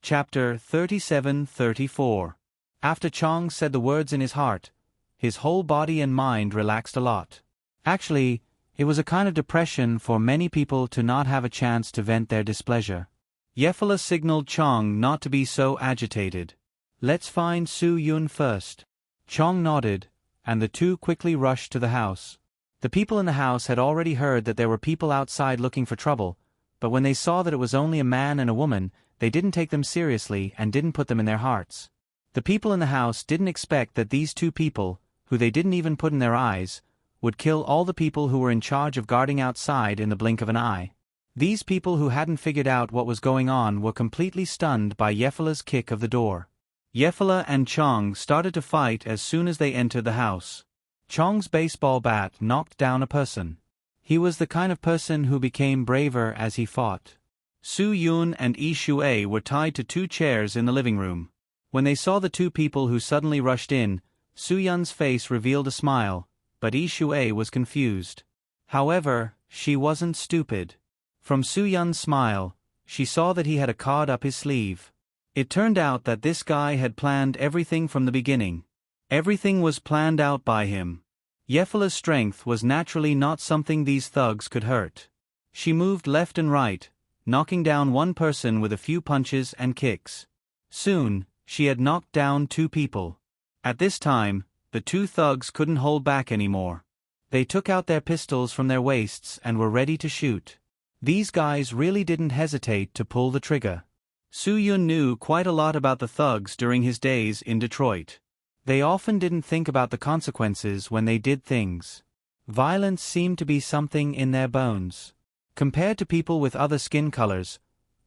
Chapter 37-34. After Chong said the words in his heart, his whole body and mind relaxed a lot. Actually, it was a kind of depression for many people to not have a chance to vent their displeasure. Yefala signaled Chong not to be so agitated. "Let's find Su Yun first." Chong nodded, and the two quickly rushed to the house. The people in the house had already heard that there were people outside looking for trouble, but when they saw that it was only a man and a woman, they didn't take them seriously and didn't put them in their hearts. The people in the house didn't expect that these two people, who they didn't even put in their eyes, would kill all the people who were in charge of guarding outside in the blink of an eye. These people who hadn't figured out what was going on were completely stunned by Yefala's kick of the door. Yefala and Chong started to fight as soon as they entered the house. Chong's baseball bat knocked down a person. He was the kind of person who became braver as he fought. Su Yun and Yi Shui were tied to two chairs in the living room. When they saw the two people who suddenly rushed in, Su Yun's face revealed a smile, but Yi Shui was confused. However, she wasn't stupid. From Su Yun's smile, she saw that he had a card up his sleeve. It turned out that this guy had planned everything from the beginning. Everything was planned out by him. Yefala's strength was naturally not something these thugs could hurt. She moved left and right, knocking down one person with a few punches and kicks. Soon, she had knocked down two people. At this time, the two thugs couldn't hold back anymore. They took out their pistols from their waists and were ready to shoot. These guys really didn't hesitate to pull the trigger. Su Yun knew quite a lot about the thugs during his days in Detroit. They often didn't think about the consequences when they did things. Violence seemed to be something in their bones. Compared to people with other skin colors,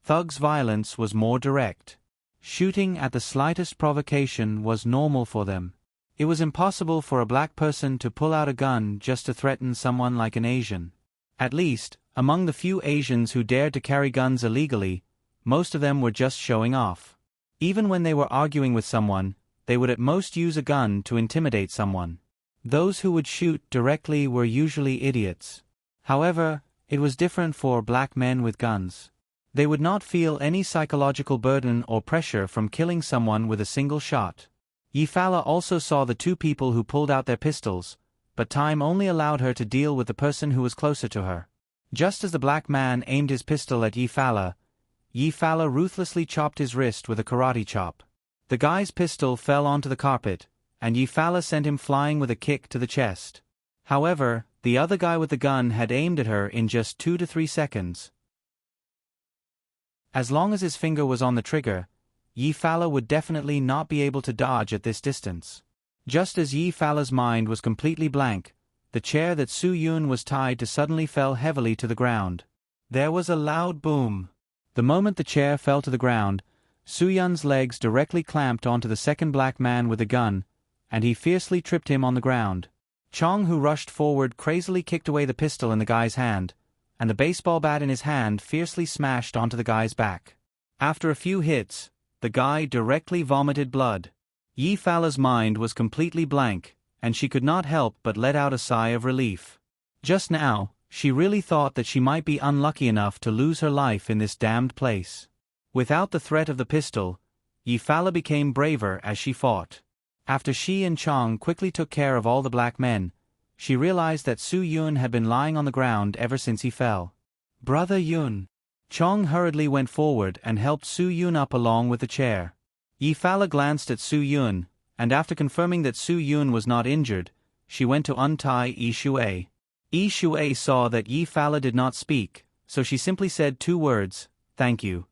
thugs' violence was more direct. Shooting at the slightest provocation was normal for them. It was impossible for a black person to pull out a gun just to threaten someone like an Asian. At least, among the few Asians who dared to carry guns illegally, most of them were just showing off. Even when they were arguing with someone, they would at most use a gun to intimidate someone. Those who would shoot directly were usually idiots. However, it was different for black men with guns. They would not feel any psychological burden or pressure from killing someone with a single shot. Yefala also saw the two people who pulled out their pistols, but time only allowed her to deal with the person who was closer to her. Just as the black man aimed his pistol at Yefala ruthlessly chopped his wrist with a karate chop. The guy's pistol fell onto the carpet, and Yefala sent him flying with a kick to the chest. However, the other guy with the gun had aimed at her in just 2 to 3 seconds. As long as his finger was on the trigger, Yefala would definitely not be able to dodge at this distance. Just as Yefala's mind was completely blank, the chair that Su Yun was tied to suddenly fell heavily to the ground. There was a loud boom. The moment the chair fell to the ground, Su Yun's legs directly clamped onto the second black man with the gun, and he fiercely tripped him on the ground. Chong, who rushed forward, crazily kicked away the pistol in the guy's hand, and the baseball bat in his hand fiercely smashed onto the guy's back. After a few hits, the guy directly vomited blood. Yefala's mind was completely blank, and she could not help but let out a sigh of relief. Just now, she really thought that she might be unlucky enough to lose her life in this damned place. Without the threat of the pistol, Yefala became braver as she fought. After she and Chong quickly took care of all the black men, she realized that Su Yun had been lying on the ground ever since he fell. "Brother Yun." Chong hurriedly went forward and helped Su Yun up along with the chair. Yefala glanced at Su Yun, and after confirming that Su Yun was not injured, she went to untie Yi Shui. Yi Shui saw that Yefala did not speak, so she simply said 2 words, "Thank you."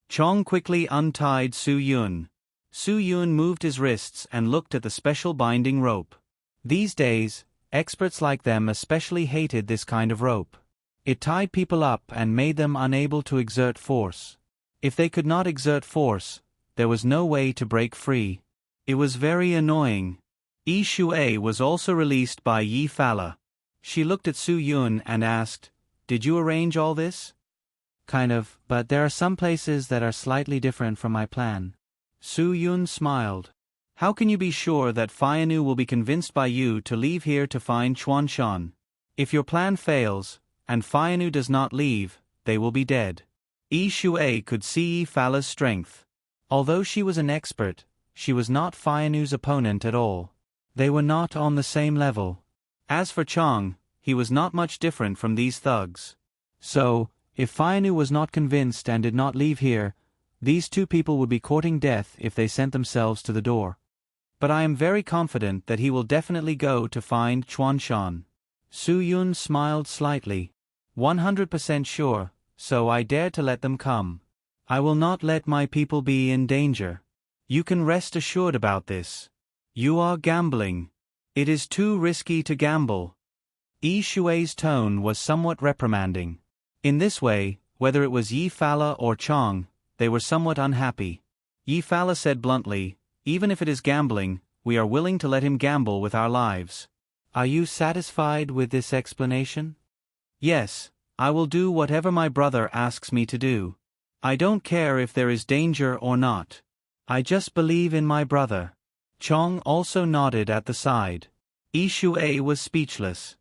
Chong quickly untied Su Yun. Su Yun moved his wrists and looked at the special binding rope. These days, experts like them especially hated this kind of rope. It tied people up and made them unable to exert force. If they could not exert force, there was no way to break free. It was very annoying. Yi Shui was also released by Yefala. She looked at Su Yun and asked, "Did you arrange all this?" "Kind of, but there are some places that are slightly different from my plan." Su Yun smiled. "How can you be sure that Fianu will be convinced by you to leave here to find Chuan Shan? If your plan fails, and Fianu does not leave, they will be dead." Yi Shui could see Yefala's strength. Although she was an expert, she was not Fianu's opponent at all. They were not on the same level. As for Chang, he was not much different from these thugs. So, if Fianu was not convinced and did not leave here, these two people would be courting death if they sent themselves to the door. But I am very confident that he will definitely go to find Chuanshan. Su Yun smiled slightly. 100% sure, so I dare to let them come. I will not let my people be in danger. You can rest assured about this. You are gambling. It is too risky to gamble. Yi Shui's tone was somewhat reprimanding. In this way, whether it was Yi Fala or Chang, they were somewhat unhappy. Yi Fala said bluntly, "Even if it is gambling, we are willing to let him gamble with our lives." Are you satisfied with this explanation? Yes, I will do whatever my brother asks me to do. I don't care if there is danger or not. I just believe in my brother. Chang also nodded at the side. Yi Shui was speechless.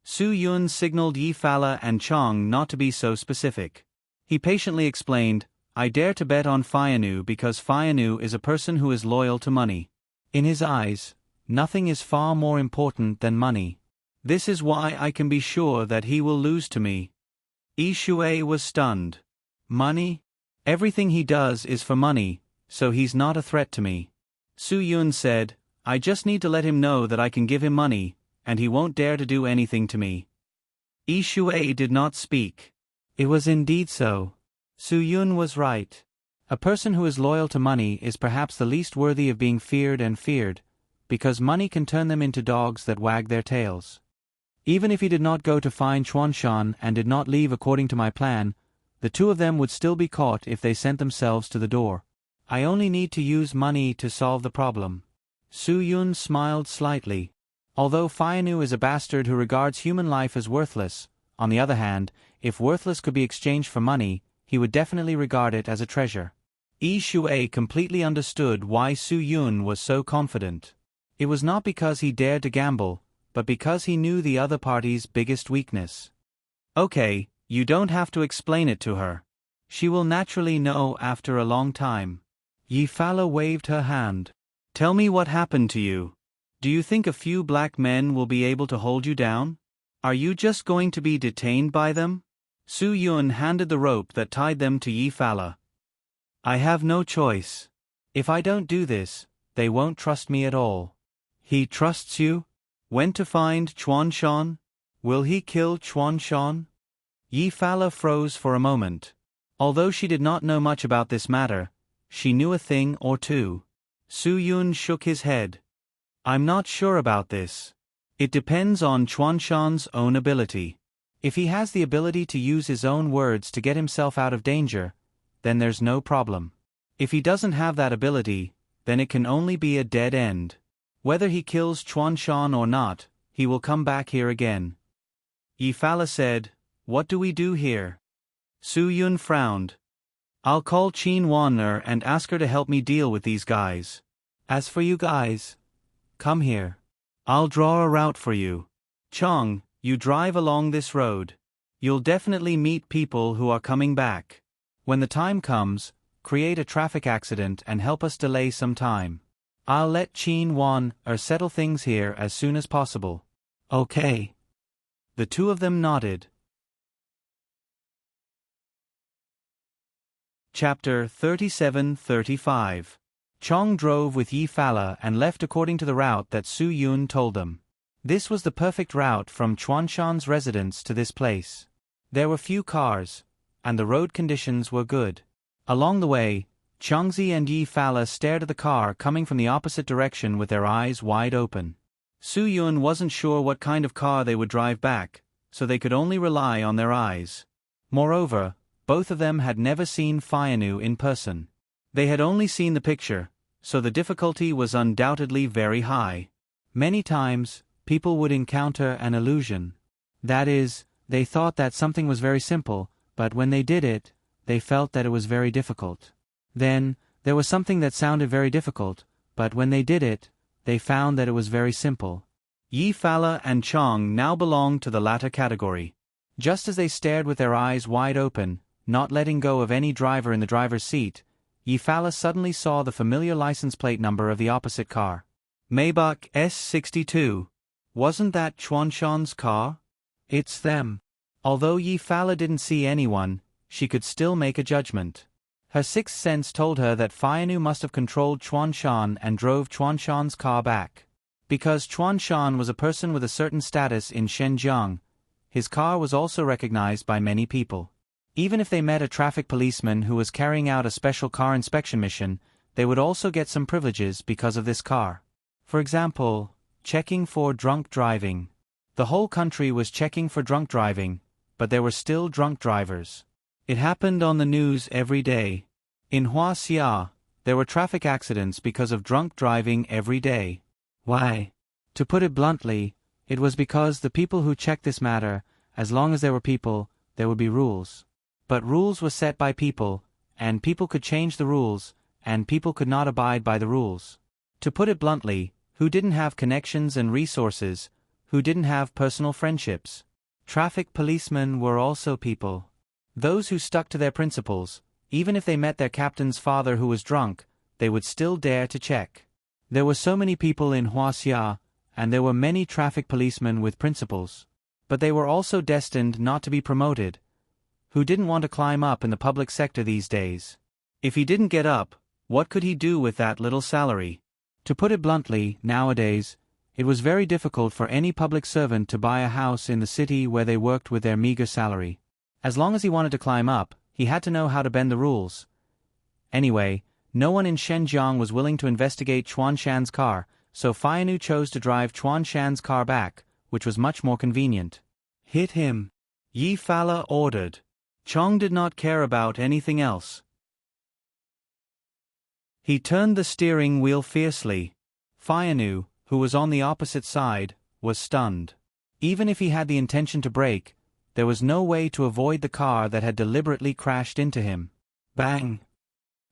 Su Yun signaled Yi Fala and Chang not to be so specific. He patiently explained, "I dare to bet on Fianu because Fianu is a person who is loyal to money. In his eyes, nothing is far more important than money. This is why I can be sure that he will lose to me." Yi Shui was stunned. Money? Everything he does is for money, so he's not a threat to me. Su Yun said, "I just need to let him know that I can give him money, and he won't dare to do anything to me." Yi Shui did not speak. It was indeed so. Su Yun was right. A person who is loyal to money is perhaps the least worthy of being feared, because money can turn them into dogs that wag their tails. Even if he did not go to find Chuanshan and did not leave according to my plan, the two of them would still be caught if they sent themselves to the door. I only need to use money to solve the problem. Su Yun smiled slightly. Although Fianu is a bastard who regards human life as worthless, on the other hand, if worthless could be exchanged for money, he would definitely regard it as a treasure. Yi Shui completely understood why Su Yun was so confident. It was not because he dared to gamble, but because he knew the other party's biggest weakness. Okay, you don't have to explain it to her. She will naturally know after a long time. Yi Fala waved her hand. Tell me what happened to you. Do you think a few black men will be able to hold you down? Are you just going to be detained by them? Su Yun handed the rope that tied them to Yi Fala. I have no choice. If I don't do this, they won't trust me at all. He trusts you? Went to find Chuanshan? Will he kill Chuanshan? Yi Fala froze for a moment. Although she did not know much about this matter, she knew a thing or two. Su Yun shook his head. I'm not sure about this. It depends on Chuanshan's own ability. If he has the ability to use his own words to get himself out of danger, then there's no problem. If he doesn't have that ability, then it can only be a dead end. Whether he kills Chuanshan or not, he will come back here again. Yi Fala said, What do we do here? Su Yun frowned. I'll call Qin Wanner and ask her to help me deal with these guys. As for you guys, come here. I'll draw a route for you. Chang, you drive along this road. You'll definitely meet people who are coming back. When the time comes, create a traffic accident and help us delay some time. I'll let Qin Wanner settle things here as soon as possible. Okay. The two of them nodded. Chapter 37-35. Chang drove with Yi Fala and left according to the route that Su Yun told them. This was the perfect route from Chuanshan's residence to this place. There were few cars, and the road conditions were good. Along the way, Changzi and Yi Fala stared at the car coming from the opposite direction with their eyes wide open. Su Yun wasn't sure what kind of car they would drive back, so they could only rely on their eyes. Moreover, both of them had never seen Fianu in person. They had only seen the picture, so the difficulty was undoubtedly very high. Many times, people would encounter an illusion. That is, they thought that something was very simple, but when they did it, they felt that it was very difficult. Then, there was something that sounded very difficult, but when they did it, they found that it was very simple. Yi Fala and Chang now belonged to the latter category. Just as they stared with their eyes wide open, not letting go of any driver in the driver's seat, Yi Fala suddenly saw the familiar license plate number of the opposite car. Maybach S62. Wasn't that Chuanshan's car? It's them. Although Yi Fala didn't see anyone, she could still make a judgment. Her sixth sense told her that Fayanu must have controlled Chuanshan and drove Chuanshan's car back. Because Chuanshan was a person with a certain status in Shenzhen, his car was also recognized by many people. Even if they met a traffic policeman who was carrying out a special car inspection mission, they would also get some privileges because of this car. For example, checking for drunk driving. The whole country was checking for drunk driving, but there were still drunk drivers. It happened on the news every day. In Huaxia, there were traffic accidents because of drunk driving every day. Why? To put it bluntly, it was because the people who checked this matter, as long as there were people, there would be rules. But rules were set by people, and people could change the rules, and people could not abide by the rules. To put it bluntly, who didn't have connections and resources, who didn't have personal friendships? Traffic policemen were also people. Those who stuck to their principles, even if they met their captain's father who was drunk, they would still dare to check. There were so many people in Huaxia, and there were many traffic policemen with principles. But they were also destined not to be promoted. Who didn't want to climb up in the public sector these days? If he didn't get up, what could he do with that little salary? To put it bluntly, nowadays, it was very difficult for any public servant to buy a house in the city where they worked with their meager salary. As long as he wanted to climb up, he had to know how to bend the rules. Anyway, no one in Shenzhen was willing to investigate Chuanshan's car, so Fayanu chose to drive Chuanshan's car back, which was much more convenient. Hit him, Yi Fala ordered. Chong did not care about anything else. He turned the steering wheel fiercely. Fayanu, who was on the opposite side, was stunned. Even if he had the intention to brake, there was no way to avoid the car that had deliberately crashed into him. Bang!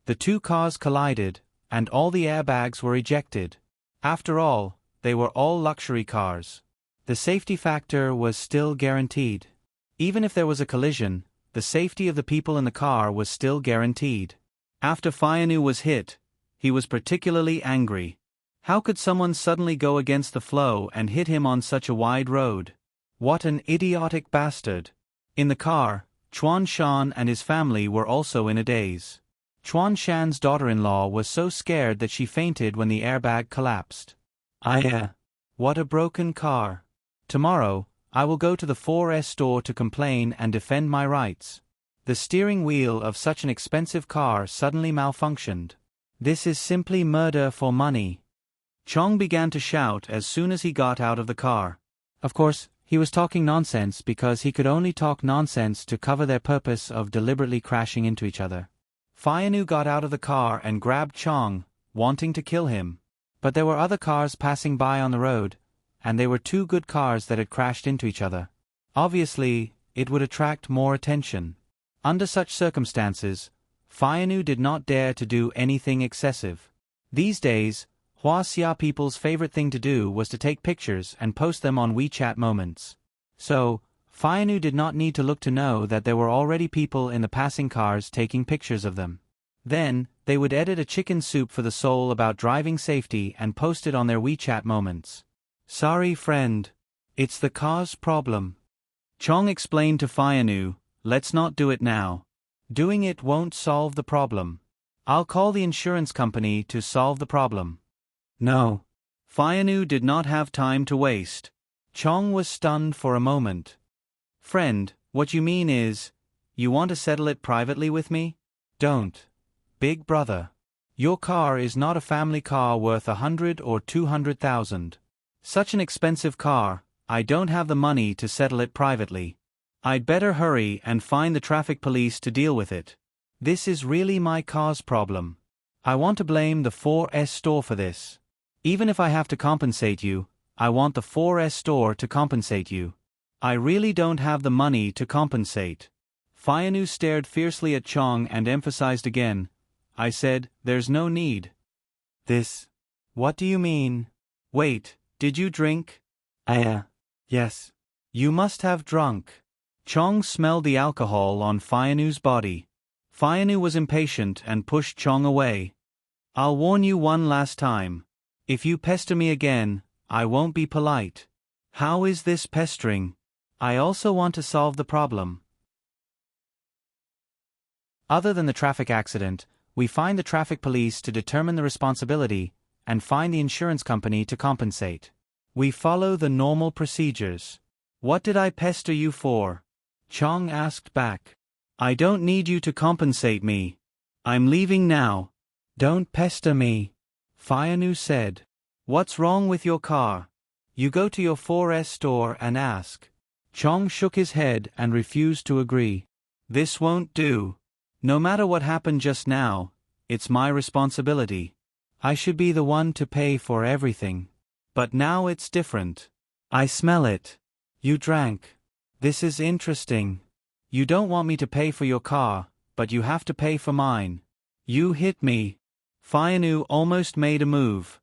The two cars collided, and all the airbags were ejected. After all, they were all luxury cars. The safety factor was still guaranteed. Even if there was a collision, the safety of the people in the car was still guaranteed. After Fayanu was hit, he was particularly angry. How could someone suddenly go against the flow and hit him on such a wide road? What an idiotic bastard. In the car, Chuanshan and his family were also in a daze. Chuanshan's daughter-in-law was so scared that she fainted when the airbag collapsed. What a broken car. Tomorrow, I will go to the 4S store to complain and defend my rights. The steering wheel of such an expensive car suddenly malfunctioned. This is simply murder for money. Chong began to shout as soon as he got out of the car. Of course, he was talking nonsense because he could only talk nonsense to cover their purpose of deliberately crashing into each other. Fayanu got out of the car and grabbed Chong, wanting to kill him. But there were other cars passing by on the road, and they were two good cars that had crashed into each other. Obviously, it would attract more attention. Under such circumstances, Fayanu did not dare to do anything excessive. These days, Huaxia people's favorite thing to do was to take pictures and post them on WeChat Moments. So, Fayanu did not need to look to know that there were already people in the passing cars taking pictures of them. Then, they would edit a chicken soup for the soul about driving safety and post it on their WeChat Moments. Sorry friend. It's the car's problem. Chong explained to Fayanu, let's not do it now. Doing it won't solve the problem. I'll call the insurance company to solve the problem. No. Fayanu did not have time to waste. Chong was stunned for a moment. Friend, what you mean is, you want to settle it privately with me? Don't. Big brother. Your car is not a family car worth 100 or 200,000. Such an expensive car, I don't have the money to settle it privately. I'd better hurry and find the traffic police to deal with it. This is really my car's problem. I want to blame the 4S store for this. Even if I have to compensate you, I want the 4S store to compensate you. I really don't have the money to compensate. Fayanu stared fiercely at Chong and emphasized again. I said, there's no need. This. What do you mean? Wait, did you drink? Yes. You must have drunk. Chong smelled the alcohol on Fianu's body. Fianu was impatient and pushed Chong away. I'll warn you one last time. If you pester me again, I won't be polite. How is this pestering? I also want to solve the problem. Other than the traffic accident, we find the traffic police to determine the responsibility and find the insurance company to compensate. We follow the normal procedures. What did I pester you for? Chong asked back. I don't need you to compensate me. I'm leaving now. Don't pester me, Fianu said. What's wrong with your car? You go to your 4S store and ask. Chong shook his head and refused to agree. This won't do. No matter what happened just now, it's my responsibility. I should be the one to pay for everything. But now it's different. I smell it. You drank. This is interesting. You don't want me to pay for your car, but you have to pay for mine. You hit me. Fianu almost made a move.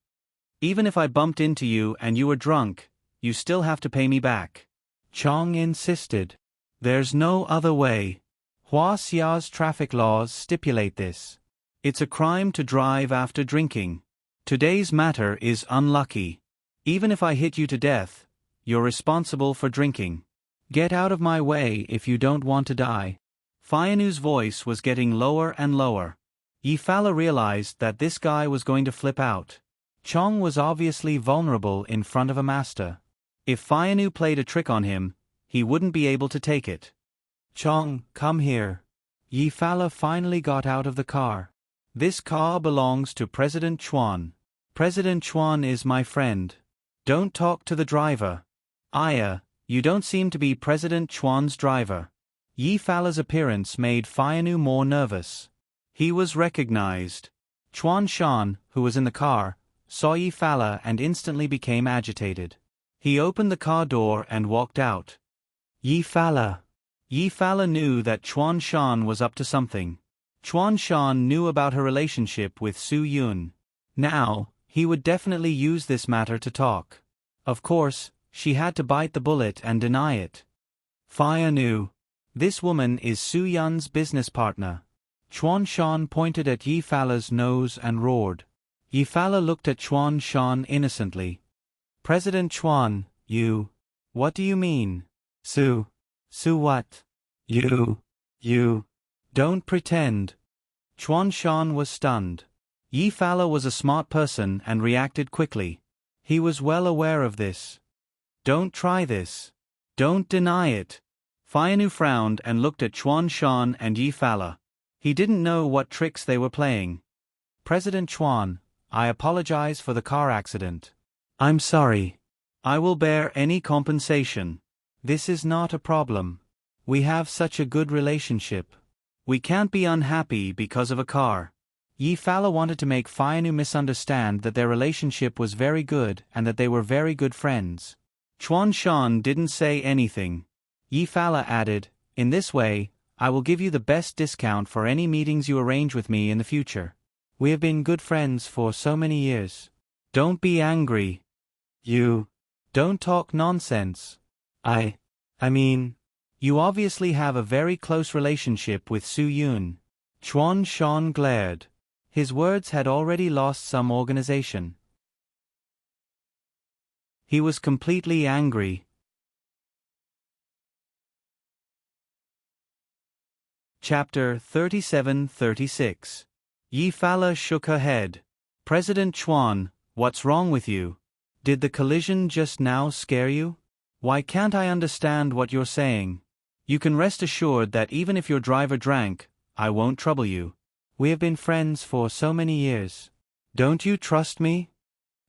Even if I bumped into you and you were drunk, you still have to pay me back. Chong insisted. There's no other way. Hua Xia's traffic laws stipulate this. It's a crime to drive after drinking. Today's matter is unlucky. Even if I hit you to death, you're responsible for drinking. Get out of my way if you don't want to die. Fianu's voice was getting lower and lower. Yi Fala realized that this guy was going to flip out. Chong was obviously vulnerable in front of a master. If Fianu played a trick on him, he wouldn't be able to take it. Chong, come here. Yi Fala finally got out of the car. This car belongs to President Chuan. President Chuan is my friend. Don't talk to the driver. Aya, you don't seem to be President Chuan's driver. Yi Fala's appearance made Fianu more nervous. He was recognized. Chuan Shan, who was in the car, saw Yi Fala and instantly became agitated. He opened the car door and walked out. Yi Fala. Yi Fala knew that Chuan Shan was up to something. Chuan Shan knew about her relationship with Su Yun. Now, he would definitely use this matter to talk. Of course, she had to bite the bullet and deny it. Fianu. This woman is Su Yun's business partner. Chuan Shan pointed at Yi Fala's nose and roared. Yi Fala looked at Chuan Shan innocently. President Chuan, you. What do you mean? Su what? You. Don't pretend. Chuan Shan was stunned. Yi Fala was a smart person and reacted quickly. He was well aware of this. Don't try this. Don't deny it. Fianu frowned and looked at Chuan Shan and Yi Fala. He didn't know what tricks they were playing. President Chuan, I apologize for the car accident. I'm sorry. I will bear any compensation. This is not a problem. We have such a good relationship. We can't be unhappy because of a car. Yi Fala wanted to make Fianu misunderstand that their relationship was very good and that they were very good friends. Chuan Shan didn't say anything. Yi Fala added, in this way, I will give you the best discount for any meetings you arrange with me in the future. We have been good friends for so many years. Don't be angry. You. Don't talk nonsense. I mean, you obviously have a very close relationship with Su Yun. Chuan Shan glared. His words had already lost some organization. He was completely angry. Chapter 37-36. Yi Fala shook her head. President Chuan, what's wrong with you? Did the collision just now scare you? Why can't I understand what you're saying? You can rest assured that even if your driver drank, I won't trouble you. We have been friends for so many years. Don't you trust me?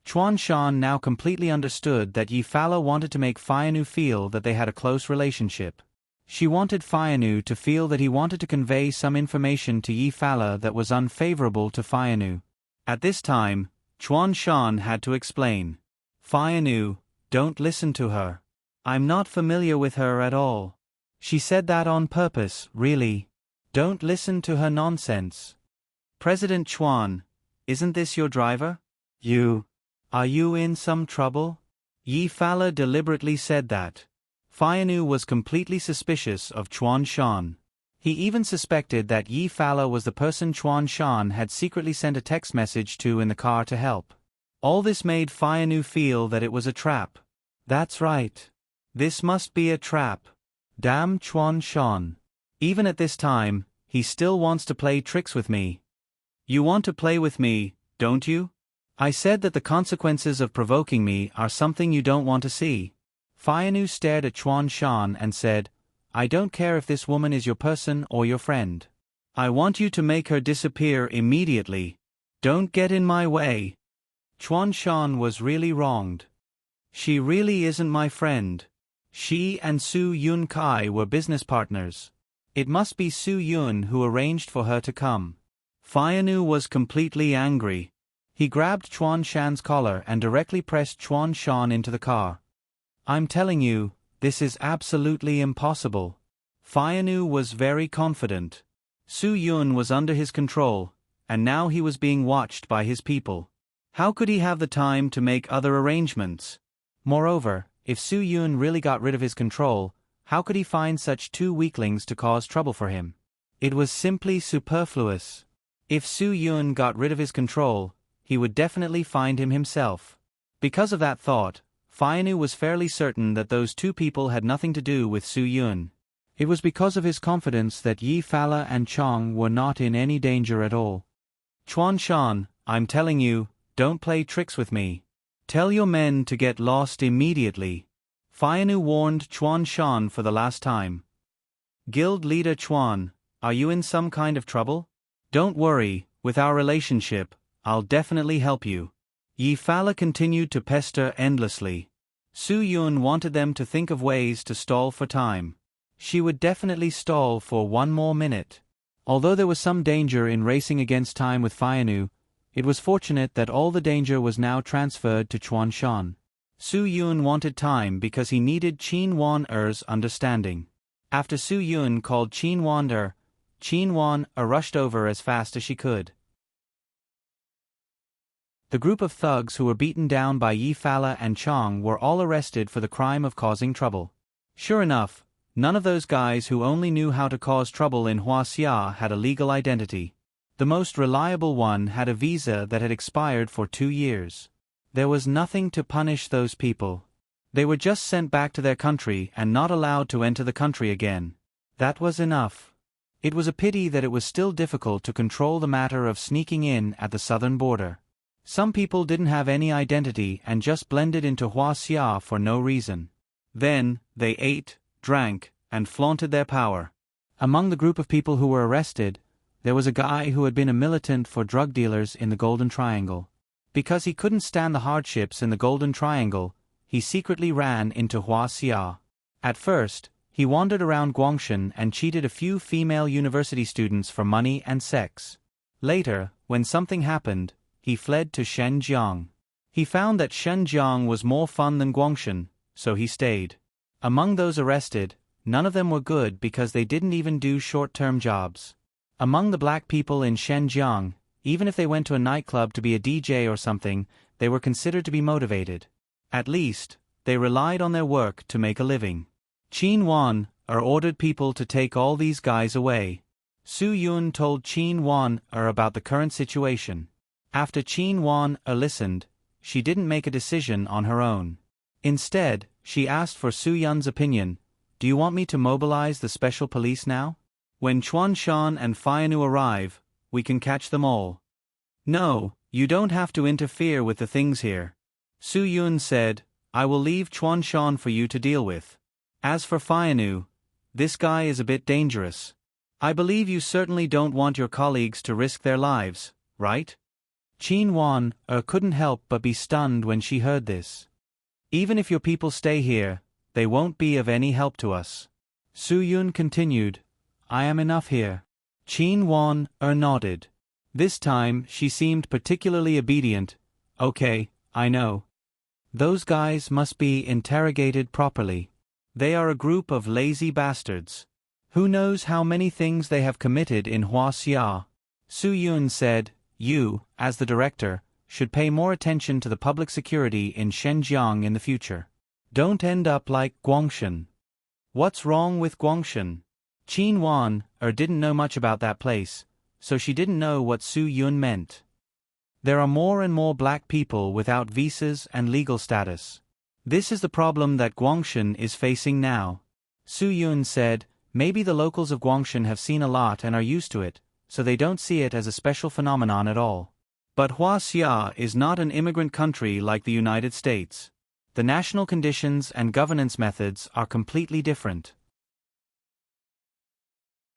Chuan Shan now completely understood that Yi Fala wanted to make Fianu feel that they had a close relationship. She wanted Fianu to feel that he wanted to convey some information to Yi Fala that was unfavorable to Fianu. At this time, Chuan Shan had to explain. Fianu, don't listen to her. I'm not familiar with her at all. She said that on purpose, really. Don't listen to her nonsense. President Chuan, isn't this your driver? Are you in some trouble? Yi Fala deliberately said that. Fayanu was completely suspicious of Chuan Shan. He even suspected that Yi Fala was the person Chuan Shan had secretly sent a text message to in the car to help. All this made Fayanu feel that it was a trap. That's right. This must be a trap. Damn Chuan Shan. Even at this time, he still wants to play tricks with me. You want to play with me, don't you? I said that the consequences of provoking me are something you don't want to see. Fayanu stared at Chuan Shan and said, I don't care if this woman is your person or your friend. I want you to make her disappear immediately. Don't get in my way. Chuan Shan was really wronged. She really isn't my friend. She and Su Yun Kai were business partners. It must be Su Yun who arranged for her to come. Fayanu was completely angry. He grabbed Chuan Shan's collar and directly pressed Chuan Shan into the car. I'm telling you, this is absolutely impossible. Fayanu was very confident. Su Yun was under his control, and now he was being watched by his people. How could he have the time to make other arrangements? Moreover, if Su Yun really got rid of his control, how could he find such two weaklings to cause trouble for him? It was simply superfluous. If Su Yun got rid of his control, he would definitely find him himself. Because of that thought, Fayanu was fairly certain that those two people had nothing to do with Su Yun. It was because of his confidence that Yi Fala and Chong were not in any danger at all. Chuan Shan, I'm telling you, don't play tricks with me. Tell your men to get lost immediately. Fayanu warned Chuan Shan for the last time. Guild leader Chuan, are you in some kind of trouble? Don't worry, with our relationship, I'll definitely help you. Yi Fala continued to pester endlessly. Su Yun wanted them to think of ways to stall for time. She would definitely stall for one more minute. Although there was some danger in racing against time with Fayanu, it was fortunate that all the danger was now transferred to Chuan Shan. Su Yun wanted time because he needed Qin Wan-er's understanding. After Su Yun called Qin Wan-er, Qin Wan-er rushed over as fast as she could. The group of thugs who were beaten down by Yi Fala and Chong were all arrested for the crime of causing trouble. Sure enough, none of those guys who only knew how to cause trouble in Huaxia had a legal identity. The most reliable one had a visa that had expired for 2 years. There was nothing to punish those people. They were just sent back to their country and not allowed to enter the country again. That was enough. It was a pity that it was still difficult to control the matter of sneaking in at the southern border. Some people didn't have any identity and just blended into Huaxia for no reason. Then, they ate, drank, and flaunted their power. Among the group of people who were arrested, there was a guy who had been a militant for drug dealers in the Golden Triangle. Because he couldn't stand the hardships in the Golden Triangle, he secretly ran into Huaxia. At first, he wandered around Guangshan and cheated a few female university students for money and sex. Later, when something happened, he fled to Shenzhen. He found that Shenzhen was more fun than Guangshan, so he stayed. Among those arrested, none of them were good because they didn't even do short-term jobs. Among the black people in Shenzhen, even if they went to a nightclub to be a DJ or something, they were considered to be motivated. At least, they relied on their work to make a living. Qin Wan-er ordered people to take all these guys away. Su Yun told Qin Wan-er about the current situation. After Qin Wan-er listened, she didn't make a decision on her own. Instead, she asked for Su Yun's opinion. Do you want me to mobilize the special police now? When Chuan Shan and Fayanu arrive, we can catch them all. No, you don't have to interfere with the things here. Su Yun said, I will leave Chuan Shan for you to deal with. As for Fayanu, this guy is a bit dangerous. I believe you certainly don't want your colleagues to risk their lives, right? Qin Wan-er couldn't help but be stunned when she heard this. Even if your people stay here, they won't be of any help to us. Su Yun continued, I am enough here. Qin Wan-er nodded. This time she seemed particularly obedient. Okay, I know. Those guys must be interrogated properly. They are a group of lazy bastards. Who knows how many things they have committed in Huaxia? Su Yun said, You, as the director, should pay more attention to the public security in Shenzhen in the future. Don't end up like Guangshan. What's wrong with Guangshan? Qin Wan didn't know much about that place, so she didn't know what Su Yun meant. There are more and more black people without visas and legal status. This is the problem that Guangshan is facing now. Su Yun said, maybe the locals of Guangshan have seen a lot and are used to it, so they don't see it as a special phenomenon at all. But Huaxia is not an immigrant country like the United States. The national conditions and governance methods are completely different.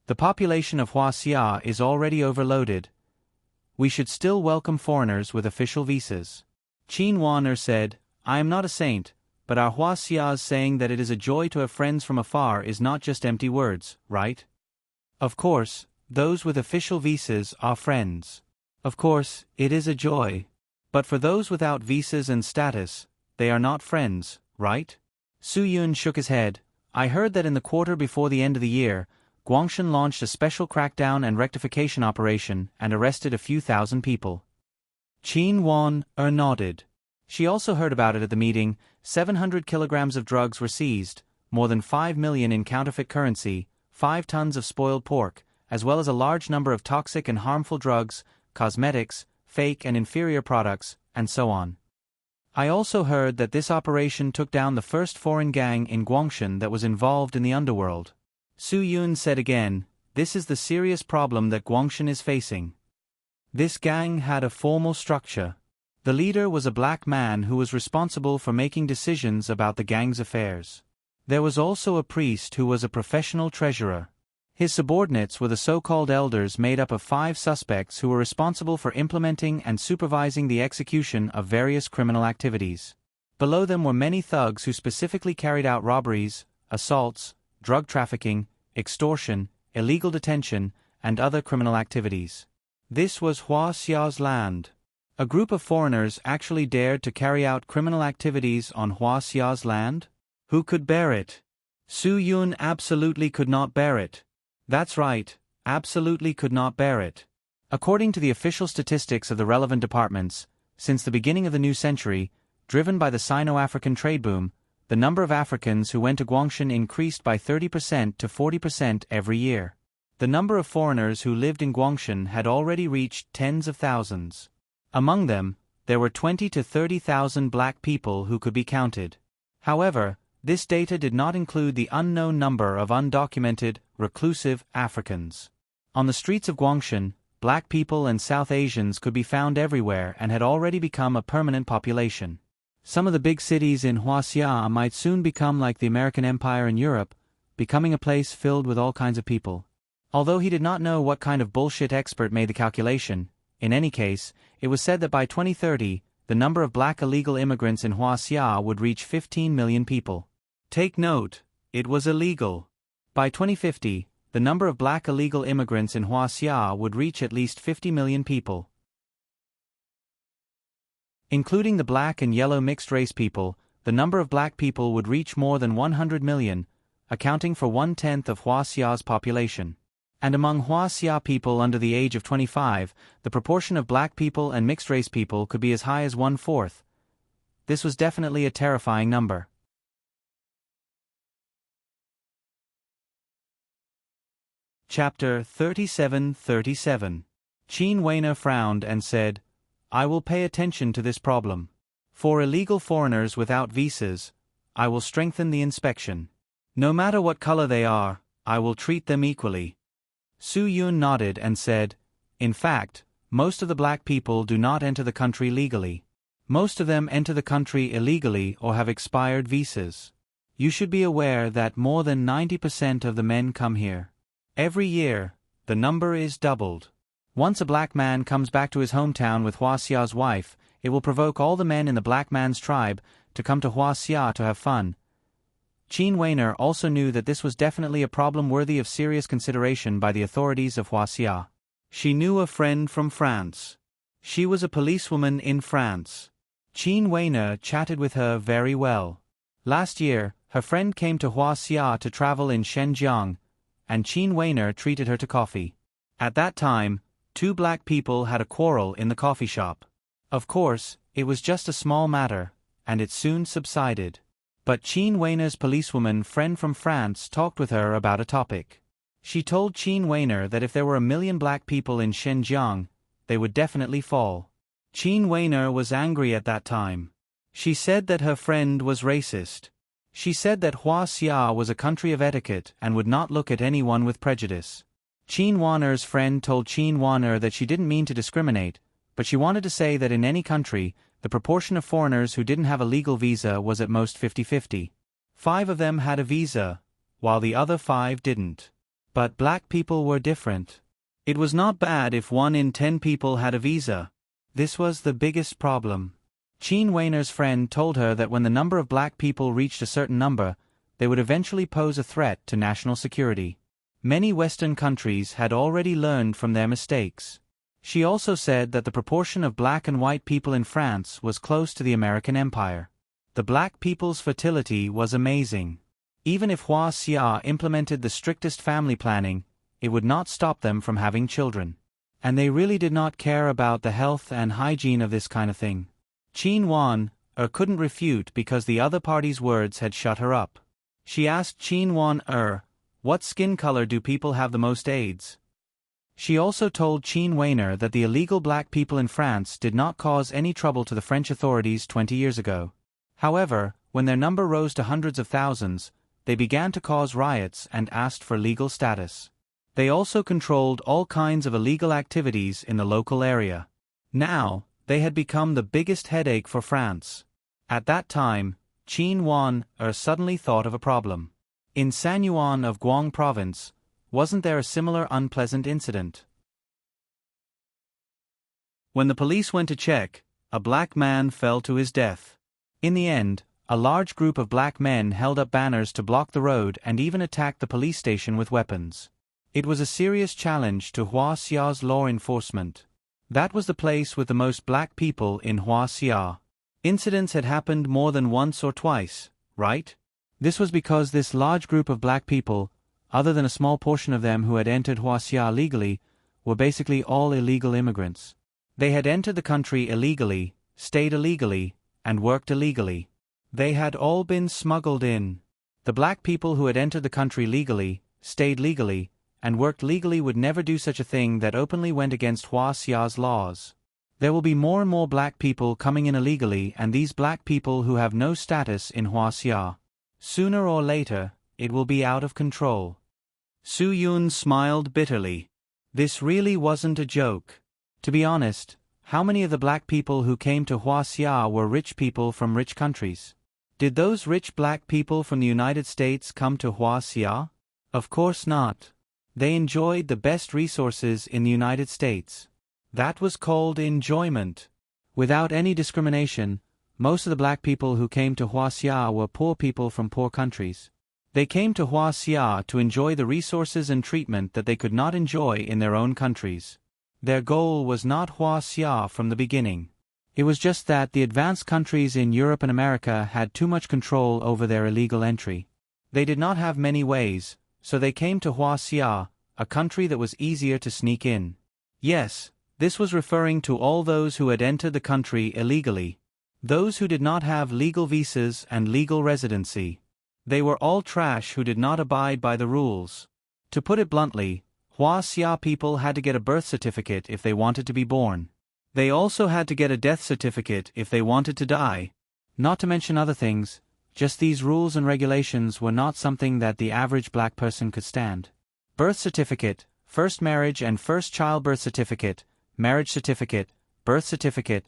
The population of Huaxia is already overloaded. We should still welcome foreigners with official visas. Qin Wan said, I am not a saint, but our Huaxia's saying that it is a joy to have friends from afar is not just empty words, right? Of course, those with official visas are friends. Of course, it is a joy. But for those without visas and status, they are not friends, right? Su Yun shook his head. I heard that in the quarter before the end of the year, Guangshan launched a special crackdown and rectification operation and arrested a few thousand people. Qin Wan nodded. She also heard about it at the meeting. 700 kilograms of drugs were seized, more than 5 million in counterfeit currency, 5 tons of spoiled pork, as well as a large number of toxic and harmful drugs, cosmetics, fake and inferior products, and so on. I also heard that this operation took down the first foreign gang in Guangshan that was involved in the underworld. Su Yun said again, this is the serious problem that Guangshan is facing. This gang had a formal structure. The leader was a black man who was responsible for making decisions about the gang's affairs. There was also a priest who was a professional treasurer. His subordinates were the so-called elders made up of 5 suspects who were responsible for implementing and supervising the execution of various criminal activities. Below them were many thugs who specifically carried out robberies, assaults, drug trafficking, extortion, illegal detention, and other criminal activities. This was Huaxia's land. A group of foreigners actually dared to carry out criminal activities on Huaxia's land? Who could bear it? Su Yun absolutely could not bear it. That's right, absolutely could not bear it. According to the official statistics of the relevant departments, since the beginning of the new century, driven by the Sino-African trade boom, the number of Africans who went to Guangshan increased by 30% to 40% every year. The number of foreigners who lived in Guangshan had already reached tens of thousands. Among them, there were 20 to 30,000 black people who could be counted. However, this data did not include the unknown number of undocumented, reclusive Africans. On the streets of Guangshan, black people and South Asians could be found everywhere and had already become a permanent population. Some of the big cities in Huaxia might soon become like the American Empire in Europe, becoming a place filled with all kinds of people. Although he did not know what kind of bullshit expert made the calculation, in any case, it was said that by 2030, the number of black illegal immigrants in Huaxia would reach 15 million people. Take note, it was illegal. By 2050, the number of black illegal immigrants in Huaxia would reach at least 50 million people. Including the black and yellow mixed-race people, the number of black people would reach more than 100 million, accounting for 1/10 of Huaxia's population. And among Huaxia people under the age of 25, the proportion of black people and mixed-race people could be as high as 1/4. This was definitely a terrifying number. Chapter 37:37. Qin Weiner frowned and said, I will pay attention to this problem. For illegal foreigners without visas, I will strengthen the inspection. No matter what color they are, I will treat them equally. Su Yun nodded and said, in fact, most of the black people do not enter the country legally. Most of them enter the country illegally or have expired visas. You should be aware that more than 90% of the men come here. Every year, the number is doubled. Once a black man comes back to his hometown with Huaxia's wife, it will provoke all the men in the black man's tribe to come to Huaxia to have fun. Qin Weiner also knew that this was definitely a problem worthy of serious consideration by the authorities of Huaxia. She knew a friend from France. She was a policewoman in France. Qin Weiner chatted with her very well. Last year, her friend came to Huaxia to travel in Zhenjiang, and Qin Weiner treated her to coffee. At that time, 2 black people had a quarrel in the coffee shop. Of course, it was just a small matter, and it soon subsided. But Qin Weiner's policewoman friend from France talked with her about a topic. She told Qin Weiner that if there were 1 million black people in Xinjiang, they would definitely fall. Qin Weiner was angry at that time. She said that her friend was racist. She said that Huaxia was a country of etiquette and would not look at anyone with prejudice. Qin Weiner's friend told Qin Weiner that she didn't mean to discriminate, but she wanted to say that in any country, the proportion of foreigners who didn't have a legal visa was at most 50-50. 5 of them had a visa, while the other 5 didn't. But black people were different. It was not bad if 1 in 10 people had a visa. This was the biggest problem. Qin Weiner's friend told her that when the number of black people reached a certain number, they would eventually pose a threat to national security. Many Western countries had already learned from their mistakes. She also said that the proportion of black and white people in France was close to the American Empire. The black people's fertility was amazing. Even if Huaxia implemented the strictest family planning, it would not stop them from having children. And they really did not care about the health and hygiene of this kind of thing. Qin Wan couldn't refute because the other party's words had shut her up. She asked Qin Wan what skin color do people have the most AIDS? She also told Qin Weiner that the illegal black people in France did not cause any trouble to the French authorities 20 years ago. However, when their number rose to hundreds of thousands, they began to cause riots and asked for legal status. They also controlled all kinds of illegal activities in the local area. Now, they had become the biggest headache for France. At that time, Qin Wan suddenly thought of a problem. In Sanyuan of Guang province, wasn't there a similar unpleasant incident? When the police went to check, a black man fell to his death. In the end, a large group of black men held up banners to block the road and even attacked the police station with weapons. It was a serious challenge to Huaxia's law enforcement. That was the place with the most black people in Huaxia. Incidents had happened more than once or twice, right? This was because this large group of black people, other than a small portion of them who had entered Huaxia legally, were basically all illegal immigrants. They had entered the country illegally, stayed illegally, and worked illegally. They had all been smuggled in. The black people who had entered the country legally, stayed legally, and worked legally would never do such a thing that openly went against Huaxia's laws. There will be more and more black people coming in illegally, and these black people who have no status in Huaxia. Sooner or later, it will be out of control. Su Yun smiled bitterly. This really wasn't a joke. To be honest, how many of the black people who came to Huaxia were rich people from rich countries? Did those rich black people from the United States come to Huaxia? Of course not. They enjoyed the best resources in the United States. That was called enjoyment. Without any discrimination, most of the black people who came to Huaxia were poor people from poor countries. They came to Huaxia to enjoy the resources and treatment that they could not enjoy in their own countries. Their goal was not Huaxia from the beginning. It was just that the advanced countries in Europe and America had too much control over their illegal entry. They did not have many ways, so they came to Huaxia, a country that was easier to sneak in. Yes, this was referring to all those who had entered the country illegally. Those who did not have legal visas and legal residency. They were all trash who did not abide by the rules. To put it bluntly, Huaxia people had to get a birth certificate if they wanted to be born. They also had to get a death certificate if they wanted to die. Not to mention other things, just these rules and regulations were not something that the average black person could stand. Birth certificate, first marriage and first childbirth certificate, marriage certificate, birth certificate,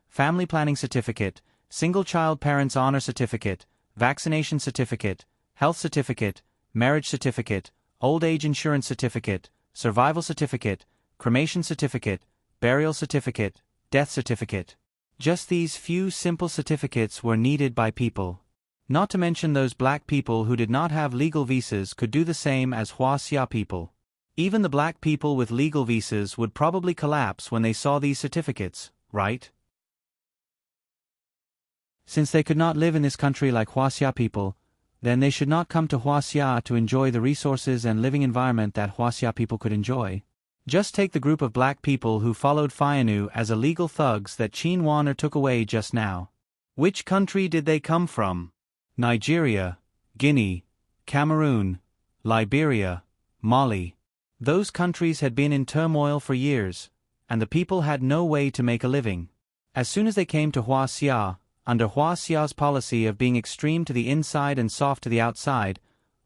family planning certificate, single child parents honor certificate, vaccination certificate, health certificate, marriage certificate, old age insurance certificate, survival certificate, cremation certificate, burial certificate, death certificate. Just these few simple certificates were needed by people. Not to mention those black people who did not have legal visas could do the same as Huaxia people. Even the black people with legal visas would probably collapse when they saw these certificates, right? Since they could not live in this country like Huaxia people, then they should not come to Huaxia to enjoy the resources and living environment that Huaxia people could enjoy. Just take the group of black people who followed Fayanu as illegal thugs that Qin Wanner took away just now. Which country did they come from? Nigeria, Guinea, Cameroon, Liberia, Mali. Those countries had been in turmoil for years, and the people had no way to make a living. As soon as they came to Hua Xia, under Hua Xia's policy of being extreme to the inside and soft to the outside,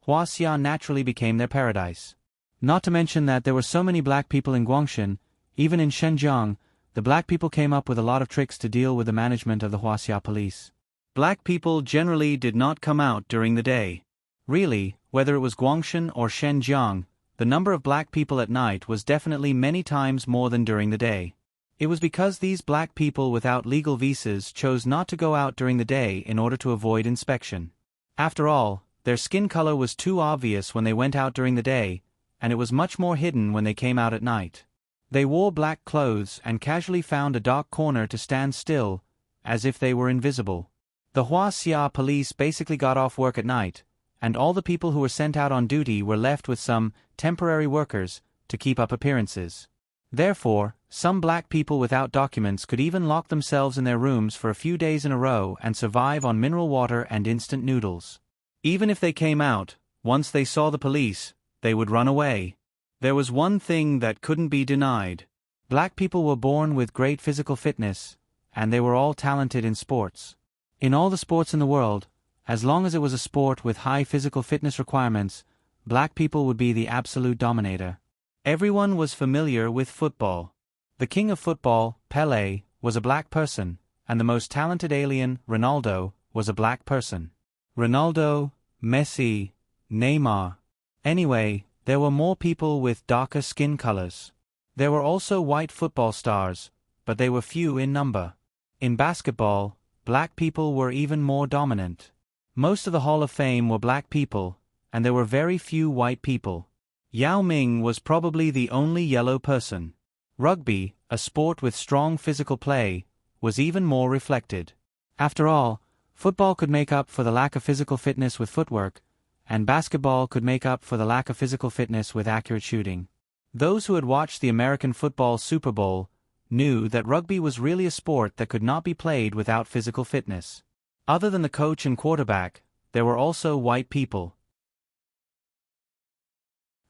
Hua Xia naturally became their paradise. Not to mention that there were so many black people in Guangshan, even in Shenzhen, the black people came up with a lot of tricks to deal with the management of the Hua Xia police. Black people generally did not come out during the day. Really, whether it was Guangshan or Shenzhen, the number of black people at night was definitely many times more than during the day. It was because these black people without legal visas chose not to go out during the day in order to avoid inspection. After all, their skin color was too obvious when they went out during the day, and it was much more hidden when they came out at night. They wore black clothes and casually found a dark corner to stand still, as if they were invisible. The Hua Xia police basically got off work at night, and all the people who were sent out on duty were left with some temporary workers to keep up appearances. Therefore, some black people without documents could even lock themselves in their rooms for a few days in a row and survive on mineral water and instant noodles. Even if they came out, once they saw the police, they would run away. There was one thing that couldn't be denied. Black people were born with great physical fitness, and they were all talented in sports. In all the sports in the world, as long as it was a sport with high physical fitness requirements, black people would be the absolute dominator. Everyone was familiar with football. The king of football, Pelé, was a black person, and the most talented alien, Ronaldo, was a black person. Ronaldo, Messi, Neymar. Anyway, there were more people with darker skin colors. There were also white football stars, but they were few in number. In basketball, black people were even more dominant. Most of the Hall of Fame were black people, and there were very few white people. Yao Ming was probably the only yellow person. Rugby, a sport with strong physical play, was even more reflected. After all, football could make up for the lack of physical fitness with footwork, and basketball could make up for the lack of physical fitness with accurate shooting. Those who had watched the American football Super Bowl knew that rugby was really a sport that could not be played without physical fitness. Other than the coach and quarterback, there were also white people.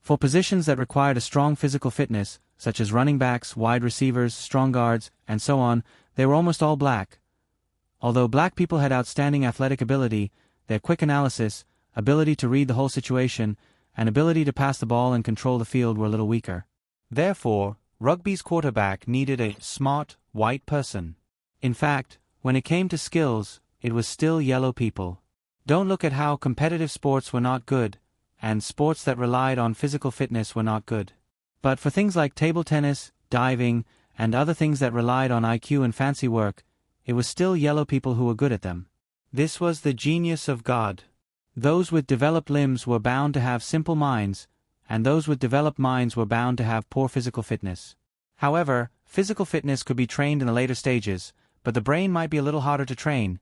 For positions that required a strong physical fitness, such as running backs, wide receivers, strong guards, and so on, they were almost all black. Although black people had outstanding athletic ability, their quick analysis, ability to read the whole situation, and ability to pass the ball and control the field were a little weaker. Therefore, rugby's quarterback needed a smart, white person. In fact, when it came to skills, it was still yellow people. Don't look at how competitive sports were not good, and sports that relied on physical fitness were not good. But for things like table tennis, diving, and other things that relied on IQ and fancy work, it was still yellow people who were good at them. This was the genius of God. Those with developed limbs were bound to have simple minds, and those with developed minds were bound to have poor physical fitness. However, physical fitness could be trained in the later stages, but the brain might be a little harder to train.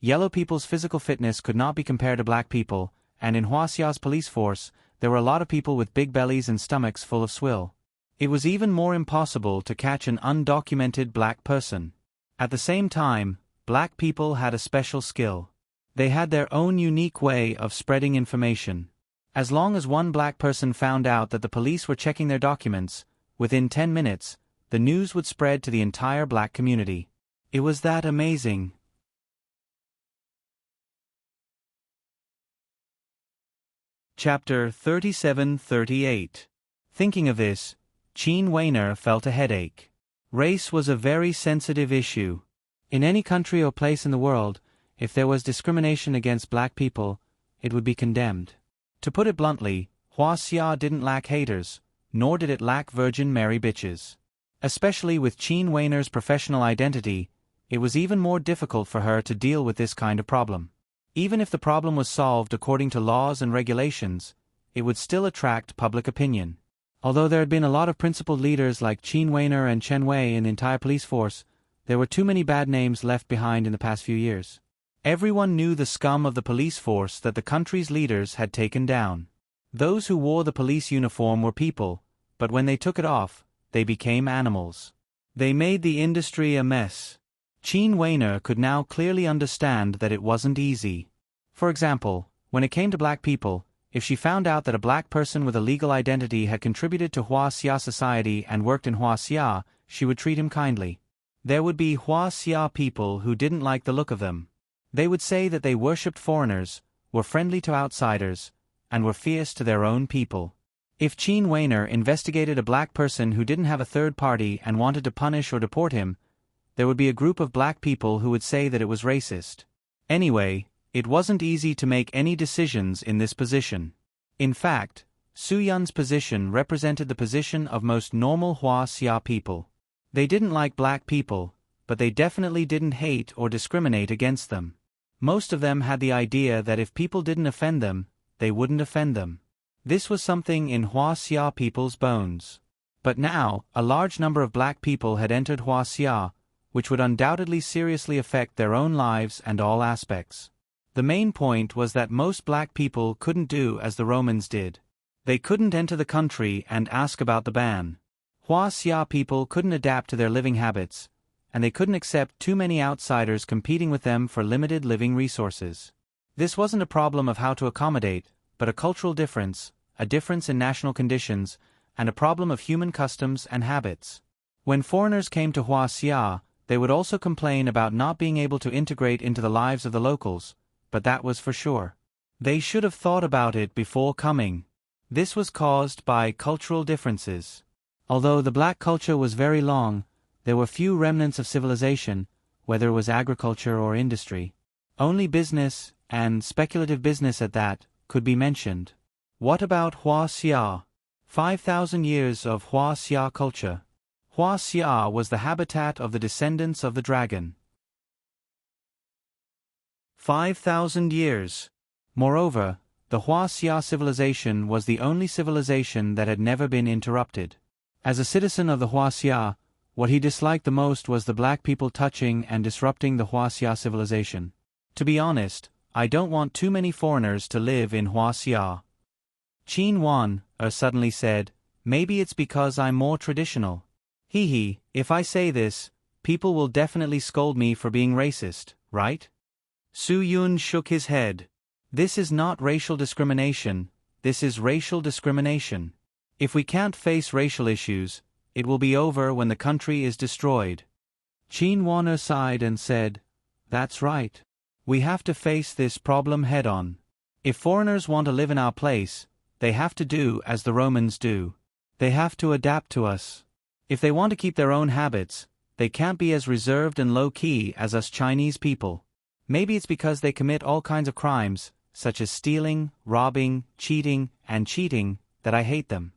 Yellow people's physical fitness could not be compared to black people, and in Hua Xia's police force, there were a lot of people with big bellies and stomachs full of swill. It was even more impossible to catch an undocumented black person. At the same time, black people had a special skill. They had their own unique way of spreading information. As long as one black person found out that the police were checking their documents, within 10 minutes, the news would spread to the entire black community. It was that amazing. Chapter 37-38. Thinking of this, Qin Weiner felt a headache. Race was a very sensitive issue. In any country or place in the world, if there was discrimination against black people, it would be condemned. To put it bluntly, Hua Xia didn't lack haters, nor did it lack Virgin Mary bitches. Especially with Qin Weiner's professional identity, it was even more difficult for her to deal with this kind of problem. Even if the problem was solved according to laws and regulations, it would still attract public opinion. Although there had been a lot of principled leaders like Qin Weiner and Chen Wei in the entire police force, there were too many bad names left behind in the past few years. Everyone knew the scum of the police force that the country's leaders had taken down. Those who wore the police uniform were people, but when they took it off, they became animals. They made the industry a mess. Jean Weiner could now clearly understand that it wasn't easy. For example, when it came to black people, if she found out that a black person with a legal identity had contributed to Huaxia society and worked in Huaxia, she would treat him kindly. There would be Huaxia people who didn't like the look of them. They would say that they worshipped foreigners, were friendly to outsiders, and were fierce to their own people. If Jean Weiner investigated a black person who didn't have a third party and wanted to punish or deport him, there would be a group of black people who would say that it was racist. Anyway, it wasn't easy to make any decisions in this position. In fact, Su Yun's position represented the position of most normal Huaxia people. They didn't like black people, but they definitely didn't hate or discriminate against them. Most of them had the idea that if people didn't offend them, they wouldn't offend them. This was something in Huaxia people's bones. But now, a large number of black people had entered Huaxia, which would undoubtedly seriously affect their own lives and all aspects. The main point was that most black people couldn't do as the Romans did. They couldn't enter the country and ask about the ban. Huaxia people couldn't adapt to their living habits, and they couldn't accept too many outsiders competing with them for limited living resources. This wasn't a problem of how to accommodate, but a cultural difference, a difference in national conditions, and a problem of human customs and habits. When foreigners came to Huaxia, they would also complain about not being able to integrate into the lives of the locals, but that was for sure. They should have thought about it before coming. This was caused by cultural differences. Although the black culture was very long, there were few remnants of civilization, whether it was agriculture or industry. Only business, and speculative business at that, could be mentioned. What about Huaxia? 5,000 years of Huaxia culture. Huaxia was the habitat of the descendants of the dragon. 5,000 years. Moreover, the Huaxia civilization was the only civilization that had never been interrupted. As a citizen of the Huaxia, what he disliked the most was the black people touching and disrupting the Huaxia civilization. To be honest, I don't want too many foreigners to live in Huaxia. Qin Wan suddenly said, maybe it's because I'm more traditional. If I say this, people will definitely scold me for being racist, right? Su Yun shook his head. This is not racial discrimination, this is racial discrimination. If we can't face racial issues, it will be over when the country is destroyed. Qin Wan sighed and said, that's right. We have to face this problem head-on. If foreigners want to live in our place, they have to do as the Romans do. They have to adapt to us. If they want to keep their own habits, they can't be as reserved and low-key as us Chinese people. Maybe it's because they commit all kinds of crimes, such as stealing, robbing, cheating, that I hate them.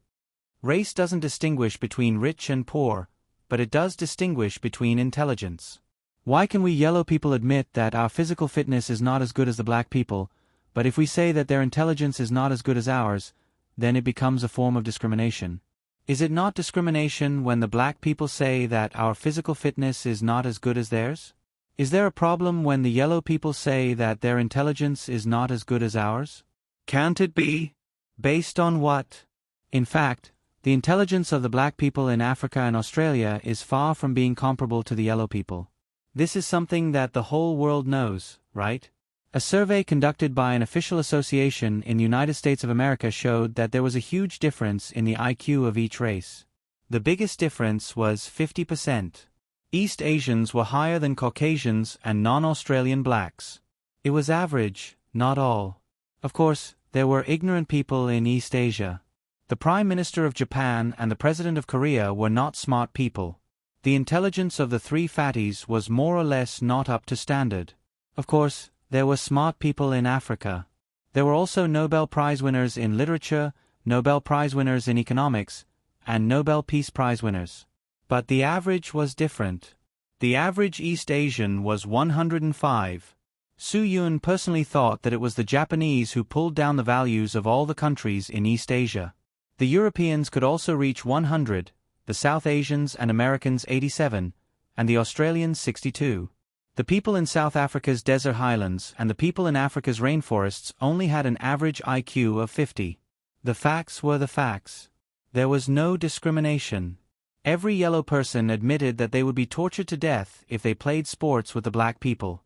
Race doesn't distinguish between rich and poor, but it does distinguish between intelligence. Why can we yellow people admit that our physical fitness is not as good as the black people, but if we say that their intelligence is not as good as ours, then it becomes a form of discrimination? Is it not discrimination when the black people say that our physical fitness is not as good as theirs? Is there a problem when the yellow people say that their intelligence is not as good as ours? Can't it be? Based on what? In fact, the intelligence of the black people in Africa and Australia is far from being comparable to the yellow people. This is something that the whole world knows, right? A survey conducted by an official association in the United States of America showed that there was a huge difference in the IQ of each race. The biggest difference was 50%. East Asians were higher than Caucasians and non-Australian blacks. It was average, not all. Of course, there were ignorant people in East Asia. The Prime Minister of Japan and the President of Korea were not smart people. The intelligence of the three fatties was more or less not up to standard. Of course, there were smart people in Africa. There were also Nobel Prize winners in literature, Nobel Prize winners in economics, and Nobel Peace Prize winners. But the average was different. The average East Asian was 105. Su Yun personally thought that it was the Japanese who pulled down the values of all the countries in East Asia. The Europeans could also reach 100, the South Asians and Americans 87, and the Australians 62. The people in South Africa's desert highlands and the people in Africa's rainforests only had an average IQ of 50. The facts were the facts. There was no discrimination. Every yellow person admitted that they would be tortured to death if they played sports with the black people.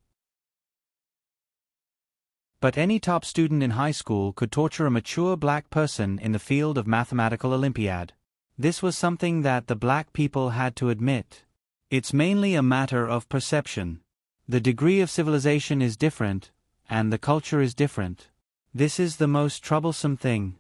But any top student in high school could torture a mature black person in the field of mathematical Olympiad. This was something that the black people had to admit. It's mainly a matter of perception. The degree of civilization is different, and the culture is different. This is the most troublesome thing.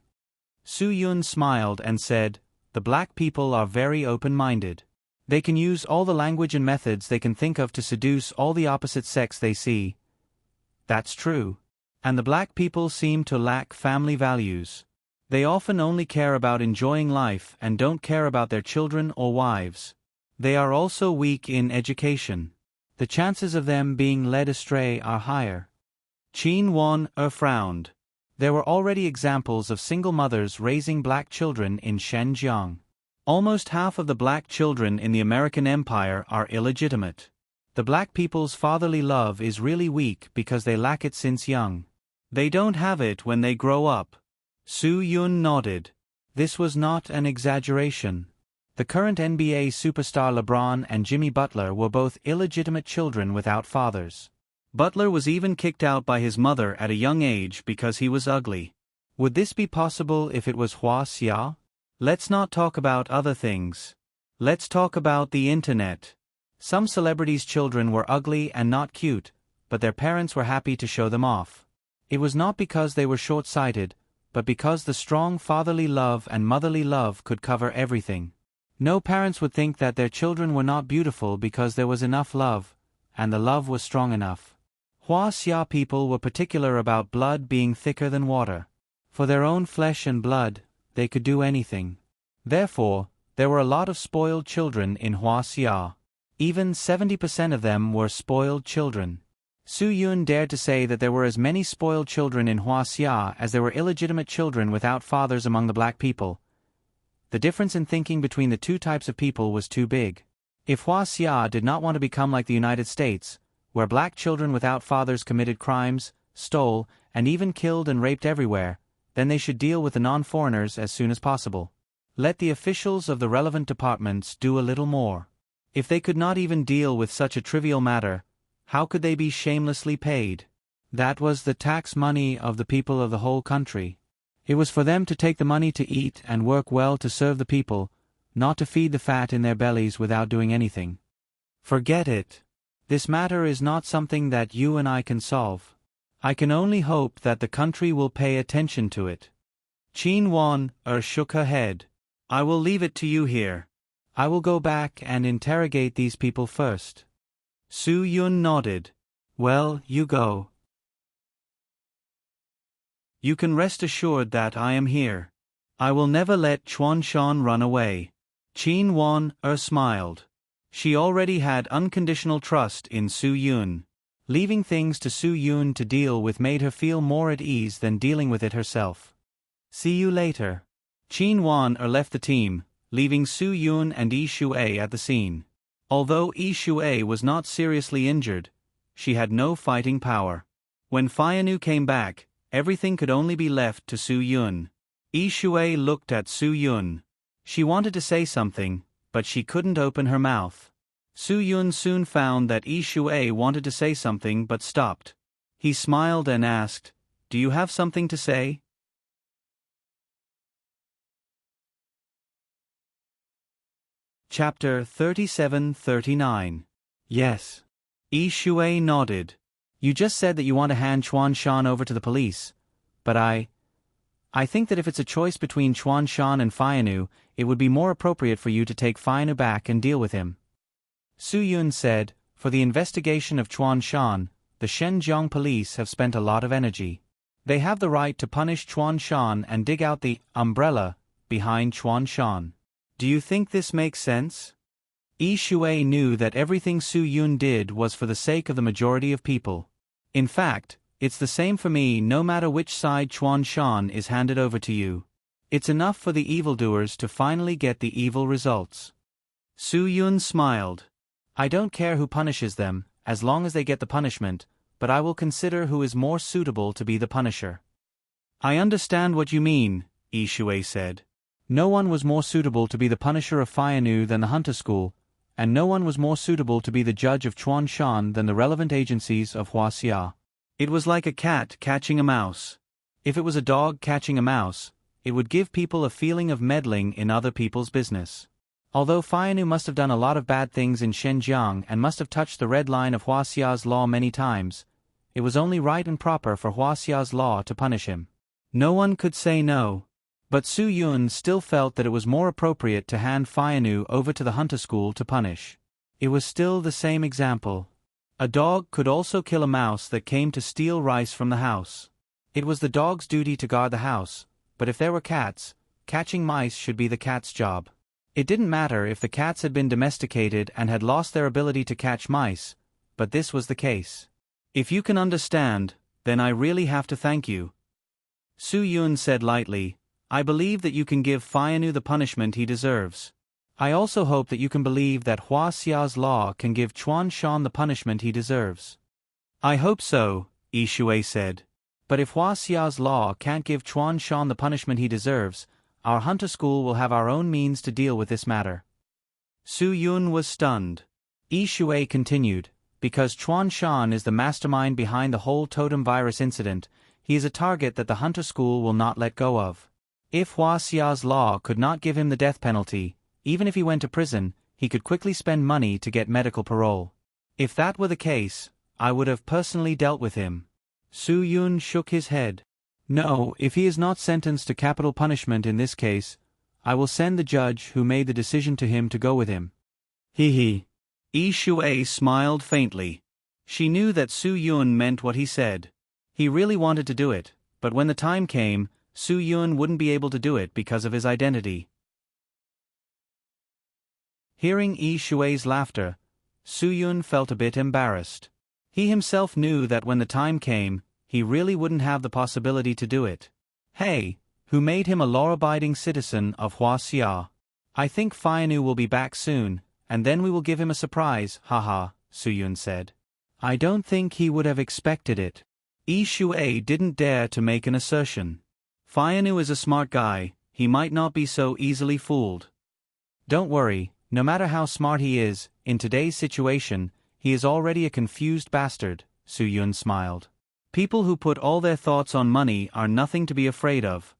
Su Yun smiled and said, "The black people are very open-minded. They can use all the language and methods they can think of to seduce all the opposite sex they see." That's true. And the black people seem to lack family values. They often only care about enjoying life and don't care about their children or wives. They are also weak in education. The chances of them being led astray are higher. Qin Wan frowned. There were already examples of single mothers raising black children in Xinjiang. Almost half of the black children in the American Empire are illegitimate. The black people's fatherly love is really weak because they lack it since young. They don't have it when they grow up. Su Yun nodded. This was not an exaggeration. The current NBA superstar LeBron and Jimmy Butler were both illegitimate children without fathers. Butler was even kicked out by his mother at a young age because he was ugly. Would this be possible if it was Hua Xia? Let's not talk about other things. Let's talk about the internet. Some celebrities' children were ugly and not cute, but their parents were happy to show them off. It was not because they were short-sighted, but because the strong fatherly love and motherly love could cover everything. No parents would think that their children were not beautiful because there was enough love, and the love was strong enough. Hua Xia people were particular about blood being thicker than water. For their own flesh and blood, they could do anything. Therefore, there were a lot of spoiled children in Hua Xia. Even 70% of them were spoiled children. Su Yun dared to say that there were as many spoiled children in Hua Xia as there were illegitimate children without fathers among the black people. The difference in thinking between the two types of people was too big. If Hua Xia did not want to become like the United States, where black children without fathers committed crimes, stole, and even killed and raped everywhere, then they should deal with the non-foreigners as soon as possible. Let the officials of the relevant departments do a little more. If they could not even deal with such a trivial matter, how could they be shamelessly paid? That was the tax money of the people of the whole country. It was for them to take the money to eat and work well to serve the people, not to feed the fat in their bellies without doing anything. Forget it. This matter is not something that you and I can solve. I can only hope that the country will pay attention to it. Qin Wan shook her head. I will leave it to you here. I will go back and interrogate these people first. Su Yun nodded. Well, you go. You can rest assured that I am here. I will never let Chuan Shan run away. Qin Wan smiled. She already had unconditional trust in Su Yun. Leaving things to Su Yun to deal with made her feel more at ease than dealing with it herself. See you later. Qin Wan left the team, leaving Su Yun and Yi Shuai at the scene. Although Yi Shuai was not seriously injured, she had no fighting power. When Fianu came back, everything could only be left to Su Yun. Yi Shuai looked at Su Yun. She wanted to say something, but she couldn't open her mouth. Su Yun soon found that Yi Shuai wanted to say something but stopped. He smiled and asked, "Do you have something to say?" Chapter 37-39. Yes. Yi Shuai nodded. You just said that you want to hand Chuan Shan over to the police, but I think that if it's a choice between Chuan Shan and Fianu, it would be more appropriate for you to take Fianu back and deal with him. Su Yun said, for the investigation of Chuan Shan, the Shenzhen police have spent a lot of energy. They have the right to punish Chuan Shan and dig out the umbrella behind Chuan Shan. Do you think this makes sense? Yi Shuai knew that everything Su Yun did was for the sake of the majority of people. In fact, it's the same for me no matter which side Chuan Shan is handed over to you. It's enough for the evildoers to finally get the evil results. Su Yun smiled. I don't care who punishes them, as long as they get the punishment, but I will consider who is more suitable to be the punisher. I understand what you mean, Yi Shuai said. No one was more suitable to be the punisher of Fayanu than the hunter school, and no one was more suitable to be the judge of Chuan Shan than the relevant agencies of Huaxia. It was like a cat catching a mouse. If it was a dog catching a mouse, it would give people a feeling of meddling in other people's business. Although Fayanu must have done a lot of bad things in Shenzhen and must have touched the red line of Huaxia's law many times, it was only right and proper for Huaxia's law to punish him. No one could say no. But Su Yun still felt that it was more appropriate to hand Fayanu over to the hunter school to punish. It was still the same example. A dog could also kill a mouse that came to steal rice from the house. It was the dog's duty to guard the house, but if there were cats, catching mice should be the cat's job. It didn't matter if the cats had been domesticated and had lost their ability to catch mice, but this was the case. If you can understand, then I really have to thank you. Su Yun said lightly, I believe that you can give Fayanu the punishment he deserves. I also hope that you can believe that Huaxia's law can give Chuan Shan the punishment he deserves. I hope so, Yi Shui said. But if Huaxia's law can't give Chuan Shan the punishment he deserves, our hunter school will have our own means to deal with this matter. Su Yun was stunned. Yi Shui continued, because Chuan Shan is the mastermind behind the whole totem virus incident, he is a target that the hunter school will not let go of. If Huaxia's law could not give him the death penalty, even if he went to prison, he could quickly spend money to get medical parole. If that were the case, I would have personally dealt with him. Su Yun shook his head. No, if he is not sentenced to capital punishment in this case, I will send the judge who made the decision to him to go with him. He. Yi Shui smiled faintly. She knew that Su Yun meant what he said. He really wanted to do it, but when the time came, Su Yun wouldn't be able to do it because of his identity. Hearing Yi Shui's laughter, Su Yun felt a bit embarrassed. He himself knew that when the time came, he really wouldn't have the possibility to do it. Hey, who made him a law-abiding citizen of Huaxia? I think Fayanu will be back soon, and then we will give him a surprise, haha, Su Yun said. I don't think he would have expected it. Yi Shui didn't dare to make an assertion. Fayanu is a smart guy, he might not be so easily fooled. Don't worry, no matter how smart he is, in today's situation, he is already a confused bastard, Su Yun smiled. People who put all their thoughts on money are nothing to be afraid of.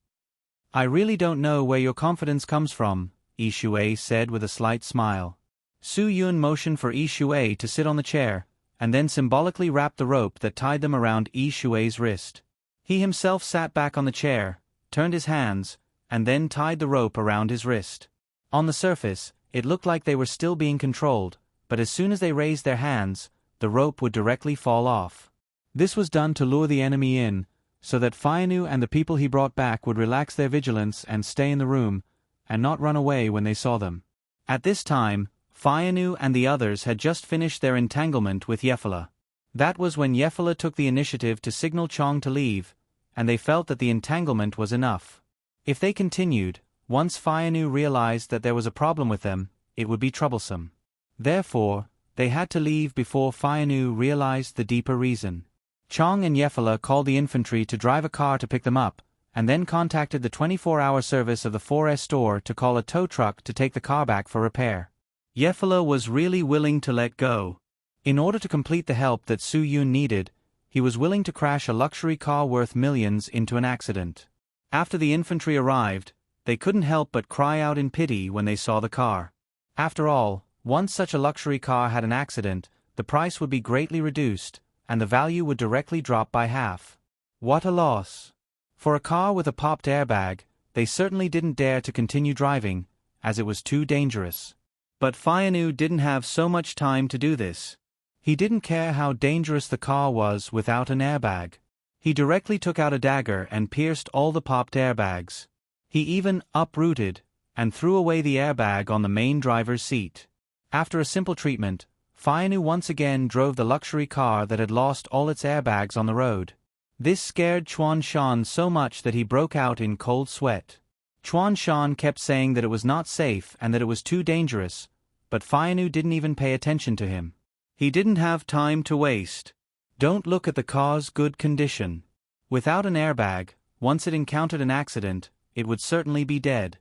I really don't know where your confidence comes from, Yi Shui said with a slight smile. Su Yun motioned for Yi Shui to sit on the chair, and then symbolically wrapped the rope that tied them around Yi Shui's wrist. He himself sat back on the chair, turned his hands, and then tied the rope around his wrist. On the surface, it looked like they were still being controlled, but as soon as they raised their hands, the rope would directly fall off. This was done to lure the enemy in, so that Fayanu and the people he brought back would relax their vigilance and stay in the room, and not run away when they saw them. At this time, Fayanu and the others had just finished their entanglement with Yefela. That was when Yefela took the initiative to signal Chong to leave, and they felt that the entanglement was enough. If they continued, once Fayanu realized that there was a problem with them, it would be troublesome. Therefore, they had to leave before Fayanu realized the deeper reason. Chong and Yefela called the infantry to drive a car to pick them up, and then contacted the 24-hour service of the 4S store to call a tow truck to take the car back for repair. Yefela was really willing to let go. In order to complete the help that Su Yun needed, he was willing to crash a luxury car worth millions into an accident. After the infantry arrived, they couldn't help but cry out in pity when they saw the car. After all, once such a luxury car had an accident, the price would be greatly reduced, and the value would directly drop by half. What a loss! For a car with a popped airbag, they certainly didn't dare to continue driving, as it was too dangerous. But Fayanu didn't have so much time to do this. He didn't care how dangerous the car was without an airbag. He directly took out a dagger and pierced all the popped airbags. He even uprooted and threw away the airbag on the main driver's seat. After a simple treatment, Fayanu once again drove the luxury car that had lost all its airbags on the road. This scared Chuan Shan so much that he broke out in cold sweat. Chuan Shan kept saying that it was not safe and that it was too dangerous, but Fayanu didn't even pay attention to him. He didn't have time to waste. Don't look at the car's good condition. Without an airbag, once it encountered an accident, it would certainly be dead.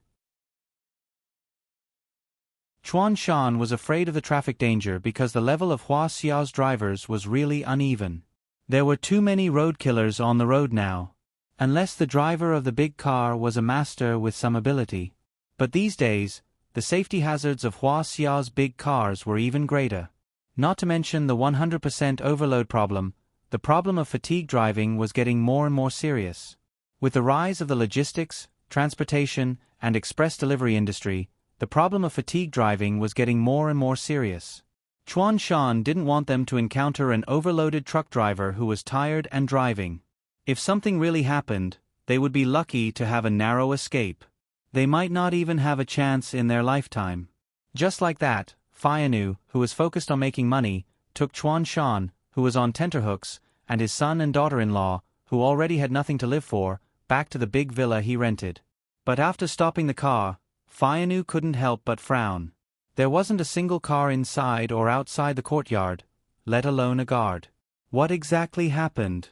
Chuan Shan was afraid of the traffic danger because the level of Hua Xiao's drivers was really uneven. There were too many road killers on the road now. Unless the driver of the big car was a master with some ability. But these days, the safety hazards of Hua Xiao's big cars were even greater. Not to mention the 100% overload problem, the problem of fatigue driving was getting more and more serious. With the rise of the logistics, transportation, and express delivery industry, the problem of fatigue driving was getting more and more serious. Chuan Shan didn't want them to encounter an overloaded truck driver who was tired and driving. If something really happened, they would be lucky to have a narrow escape. They might not even have a chance in their lifetime. Just like that, Fianu, who was focused on making money, took Chuan Shan, who was on tenterhooks, and his son and daughter-in-law, who already had nothing to live for, back to the big villa he rented. But after stopping the car, Fianu couldn't help but frown. There wasn't a single car inside or outside the courtyard, let alone a guard. What exactly happened?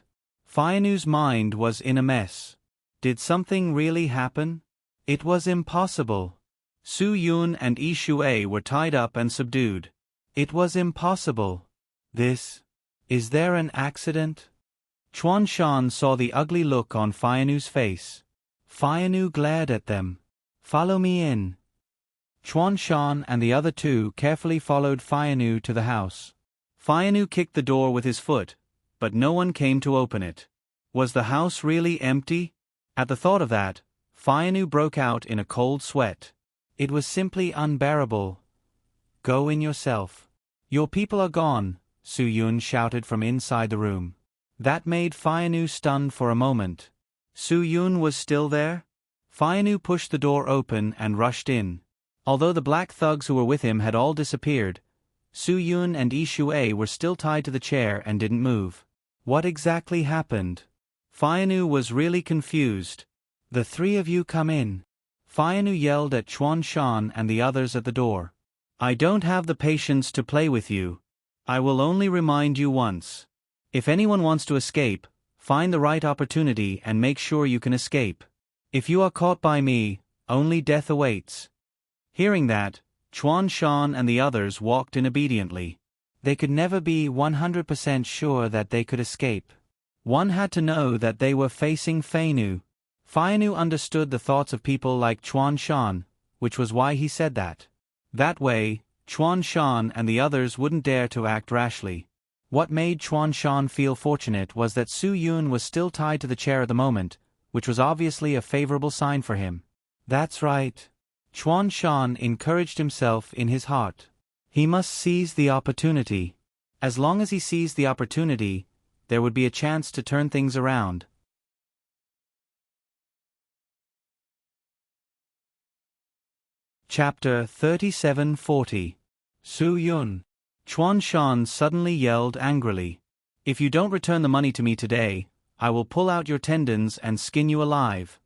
Fianu's mind was in a mess. Did something really happen? It was impossible. Su Yun and Yi Shuai were tied up and subdued. It was impossible. Is there an accident? Chuan Shan saw the ugly look on Fianu's face. Fianu glared at them. Follow me in. Chuan Shan and the other two carefully followed Fianu to the house. Fianu kicked the door with his foot, but no one came to open it. Was the house really empty? At the thought of that, Fianu broke out in a cold sweat. It was simply unbearable. Go in yourself. Your people are gone, Su Yun shouted from inside the room. That made Fianu stunned for a moment. Su Yun was still there? Fianu pushed the door open and rushed in. Although the black thugs who were with him had all disappeared, Su Yun and Yi Shuai were still tied to the chair and didn't move. What exactly happened? Fianu was really confused. The three of you come in. Fianu yelled at Chuan Shan and the others at the door. I don't have the patience to play with you. I will only remind you once. If anyone wants to escape, find the right opportunity and make sure you can escape. If you are caught by me, only death awaits. Hearing that, Chuan Shan and the others walked in obediently. They could never be 100% sure that they could escape. One had to know that they were facing Fianu. Fianu understood the thoughts of people like Chuan Shan, which was why he said that. That way, Chuan Shan and the others wouldn't dare to act rashly. What made Chuan Shan feel fortunate was that Su Yun was still tied to the chair at the moment, which was obviously a favorable sign for him. That's right. Chuan Shan encouraged himself in his heart. He must seize the opportunity. As long as he seized the opportunity, there would be a chance to turn things around. Chapter 3740. Su Yun. Chuan Shan suddenly yelled angrily. If you don't return the money to me today, I will pull out your tendons and skin you alive.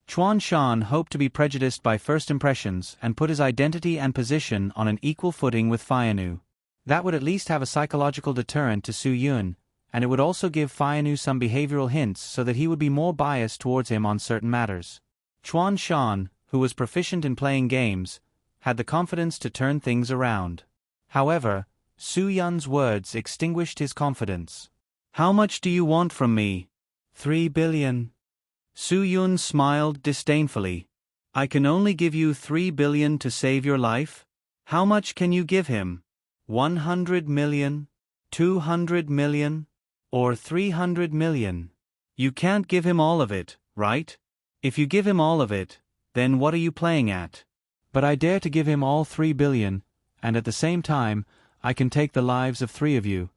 Chuan Shan hoped to be prejudiced by first impressions and put his identity and position on an equal footing with Fianu. That would at least have a psychological deterrent to Su Yun, and it would also give Fianu some behavioral hints so that he would be more biased towards him on certain matters. Chuan Shan, who was proficient in playing games, had the confidence to turn things around. However, Su Yun's words extinguished his confidence. How much do you want from me? 3 billion. Su Yun smiled disdainfully. I can only give you 3 billion to save your life? How much can you give him? 100 million? 200 million? Or 300 million? You can't give him all of it, right? If you give him all of it, then what are you playing at? But I dare to give him all 3 billion, and at the same time, I can take the lives of 3 of you.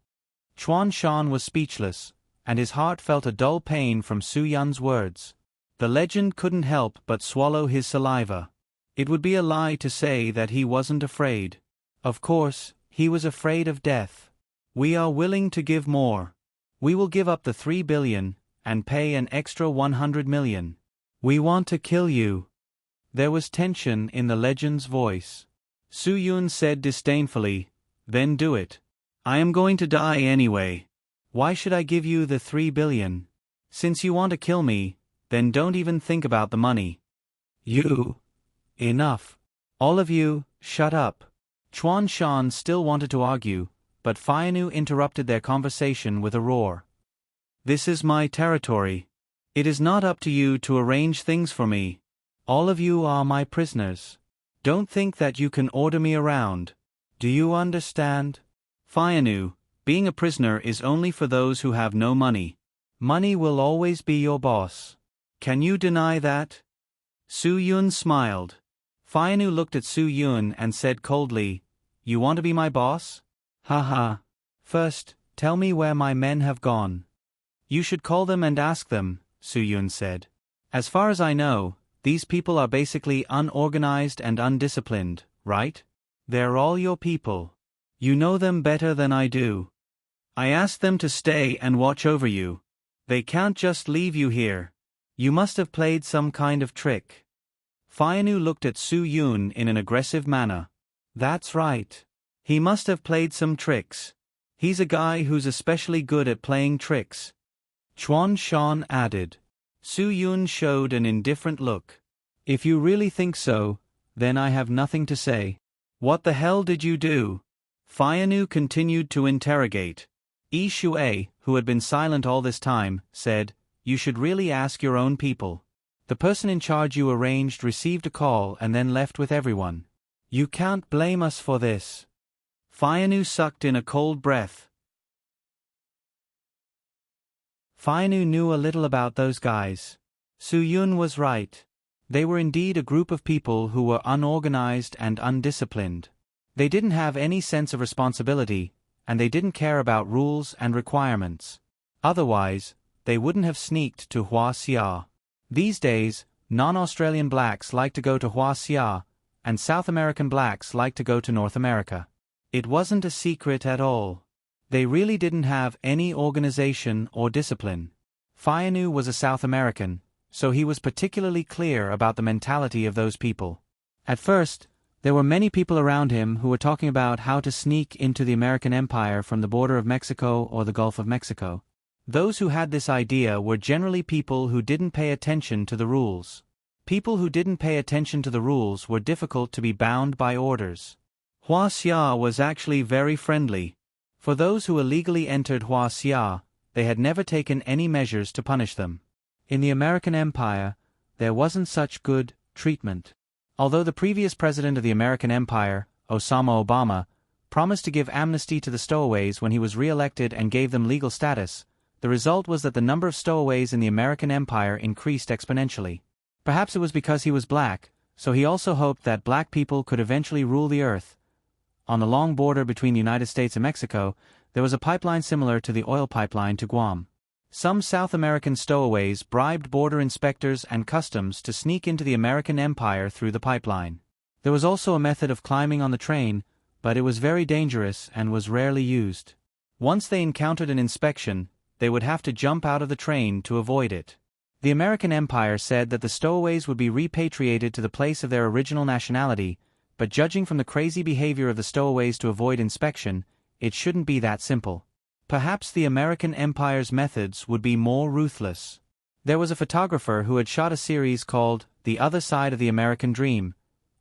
Chuan Shan was speechless, and his heart felt a dull pain from Su Yun's words. The legend couldn't help but swallow his saliva. It would be a lie to say that he wasn't afraid. Of course, he was afraid of death. We are willing to give more. We will give up the 3 billion, and pay an extra 100 million. We want to kill you. There was tension in the legend's voice. Su Yun said disdainfully, Then do it. I am going to die anyway. Why should I give you the 3 billion? Since you want to kill me, then don't even think about the money. You. Enough. All of you, Shut up. Chuan Shan still wanted to argue, but Fianu interrupted their conversation with a roar. This is my territory. It is not up to you to arrange things for me. All of you are my prisoners. Don't think that you can order me around. Do you understand? Fianu, being a prisoner is only for those who have no money. Money will always be your boss. Can you deny that? Su Yun smiled. Fianu looked at Su Yun and said coldly, You want to be my boss? Haha. First, tell me where my men have gone. You should call them and ask them, Su Yun said. As far as I know, these people are basically unorganized and undisciplined, right? They're all your people. You know them better than I do. I asked them to stay and watch over you. They can't just leave you here. You must have played some kind of trick. Fianu looked at Su Yun in an aggressive manner. That's right. He must have played some tricks. He's a guy who's especially good at playing tricks. Chuan Shan added. Su Yun showed an indifferent look. If you really think so, then I have nothing to say. What the hell did you do? Fianu continued to interrogate. Yi Shui, who had been silent all this time, said, You should really ask your own people. The person in charge you arranged received a call and then left with everyone. You can't blame us for this. Fianu sucked in a cold breath. Fianu knew a little about those guys. Su Yun was right. They were indeed a group of people who were unorganized and undisciplined. They didn't have any sense of responsibility, and they didn't care about rules and requirements. Otherwise, they wouldn't have sneaked to Hua Xia. These days, non-Australian blacks like to go to Hua Xia, and South American blacks like to go to North America. It wasn't a secret at all. They really didn't have any organization or discipline. Fianu was a South American, so he was particularly clear about the mentality of those people. At first, there were many people around him who were talking about how to sneak into the American Empire from the border of Mexico or the Gulf of Mexico. Those who had this idea were generally people who didn't pay attention to the rules. People who didn't pay attention to the rules were difficult to be bound by orders. Hua Xia was actually very friendly. For those who illegally entered Hua Xia, they had never taken any measures to punish them. In the American Empire, there wasn't such good treatment. Although the previous president of the American Empire, Osama Obama, promised to give amnesty to the stowaways when he was re-elected and gave them legal status, the result was that the number of stowaways in the American Empire increased exponentially. Perhaps it was because he was black, so he also hoped that black people could eventually rule the earth. On the long border between the United States and Mexico, there was a pipeline similar to the oil pipeline to Guam. Some South American stowaways bribed border inspectors and customs to sneak into the American Empire through the pipeline. There was also a method of climbing on the train, but it was very dangerous and was rarely used. Once they encountered an inspection, they would have to jump out of the train to avoid it. The American Empire said that the stowaways would be repatriated to the place of their original nationality, but judging from the crazy behavior of the stowaways to avoid inspection, it shouldn't be that simple. Perhaps the American Empire's methods would be more ruthless. There was a photographer who had shot a series called The Other Side of the American Dream,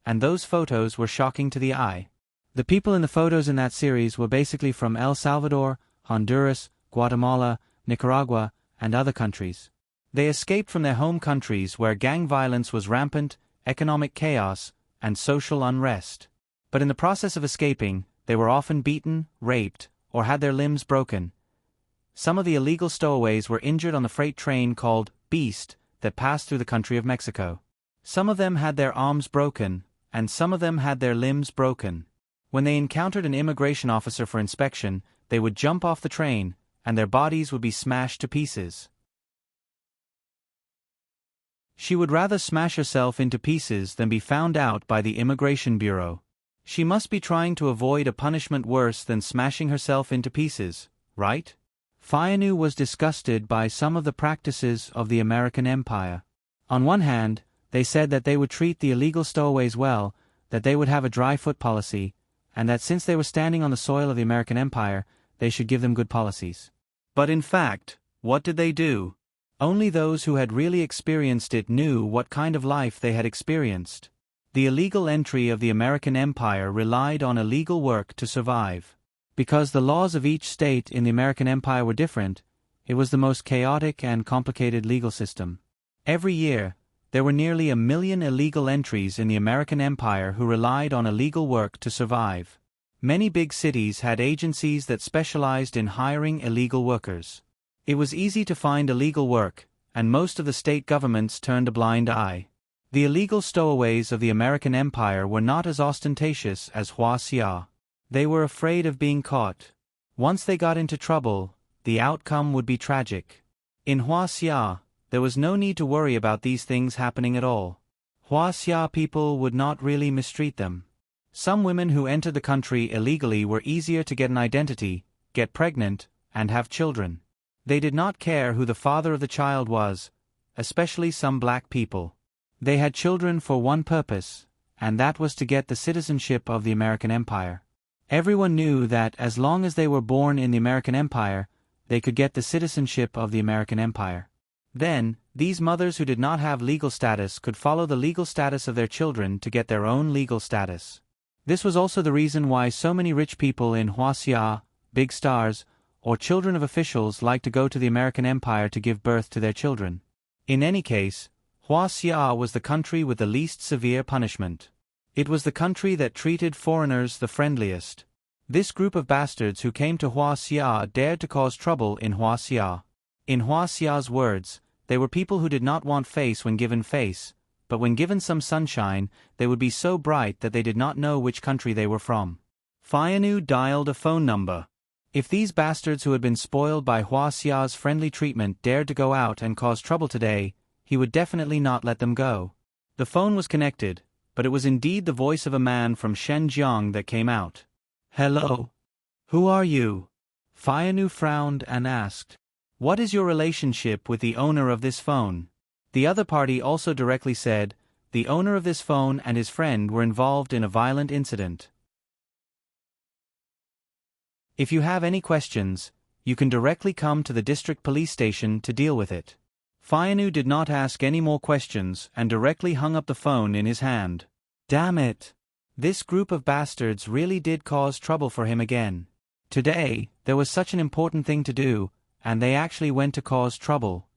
and those photos were shocking to the eye. The people in the photos in that series were basically from El Salvador, Honduras, Guatemala, Nicaragua, and other countries. They escaped from their home countries where gang violence was rampant, economic chaos, and social unrest. But in the process of escaping, they were often beaten, raped, or had their limbs broken. Some of the illegal stowaways were injured on the freight train called Beast that passed through the country of Mexico. Some of them had their arms broken, and some of them had their limbs broken. When they encountered an immigration officer for inspection, they would jump off the train, and their bodies would be smashed to pieces. She would rather smash herself into pieces than be found out by the Immigration Bureau. She must be trying to avoid a punishment worse than smashing herself into pieces, right? Fianu was disgusted by some of the practices of the American Empire. On one hand, they said that they would treat the illegal stowaways well, that they would have a dry foot policy, and that since they were standing on the soil of the American Empire, they should give them good policies. But in fact, what did they do? Only those who had really experienced it knew what kind of life they had experienced. The illegal entry of the American Empire relied on illegal work to survive. Because the laws of each state in the American Empire were different, it was the most chaotic and complicated legal system. Every year, there were nearly 1 million illegal entries in the American Empire who relied on illegal work to survive. Many big cities had agencies that specialized in hiring illegal workers. It was easy to find illegal work, and most of the state governments turned a blind eye. The illegal stowaways of the American Empire were not as ostentatious as Hua-Xia. They were afraid of being caught. Once they got into trouble, the outcome would be tragic. In Hua-Xia, there was no need to worry about these things happening at all. Hua-Xia people would not really mistreat them. Some women who entered the country illegally were easier to get an identity, get pregnant, and have children. They did not care who the father of the child was, especially some black people. They had children for one purpose, and that was to get the citizenship of the American Empire. Everyone knew that as long as they were born in the American Empire, they could get the citizenship of the American Empire. Then, these mothers who did not have legal status could follow the legal status of their children to get their own legal status. This was also the reason why so many rich people in Hua-Xia, big stars, or children of officials liked to go to the American Empire to give birth to their children. In any case, Hua-Xia was the country with the least severe punishment. It was the country that treated foreigners the friendliest. This group of bastards who came to Hua-Xia dared to cause trouble in Hua-Xia. In Hua-Xia's words, they were people who did not want face when given face, but when given some sunshine, they would be so bright that they did not know which country they were from. Fianu dialed a phone number. If these bastards who had been spoiled by Hua-Xia's friendly treatment dared to go out and cause trouble today, he would definitely not let them go. The phone was connected, but it was indeed the voice of a man from Shenzhen that came out. "Hello? Who are you?" Fianu frowned and asked. "What is your relationship with the owner of this phone?" The other party also directly said, the owner of this phone and his friend were involved in a violent incident. If you have any questions, you can directly come to the district police station to deal with it. Fianu did not ask any more questions and directly hung up the phone in his hand. Damn it! This group of bastards really did cause trouble for him again. Today, there was such an important thing to do, and they actually went to cause trouble.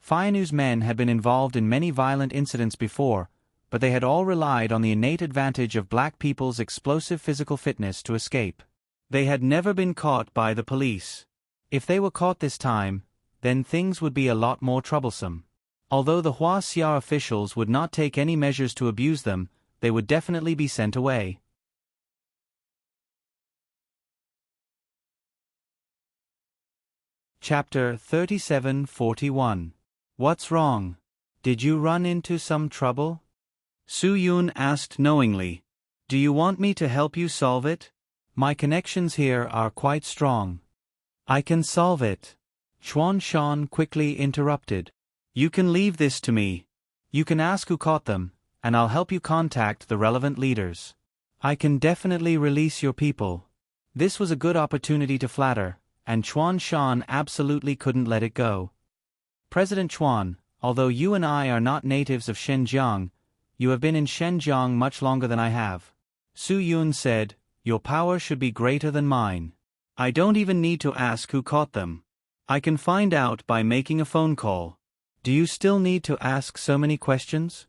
Fianu's men had been involved in many violent incidents before, but they had all relied on the innate advantage of black people's explosive physical fitness to escape. They had never been caught by the police. If they were caught this time, then things would be a lot more troublesome. Although the Hua-Xia officials would not take any measures to abuse them, they would definitely be sent away. Chapter 3741. What's wrong? Did you run into some trouble? Su Yun asked knowingly. Do you want me to help you solve it? My connections here are quite strong. I can solve it. Chuan Shan quickly interrupted. You can leave this to me. You can ask who caught them, and I'll help you contact the relevant leaders. I can definitely release your people. This was a good opportunity to flatter, and Chuan Shan absolutely couldn't let it go. President Chuan, although you and I are not natives of Shenzhen, you have been in Shenzhen much longer than I have. Su Yun said, your power should be greater than mine. I don't even need to ask who caught them. I can find out by making a phone call. Do you still need to ask so many questions?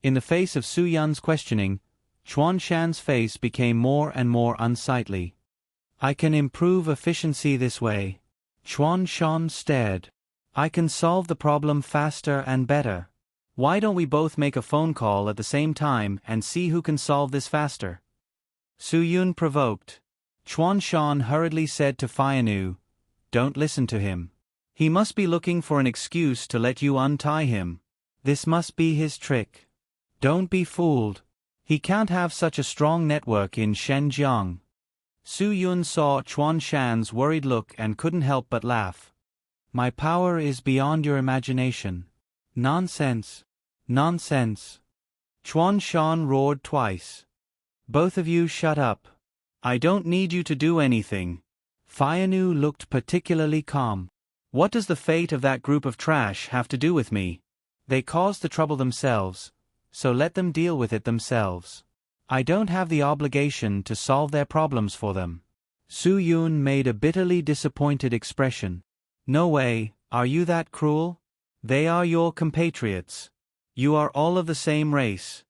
In the face of Su Yun's questioning, Chuan Shan's face became more and more unsightly. I can improve efficiency this way. Chuan Shan stared. I can solve the problem faster and better. Why don't we both make a phone call at the same time and see who can solve this faster? Su Yun provoked. Chuan Shan hurriedly said to Fianu, don't listen to him. He must be looking for an excuse to let you untie him. This must be his trick. Don't be fooled. He can't have such a strong network in Shenzhen. Su Yun saw Chuan Shan's worried look and couldn't help but laugh. My power is beyond your imagination. Nonsense. Nonsense. Chuan Shan roared twice. Both of you shut up. I don't need you to do anything. Fianu looked particularly calm. What does the fate of that group of trash have to do with me? They caused the trouble themselves, so let them deal with it themselves. I don't have the obligation to solve their problems for them. Su Yun made a bitterly disappointed expression. No way, are you that cruel? They are your compatriots. You are all of the same race.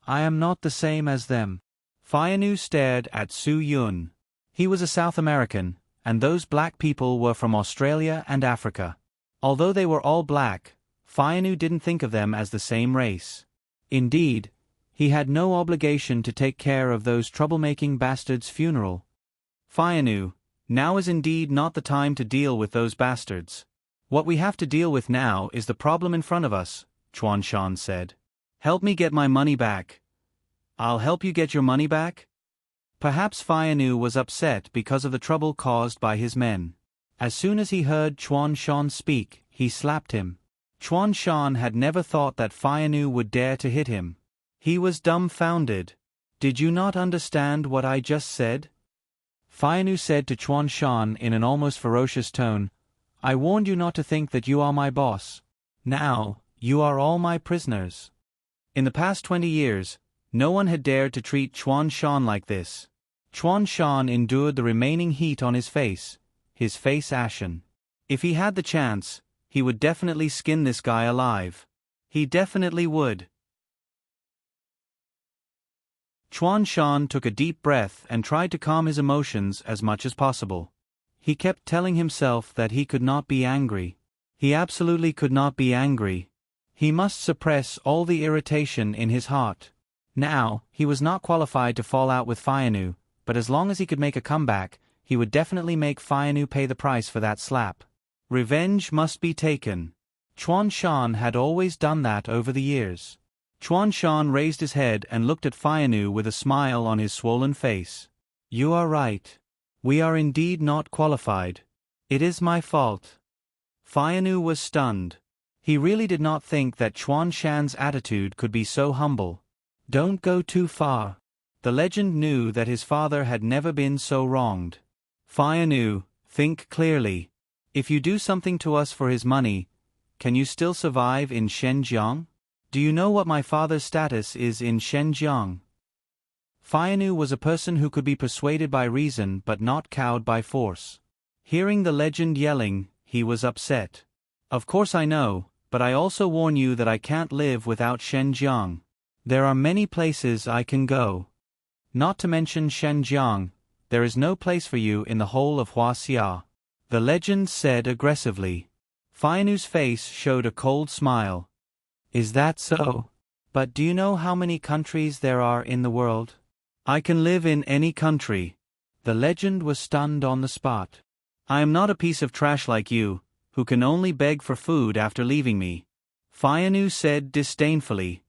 I am not the same as them. Fayanu stared at Su Yun. He was a South American, and those black people were from Australia and Africa. Although they were all black, Fayanu didn't think of them as the same race. Indeed, he had no obligation to take care of those troublemaking bastards' funeral. Fayanu, now is indeed not the time to deal with those bastards. What we have to deal with now is the problem in front of us, Chuan Shan said. Help me get my money back. I'll help you get your money back? Perhaps Fayanu was upset because of the trouble caused by his men. As soon as he heard Chuan Shan speak, he slapped him. Chuan Shan had never thought that Fayanu would dare to hit him. He was dumbfounded. Did you not understand what I just said? Fayanu said to Chuan Shan in an almost ferocious tone, I warned you not to think that you are my boss. Now, you are all my prisoners. In the past 20 years, no one had dared to treat Chuan Shan like this. Chuan Shan endured the remaining heat on his face ashen. If he had the chance, he would definitely skin this guy alive. He definitely would. Chuan Shan took a deep breath and tried to calm his emotions as much as possible. He kept telling himself that he could not be angry. He absolutely could not be angry. He must suppress all the irritation in his heart. Now, he was not qualified to fall out with Fayanu, but as long as he could make a comeback, he would definitely make Fayanu pay the price for that slap. Revenge must be taken. Chuan Shan had always done that over the years. Chuan Shan raised his head and looked at Fayanu with a smile on his swollen face. You are right. We are indeed not qualified. It is my fault. Fayanu was stunned. He really did not think that Chuan Shan's attitude could be so humble. Don't go too far. The legend knew that his father had never been so wronged. Fayanu, think clearly. If you do something to us for his money, can you still survive in Shenzhen? Do you know what my father's status is in Shenzhen? Fayanu was a person who could be persuaded by reason but not cowed by force. Hearing the legend yelling, he was upset. Of course I know, but I also warn you that I can't live without Shenzhen. There are many places I can go. Not to mention Shenzhen, there is no place for you in the whole of Huaxia. The legend said aggressively. Fayanu's face showed a cold smile. Is that so? But do you know how many countries there are in the world? I can live in any country. The legend was stunned on the spot. I am not a piece of trash like you, who can only beg for food after leaving me. Fayanu said disdainfully.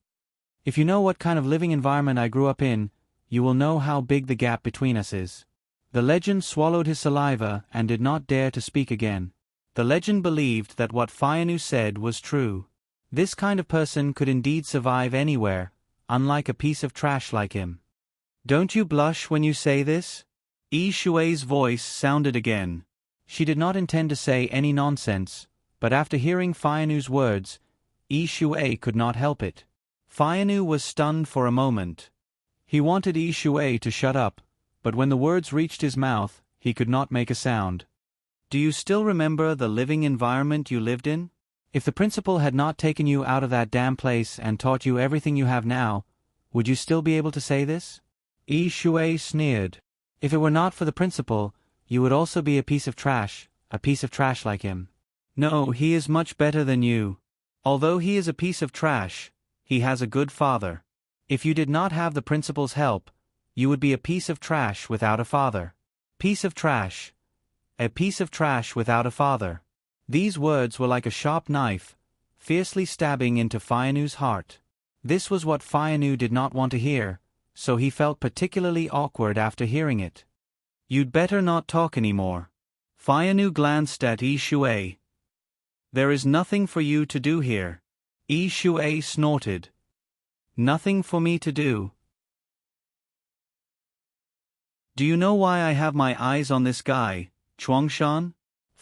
If you know what kind of living environment I grew up in, you will know how big the gap between us is. The legend swallowed his saliva and did not dare to speak again. The legend believed that what Fayanu said was true. This kind of person could indeed survive anywhere, unlike a piece of trash like him. Don't you blush when you say this? Yi Shui's voice sounded again. She did not intend to say any nonsense, but after hearing Fayanu's words, Yi Shui could not help it. Fayanu was stunned for a moment. He wanted Yi Shui to shut up, but when the words reached his mouth, he could not make a sound. Do you still remember the living environment you lived in? If the principal had not taken you out of that damn place and taught you everything you have now, would you still be able to say this? Yi Shui sneered. If it were not for the principal, you would also be a piece of trash like him. No, he is much better than you. Although he is a piece of trash, he has a good father. If you did not have the principal's help, you would be a piece of trash without a father. Piece of trash. A piece of trash without a father. These words were like a sharp knife, fiercely stabbing into Fayanu's heart. This was what Fayanu did not want to hear, so he felt particularly awkward after hearing it. You'd better not talk anymore. Fayanu glanced at Yi Shui. There is nothing for you to do here. Yi Shui snorted. Nothing for me to do. Do you know why I have my eyes on this guy, Chuangshan?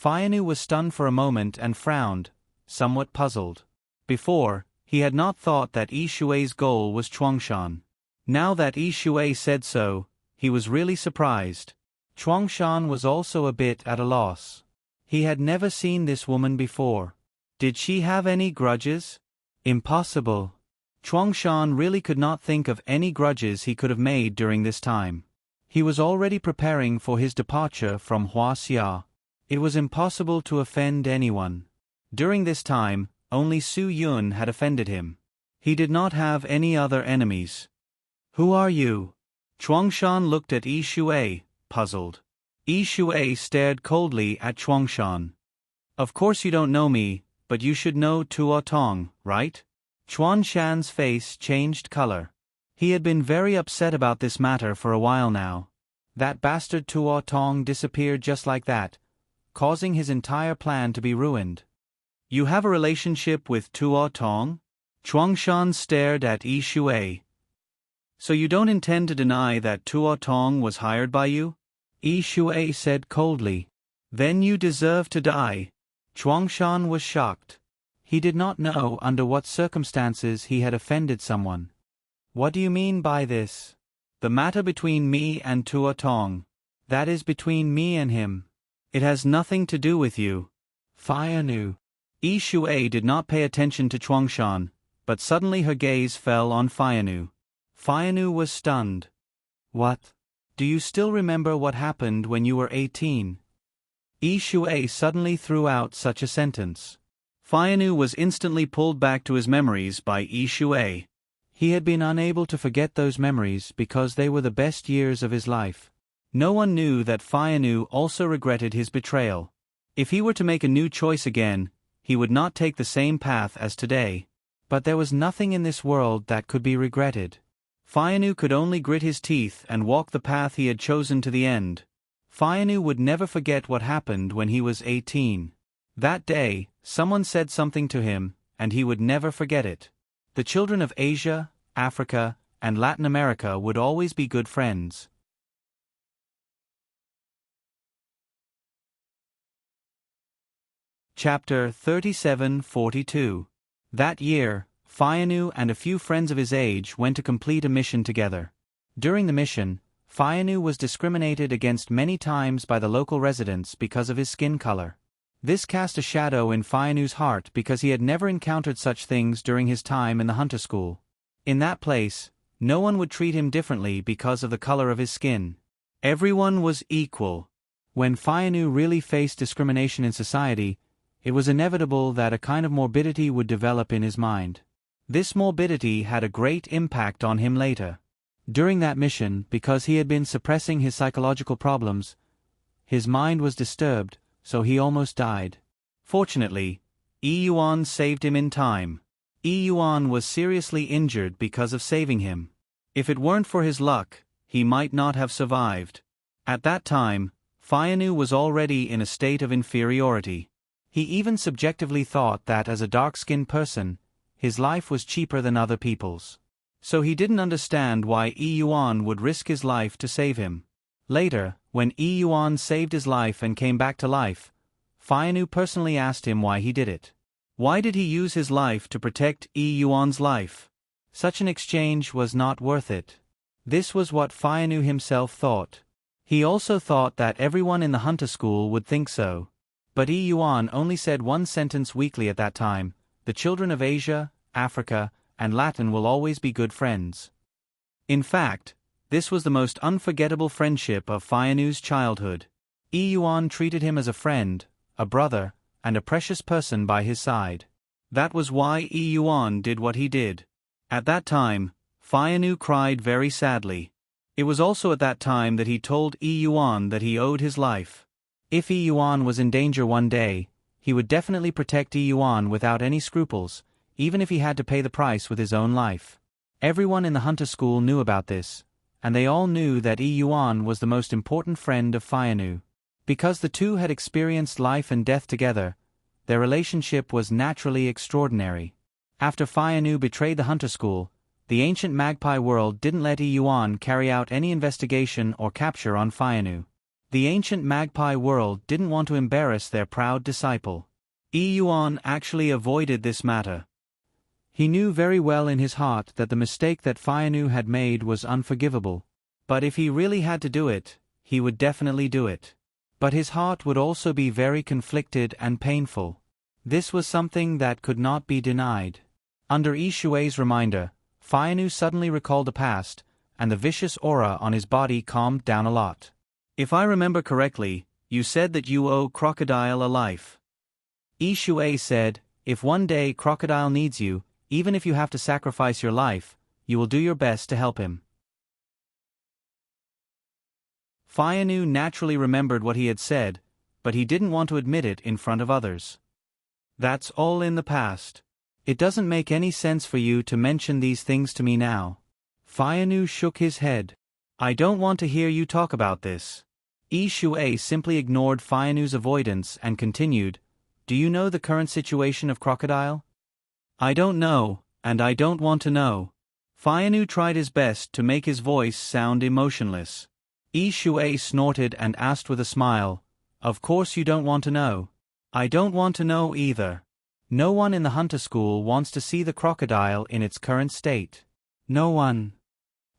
Fayanu was stunned for a moment and frowned, somewhat puzzled. Before, he He had not thought that Yi Xue's goal was Chuangshan. Now that Yi Xue said so, he was really surprised. Chuangshan was also a bit at a loss. He had never seen this woman before. Did she have any grudges? Impossible. Chuangshan really could not think of any grudges he could have made during this time. He was already preparing for his departure from Huaxia. It was impossible to offend anyone. During this time, only Su Yun had offended him. He did not have any other enemies. Who are you? Chuangshan looked at Yi Xue, puzzled. Yi Xue stared coldly at Chuangshan. Of course you don't know me, but you should know Tuo Tong, right? Chuangshan's face changed color. He had been very upset about this matter for a while now. That bastard Tuo Tong disappeared just like that, causing his entire plan to be ruined. You have a relationship with Tuo Tong? Chuangshan stared at Yi Xue. So you don't intend to deny that Tuo Tong was hired by you? Yi Xue said coldly. Then you deserve to die. Chuangshan was shocked. He did not know under what circumstances he had offended someone. What do you mean by this? The matter between me and Tuo Tong. That is between me and him. It has nothing to do with you. Fianu. Yi Xue did not pay attention to Chuangshan, but suddenly her gaze fell on Fianu. Fianu was stunned. What? Do you still remember what happened when you were 18? Yi Xue suddenly threw out such a sentence. Fianu was instantly pulled back to his memories by Yi Xue. He had been unable to forget those memories because they were the best years of his life. No one knew that Fianu also regretted his betrayal. If he were to make a new choice again, he would not take the same path as today. But there was nothing in this world that could be regretted. Fianu could only grit his teeth and walk the path he had chosen to the end. Fianu would never forget what happened when he was 18. That day, someone said something to him, and he would never forget it. The children of Asia, Africa, and Latin America would always be good friends. Chapter 3742. That year, Fianu and a few friends of his age went to complete a mission together. During the mission, Fianu was discriminated against many times by the local residents because of his skin color. This cast a shadow in Fianu's heart because he had never encountered such things during his time in the hunter school. In that place, no one would treat him differently because of the color of his skin. Everyone was equal. When Fianu really faced discrimination in society, it was inevitable that a kind of morbidity would develop in his mind. This morbidity had a great impact on him later. During that mission, because he had been suppressing his psychological problems, his mind was disturbed, so he almost died. Fortunately, Yi Yuan saved him in time. Yi Yuan was seriously injured because of saving him. If it weren't for his luck, he might not have survived. At that time, Fianu was already in a state of inferiority. He even subjectively thought that as a dark-skinned person, his life was cheaper than other people's. So he didn't understand why Yi Yuan would risk his life to save him. Later, when Yi Yuan saved his life and came back to life, Fianu personally asked him why he did it. Why did he use his life to protect Yi Yuan's life? Such an exchange was not worth it. This was what Fianu himself thought. He also thought that everyone in the hunter school would think so. But Yi Yuan only said one sentence weekly at that time: the children of Asia, Africa, and Latin will always be good friends. In fact, this was the most unforgettable friendship of Fianu's childhood. Yi Yuan treated him as a friend, a brother, and a precious person by his side. That was why Yi Yuan did what he did. At that time, Fianu cried very sadly. It was also at that time that he told Yi Yuan that he owed his life. If Yi Yuan was in danger one day, he would definitely protect Yi Yuan without any scruples, even if he had to pay the price with his own life. Everyone in the hunter school knew about this, and they all knew that Yi Yuan was the most important friend of Fianu. Because the two had experienced life and death together, their relationship was naturally extraordinary. After Fianu betrayed the hunter school, the ancient magpie world didn't let Yi Yuan carry out any investigation or capture on Fianu. The ancient magpie world didn't want to embarrass their proud disciple. Yi Yuan actually avoided this matter. He knew very well in his heart that the mistake that Fayanu had made was unforgivable. But if he really had to do it, he would definitely do it. But his heart would also be very conflicted and painful. This was something that could not be denied. Under Yi Xue's reminder, Fayanu suddenly recalled the past, and the vicious aura on his body calmed down a lot. If I remember correctly, you said that you owe Crocodile a life. Yi Xue said, if one day Crocodile needs you, even if you have to sacrifice your life, you will do your best to help him. Fayanu naturally remembered what he had said, but he didn't want to admit it in front of others. That's all in the past. It doesn't make any sense for you to mention these things to me now. Fayanu shook his head. I don't want to hear you talk about this. Yi Xue simply ignored Fayanu's avoidance and continued, do you know the current situation of Crocodile? I don't know, and I don't want to know. Fayanu tried his best to make his voice sound emotionless. Yi Xue snorted and asked with a smile, of course you don't want to know. I don't want to know either. No one in the hunter school wants to see the crocodile in its current state. No one.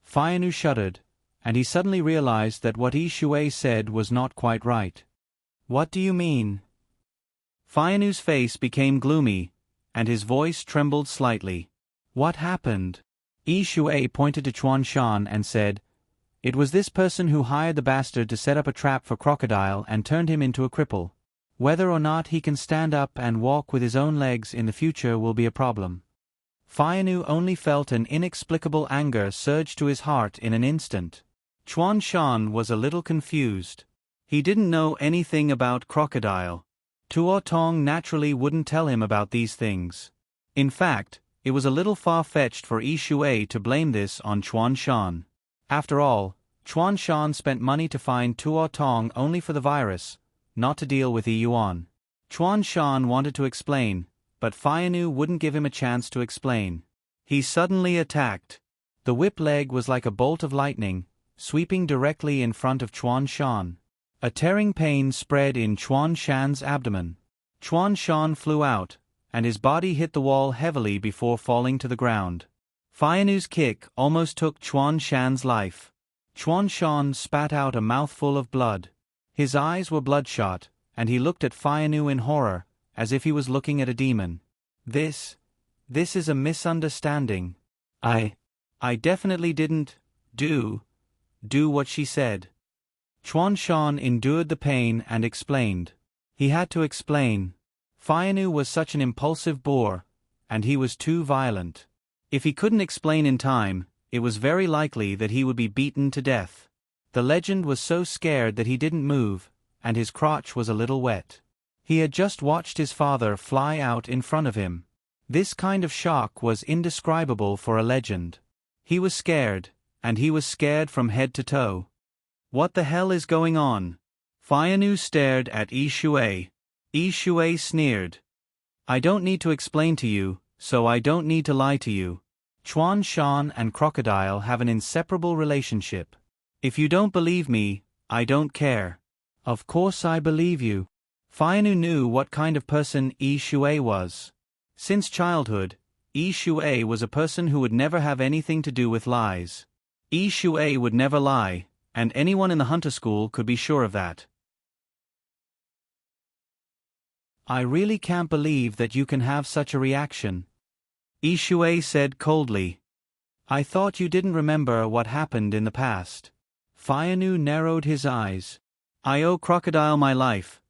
Fayanu shuddered, and he suddenly realized that what Yi Xue said was not quite right. What do you mean? Fayanu's face became gloomy, and his voice trembled slightly. What happened? Yi Xue pointed to Chuan Shan and said, it was this person who hired the bastard to set up a trap for Crocodile and turned him into a cripple. Whether or not he can stand up and walk with his own legs in the future will be a problem. Fayanu only felt an inexplicable anger surge to his heart in an instant. Chuan Shan was a little confused. He didn't know anything about Crocodile. Tuo Tong naturally wouldn't tell him about these things. In fact, it was a little far-fetched for Yi Xue to blame this on Chuan Shan. After all, Chuan Shan spent money to find Tuo Tong only for the virus, not to deal with Yi Yuan. Chuan Shan wanted to explain, but Fayanu wouldn't give him a chance to explain. He suddenly attacked. The whip leg was like a bolt of lightning, sweeping directly in front of Chuan Shan. A tearing pain spread in Chuan Shan's abdomen. Chuan Shan flew out, and his body hit the wall heavily before falling to the ground. Fayanu's kick almost took Chuan Shan's life. Chuan Shan spat out a mouthful of blood. His eyes were bloodshot, and he looked at Fayanu in horror, as if he was looking at a demon. This is a misunderstanding. I definitely didn't do what she said. Chuan Shan endured the pain and explained. He had to explain. Fayanu was such an impulsive boor, and he was too violent. If he couldn't explain in time, it was very likely that he would be beaten to death. The legend was so scared that he didn't move, and his crotch was a little wet. He had just watched his father fly out in front of him. This kind of shock was indescribable for a legend. He was scared, and he was scared from head to toe. What the hell is going on? Fayanu stared at Yi Xue. Yi Xue sneered. I don't need to explain to you, so I don't need to lie to you. Chuan Shan and Crocodile have an inseparable relationship. If you don't believe me, I don't care. Of course I believe you. Fayanu knew what kind of person Yi Xue was. Since childhood, Yi Xue was a person who would never have anything to do with lies. Yi Xue would never lie, and anyone in the hunter school could be sure of that. I really can't believe that you can have such a reaction. Yi Xue said coldly. I thought you didn't remember what happened in the past. Fayanu narrowed his eyes. I owe Crocodile my life.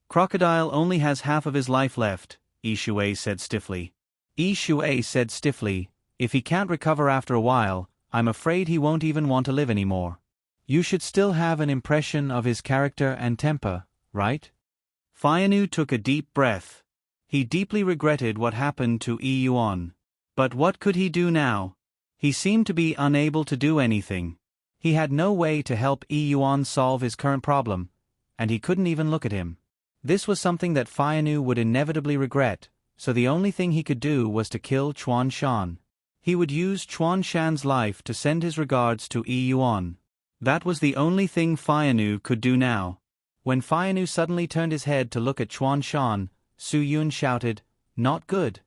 Crocodile only has half of his life left, Yi Xue said stiffly. Yi Xue said stiffly, if he can't recover after a while, I'm afraid he won't even want to live anymore. You should still have an impression of his character and temper, right? Fayanu took a deep breath. He deeply regretted what happened to Yi Yuan. But what could he do now? He seemed to be unable to do anything. He had no way to help Yi Yuan solve his current problem, and he couldn't even look at him. This was something that Fayanu would inevitably regret, so the only thing he could do was to kill Chuan Shan. He would use Chuan Shan's life to send his regards to Yi Yuan. That was the only thing Fayanu could do now. When Fayanu suddenly turned his head to look at Chuan Shan, Su Yun shouted, Not good.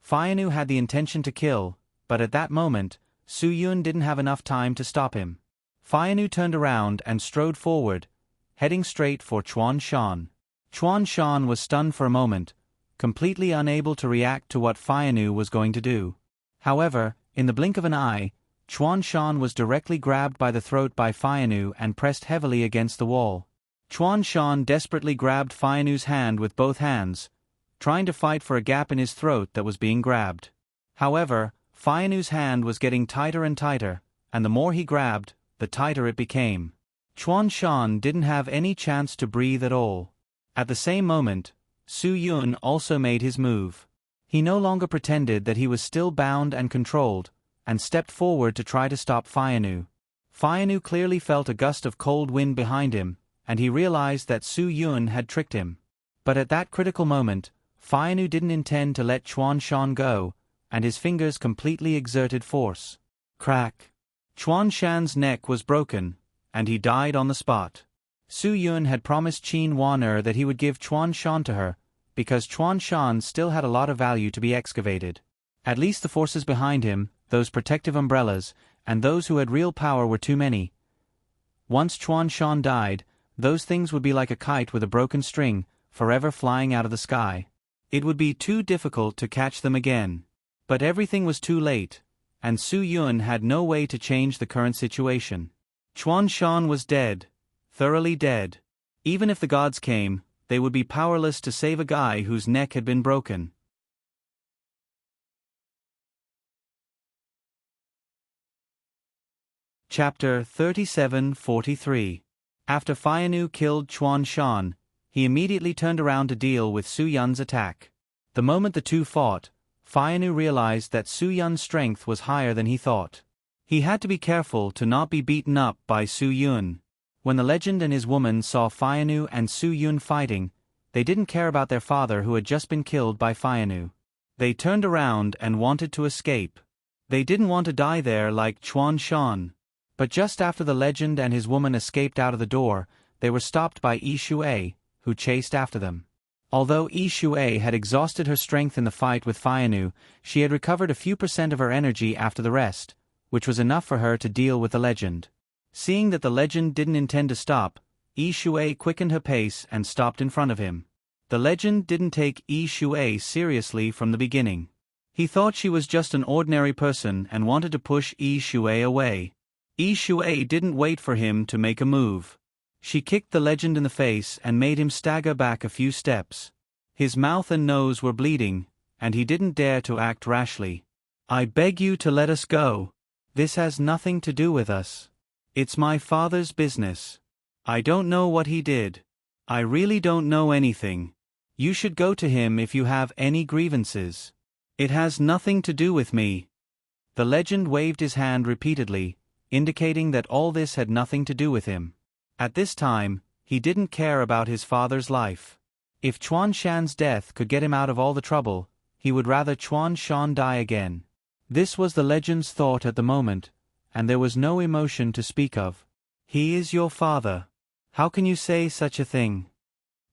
Fayanu had the intention to kill, but at that moment, Su Yun didn't have enough time to stop him. Fayanu turned around and strode forward, heading straight for Chuan Shan. Chuan Shan was stunned for a moment, completely unable to react to what Fayanu was going to do. However, in the blink of an eye, Chuan Shan was directly grabbed by the throat by Fayanu and pressed heavily against the wall. Chuan Shan desperately grabbed Fayanu's hand with both hands, trying to fight for a gap in his throat that was being grabbed. However, Fayanu's hand was getting tighter and tighter, and the more he grabbed, the tighter it became. Chuan Shan didn't have any chance to breathe at all. At the same moment, Su Yun also made his move. He no longer pretended that he was still bound and controlled, and stepped forward to try to stop Fayanu. Fayanu clearly felt a gust of cold wind behind him, and he realized that Su Yun had tricked him. But at that critical moment, Fayanu didn't intend to let Chuan Shan go, and his fingers completely exerted force. Crack! Chuan Shan's neck was broken, and he died on the spot. Su Yun had promised Qin Wan that he would give Chuan Shan to her, because Chuan Shan still had a lot of value to be excavated. At least the forces behind him, those protective umbrellas, and those who had real power were too many. Once Chuan Shan died, those things would be like a kite with a broken string, forever flying out of the sky. It would be too difficult to catch them again. But everything was too late, and Su Yun had no way to change the current situation. Chuan Shan was dead, thoroughly dead. Even if the gods came, they would be powerless to save a guy whose neck had been broken. Chapter 37:43. After Fayanu killed Chuan Shan, he immediately turned around to deal with Su Yun's attack. The moment the two fought, Fayanu realized that Su Yun's strength was higher than he thought. He had to be careful to not be beaten up by Su Yun. When the legend and his woman saw Fayanu and Su Yun fighting, they didn't care about their father who had just been killed by Fayanu. They turned around and wanted to escape. They didn't want to die there like Chuan Shan. But just after the legend and his woman escaped out of the door, they were stopped by Yi Shui, who chased after them. Although Yi Shui had exhausted her strength in the fight with Fayanu, she had recovered a few % of her energy after the rest, which was enough for her to deal with the legend. Seeing that the legend didn't intend to stop, Yi Shui quickened her pace and stopped in front of him. The legend didn't take Yi Shui seriously from the beginning. He thought she was just an ordinary person and wanted to push Yi Shui away. Yi Shui didn't wait for him to make a move. She kicked the legend in the face and made him stagger back a few steps. His mouth and nose were bleeding, and he didn't dare to act rashly. "I beg you to let us go. This has nothing to do with us. It's my father's business. I don't know what he did. I really don't know anything. You should go to him if you have any grievances. It has nothing to do with me." The legend waved his hand repeatedly, indicating that all this had nothing to do with him. At this time, he didn't care about his father's life. If Chuan Shan's death could get him out of all the trouble, he would rather Chuan Shan die again. This was the legend's thought at the moment, and there was no emotion to speak of. "He is your father. How can you say such a thing?"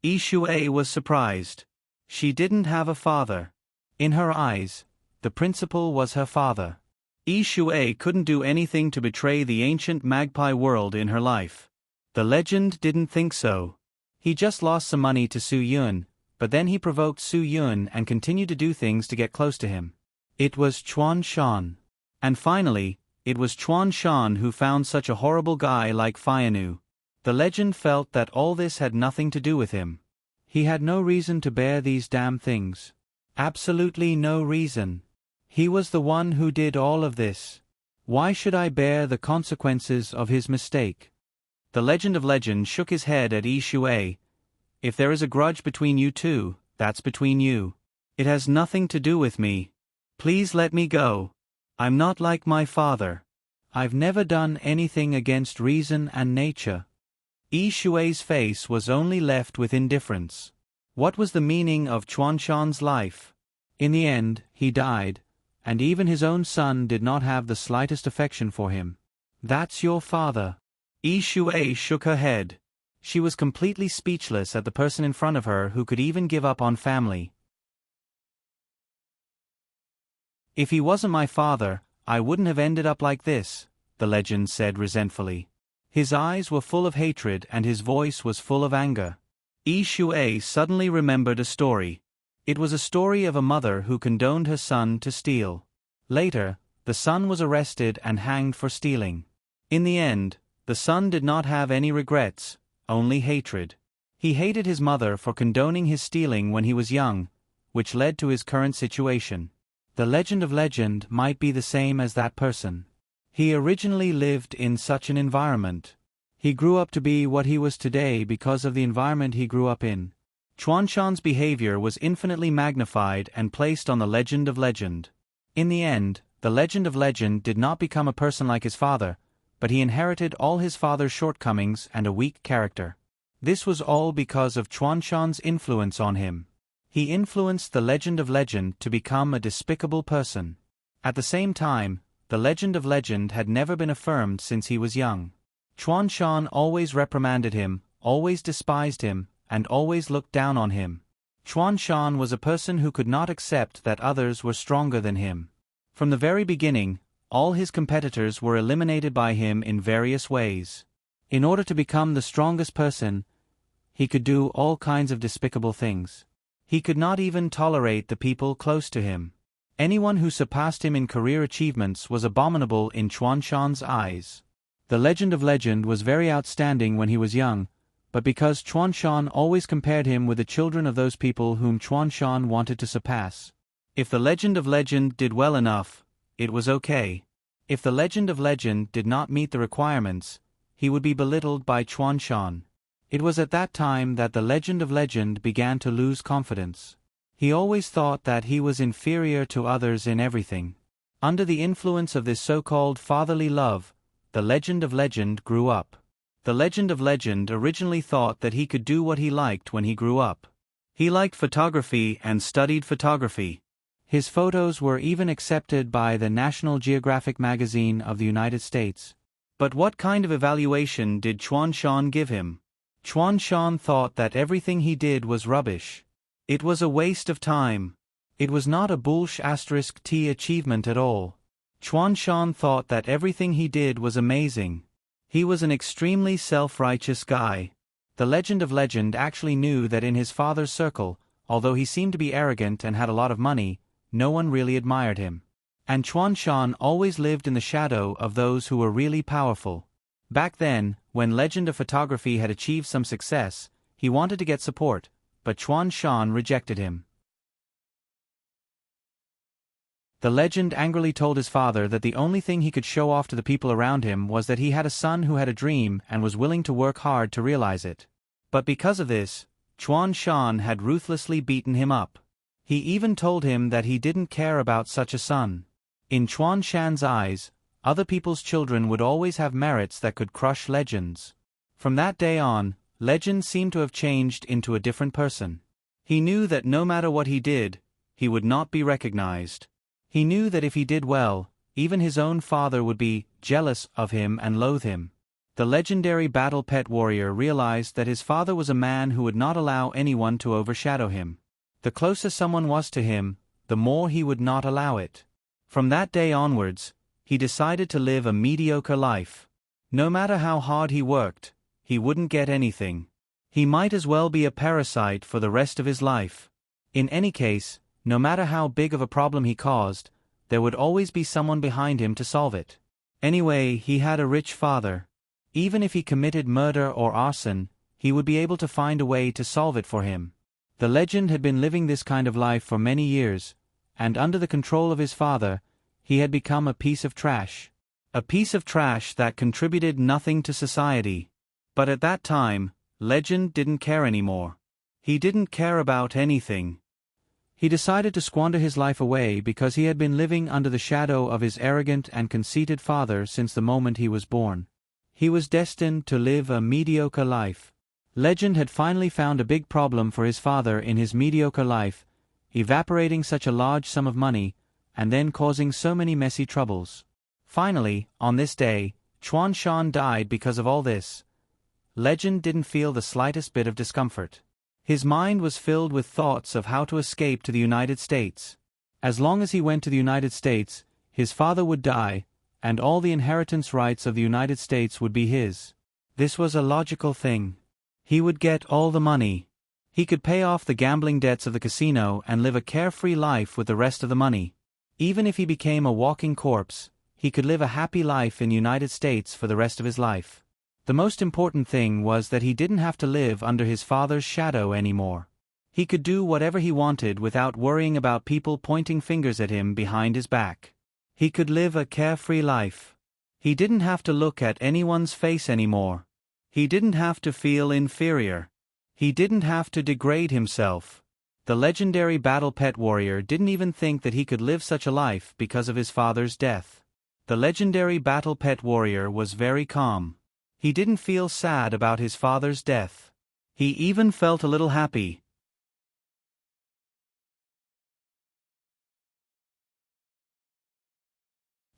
Yi Shui was surprised. She didn't have a father. In her eyes, the principal was her father. Yi Shui couldn't do anything to betray the ancient magpie world in her life. The legend didn't think so. He just lost some money to Su Yun, but then he provoked Su Yun and continued to do things to get close to him. It was Chuan Shan. And finally, it was Chuan Shan who found such a horrible guy like Fayanu. The legend felt that all this had nothing to do with him. He had no reason to bear these damn things. Absolutely no reason. He was the one who did all of this. Why should I bear the consequences of his mistake? The Legend of Legends shook his head at Yi Shui. "If there is a grudge between you two, that's between you. It has nothing to do with me. Please let me go. I'm not like my father. I've never done anything against reason and nature." Yi Shui's face was only left with indifference. What was the meaning of Chuan Shan's life? In the end, he died, and even his own son did not have the slightest affection for him. "That's your father." Yi Shui shook her head. She was completely speechless at the person in front of her who could even give up on family. If he wasn't my father, I wouldn't have ended up like this, the legend said resentfully. His eyes were full of hatred and his voice was full of anger. Yi Shui suddenly remembered a story. It was a story of a mother who condoned her son to steal. Later, the son was arrested and hanged for stealing. In the end, the son did not have any regrets, only hatred. He hated his mother for condoning his stealing when he was young, which led to his current situation. The legend of legend might be the same as that person. He originally lived in such an environment. He grew up to be what he was today because of the environment he grew up in. Chuanshan's behavior was infinitely magnified and placed on the legend of legend. In the end, the legend of legend did not become a person like his father, but he inherited all his father's shortcomings and a weak character. This was all because of Chuanshan's influence on him. He influenced the legend of legend to become a despicable person. At the same time, the legend of legend had never been affirmed since he was young. Chuanshan always reprimanded him, always despised him, and always looked down on him. Chuanshan was a person who could not accept that others were stronger than him. From the very beginning, all his competitors were eliminated by him in various ways. In order to become the strongest person, he could do all kinds of despicable things. He could not even tolerate the people close to him. Anyone who surpassed him in career achievements was abominable in Chuanshan's eyes. The legend of legend was very outstanding when he was young, but because Chuanshan always compared him with the children of those people whom Chuanshan wanted to surpass. If the legend of legend did well enough, it was okay. If the legend of legend did not meet the requirements, he would be belittled by Chuanshan. It was at that time that the legend of legend began to lose confidence. He always thought that he was inferior to others in everything. Under the influence of this so-called fatherly love, the legend of legend grew up. The legend of legend originally thought that he could do what he liked when he grew up. He liked photography and studied photography. His photos were even accepted by the National Geographic magazine of the United States. But what kind of evaluation did Chuanshan give him? Chuanshan thought that everything he did was rubbish. It was a waste of time. It was not a *T achievement at all. Chuanshan thought that everything he did was amazing. He was an extremely self-righteous guy. The legend of legend actually knew that in his father's circle, although he seemed to be arrogant and had a lot of money, no one really admired him. And Chuanshan always lived in the shadow of those who were really powerful. Back then, when Legend of Photography had achieved some success, he wanted to get support, but Chuanshan rejected him. The legend angrily told his father that the only thing he could show off to the people around him was that he had a son who had a dream and was willing to work hard to realize it. But because of this, Chuanshan had ruthlessly beaten him up. He even told him that he didn't care about such a son. In Chuanshan's eyes, other people's children would always have merits that could crush legends. From that day on, Legend seemed to have changed into a different person. He knew that no matter what he did, he would not be recognized. He knew that if he did well, even his own father would be jealous of him and loathe him. The legendary battle pet warrior realized that his father was a man who would not allow anyone to overshadow him. The closer someone was to him, the more he would not allow it. From that day onwards, he decided to live a mediocre life. No matter how hard he worked, he wouldn't get anything. He might as well be a parasite for the rest of his life. In any case, no matter how big of a problem he caused, there would always be someone behind him to solve it. Anyway, he had a rich father. Even if he committed murder or arson, he would be able to find a way to solve it for him. The legend had been living this kind of life for many years, and under the control of his father, he had become a piece of trash. A piece of trash that contributed nothing to society. But at that time, Legend didn't care anymore. He didn't care about anything. He decided to squander his life away because he had been living under the shadow of his arrogant and conceited father since the moment he was born. He was destined to live a mediocre life. Legend had finally found a big problem for his father in his mediocre life, evaporating such a large sum of money, and then causing so many messy troubles. Finally, on this day, Chuanshan died because of all this. Legend didn't feel the slightest bit of discomfort. His mind was filled with thoughts of how to escape to the United States. As long as he went to the United States, his father would die, and all the inheritance rights of the United States would be his. This was a logical thing. He would get all the money. He could pay off the gambling debts of the casino and live a carefree life with the rest of the money. Even if he became a walking corpse, he could live a happy life in the United States for the rest of his life. The most important thing was that he didn't have to live under his father's shadow anymore. He could do whatever he wanted without worrying about people pointing fingers at him behind his back. He could live a carefree life. He didn't have to look at anyone's face anymore. He didn't have to feel inferior. He didn't have to degrade himself. The legendary battle pet warrior didn't even think that he could live such a life because of his father's death. The legendary battle pet warrior was very calm. He didn't feel sad about his father's death. He even felt a little happy.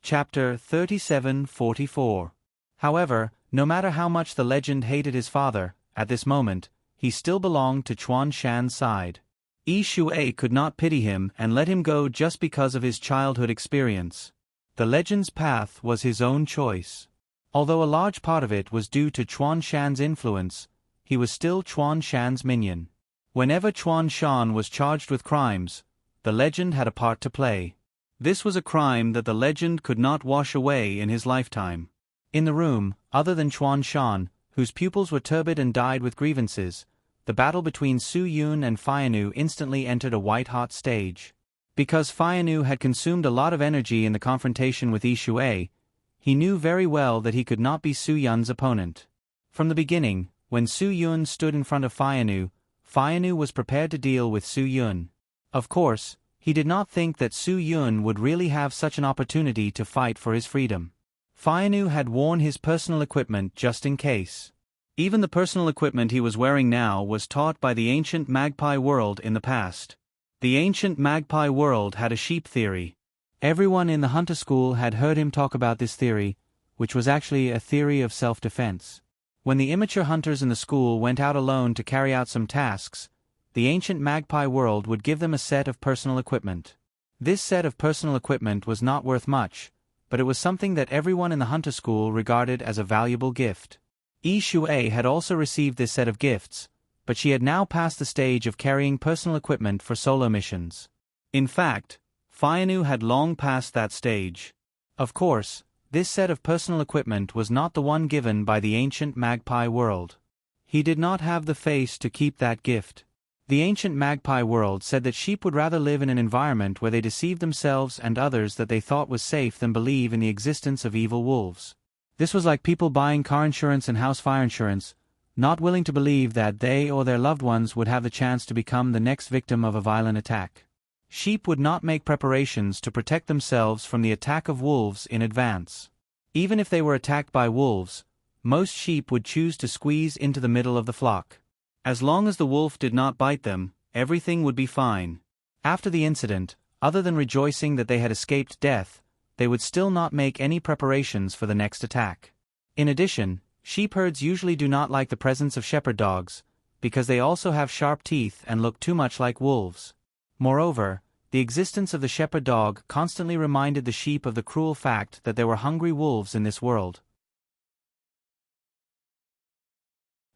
Chapter 37:44. However, no matter how much the legend hated his father, at this moment, he still belonged to Chuan Shan's side. Yi Shui could not pity him and let him go just because of his childhood experience. The legend's path was his own choice. Although a large part of it was due to Chuan Shan's influence, he was still Chuan Shan's minion. Whenever Chuan Shan was charged with crimes, the legend had a part to play. This was a crime that the legend could not wash away in his lifetime. In the room, other than Chuan Shan, whose pupils were turbid and died with grievances, the battle between Su Yun and Fianu instantly entered a white-hot stage. Because Fianu had consumed a lot of energy in the confrontation with Yi Shui, he knew very well that he could not be Su Yun's opponent. From the beginning, when Su Yun stood in front of Fianu, Fianu was prepared to deal with Su Yun. Of course, he did not think that Su Yun would really have such an opportunity to fight for his freedom. Fianu had worn his personal equipment just in case. Even the personal equipment he was wearing now was taught by the ancient magpie world in the past. The ancient magpie world had a sheep theory. Everyone in the hunter school had heard him talk about this theory, which was actually a theory of self-defense. When the immature hunters in the school went out alone to carry out some tasks, the ancient magpie world would give them a set of personal equipment. This set of personal equipment was not worth much, but it was something that everyone in the hunter school regarded as a valuable gift. Yi Shui had also received this set of gifts, but she had now passed the stage of carrying personal equipment for solo missions. In fact, Fianu had long passed that stage. Of course, this set of personal equipment was not the one given by the ancient magpie world. He did not have the face to keep that gift. The ancient magpie world said that sheep would rather live in an environment where they deceived themselves and others that they thought was safe than believe in the existence of evil wolves. This was like people buying car insurance and house fire insurance, not willing to believe that they or their loved ones would have the chance to become the next victim of a violent attack. Sheep would not make preparations to protect themselves from the attack of wolves in advance. Even if they were attacked by wolves, most sheep would choose to squeeze into the middle of the flock. As long as the wolf did not bite them, everything would be fine. After the incident, other than rejoicing that they had escaped death, they would still not make any preparations for the next attack. In addition, sheep herds usually do not like the presence of shepherd dogs, because they also have sharp teeth and look too much like wolves. Moreover, the existence of the shepherd dog constantly reminded the sheep of the cruel fact that there were hungry wolves in this world.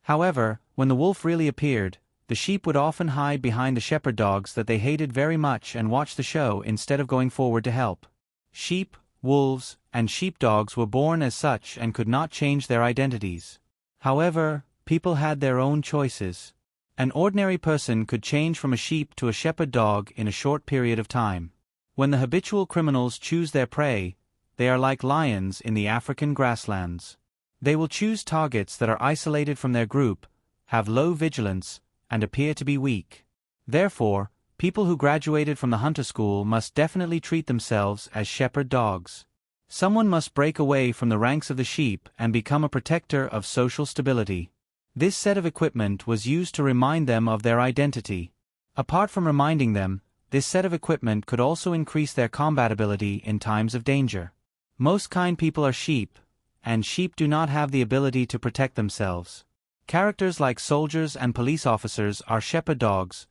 However, when the wolf really appeared, the sheep would often hide behind the shepherd dogs that they hated very much and watch the show instead of going forward to help. Sheep, wolves, and sheepdogs were born as such and could not change their identities. However, people had their own choices. An ordinary person could change from a sheep to a shepherd dog in a short period of time. When the habitual criminals choose their prey, they are like lions in the African grasslands. They will choose targets that are isolated from their group, have low vigilance, and appear to be weak. Therefore, people who graduated from the hunter school must definitely treat themselves as shepherd dogs. Someone must break away from the ranks of the sheep and become a protector of social stability. This set of equipment was used to remind them of their identity. Apart from reminding them, this set of equipment could also increase their combat ability in times of danger. Most kind people are sheep, and sheep do not have the ability to protect themselves. Characters like soldiers and police officers are shepherd dogs,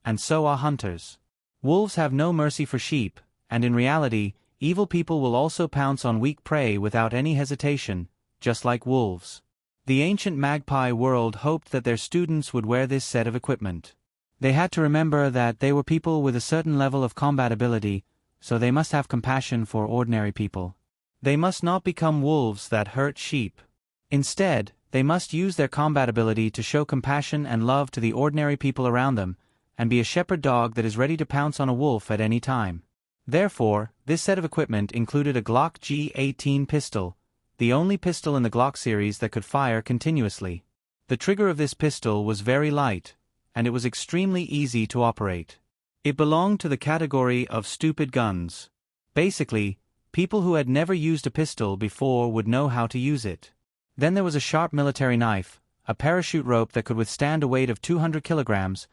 and so are hunters. Wolves have no mercy for sheep, and in reality, evil people will also pounce on weak prey without any hesitation, just like wolves. The ancient magpie world hoped that their students would wear this set of equipment. They had to remember that they were people with a certain level of combat ability, so they must have compassion for ordinary people. They must not become wolves that hurt sheep. Instead, they must use their combat ability to show compassion and love to the ordinary people around them, and be a shepherd dog that is ready to pounce on a wolf at any time. Therefore, this set of equipment included a Glock G18 pistol, the only pistol in the Glock series that could fire continuously. The trigger of this pistol was very light, and it was extremely easy to operate. It belonged to the category of stupid guns. Basically, people who had never used a pistol before would know how to use it. Then there was a sharp military knife, a parachute rope that could withstand a weight of 200 kilograms,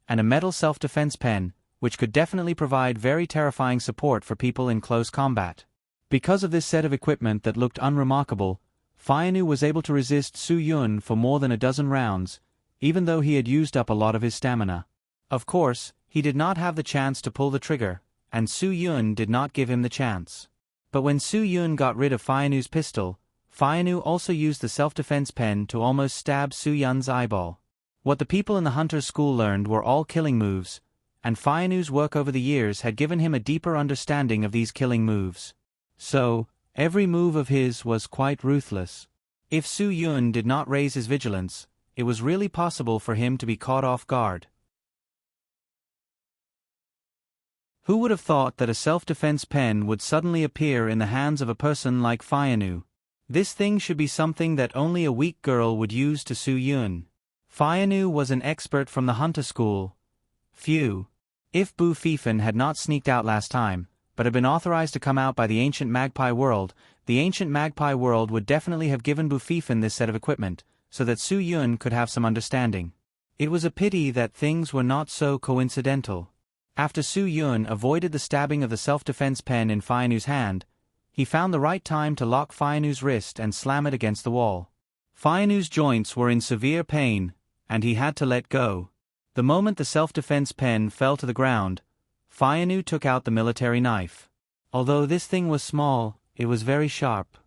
and a metal self-defense pen, which could definitely provide very terrifying support for people in close combat. Because of this set of equipment that looked unremarkable, Fayanu was able to resist Su Yun for more than a dozen rounds, even though he had used up a lot of his stamina. Of course, he did not have the chance to pull the trigger, and Su Yun did not give him the chance. But when Su Yun got rid of Fayanu's pistol, Fayanu also used the self-defense pen to almost stab Su Yun's eyeball. What the people in the hunter's school learned were all killing moves, and Fayanu's work over the years had given him a deeper understanding of these killing moves. So, every move of his was quite ruthless. If Su Yun did not raise his vigilance, it was really possible for him to be caught off guard. Who would have thought that a self-defense pen would suddenly appear in the hands of a person like Fayanu? This thing should be something that only a weak girl would use to Su Yun. Fayanu was an expert from the hunter school. Phew. If Bu Fifan had not sneaked out last time, but had been authorized to come out by the ancient magpie world, the ancient magpie world would definitely have given Bu Fifan this set of equipment, so that Su Yun could have some understanding. It was a pity that things were not so coincidental. After Su Yun avoided the stabbing of the self-defense pen in Fayanu's hand, he found the right time to lock Fayanu's wrist and slam it against the wall. Fayanu's joints were in severe pain, and he had to let go. The moment the self-defense pen fell to the ground, Fayanu took out the military knife. Although this thing was small, it was very sharp.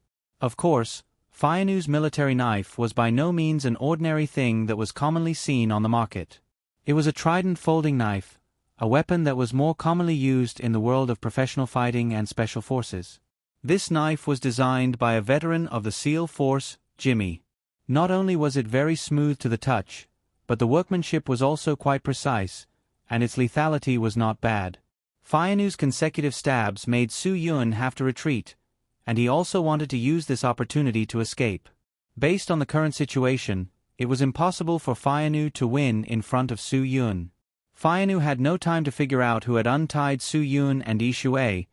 Of course, Fayanu's military knife was by no means an ordinary thing that was commonly seen on the market. It was a trident folding knife, a weapon that was more commonly used in the world of professional fighting and special forces. This knife was designed by a veteran of the SEAL Force, Jimmy. Not only was it very smooth to the touch, but the workmanship was also quite precise, and its lethality was not bad. Fayanu's consecutive stabs made Su Yun have to retreat, and he also wanted to use this opportunity to escape. Based on the current situation, it was impossible for Fayanu to win in front of Su Yun. Fayanu had no time to figure out who had untied Su Yun and Yi Shui,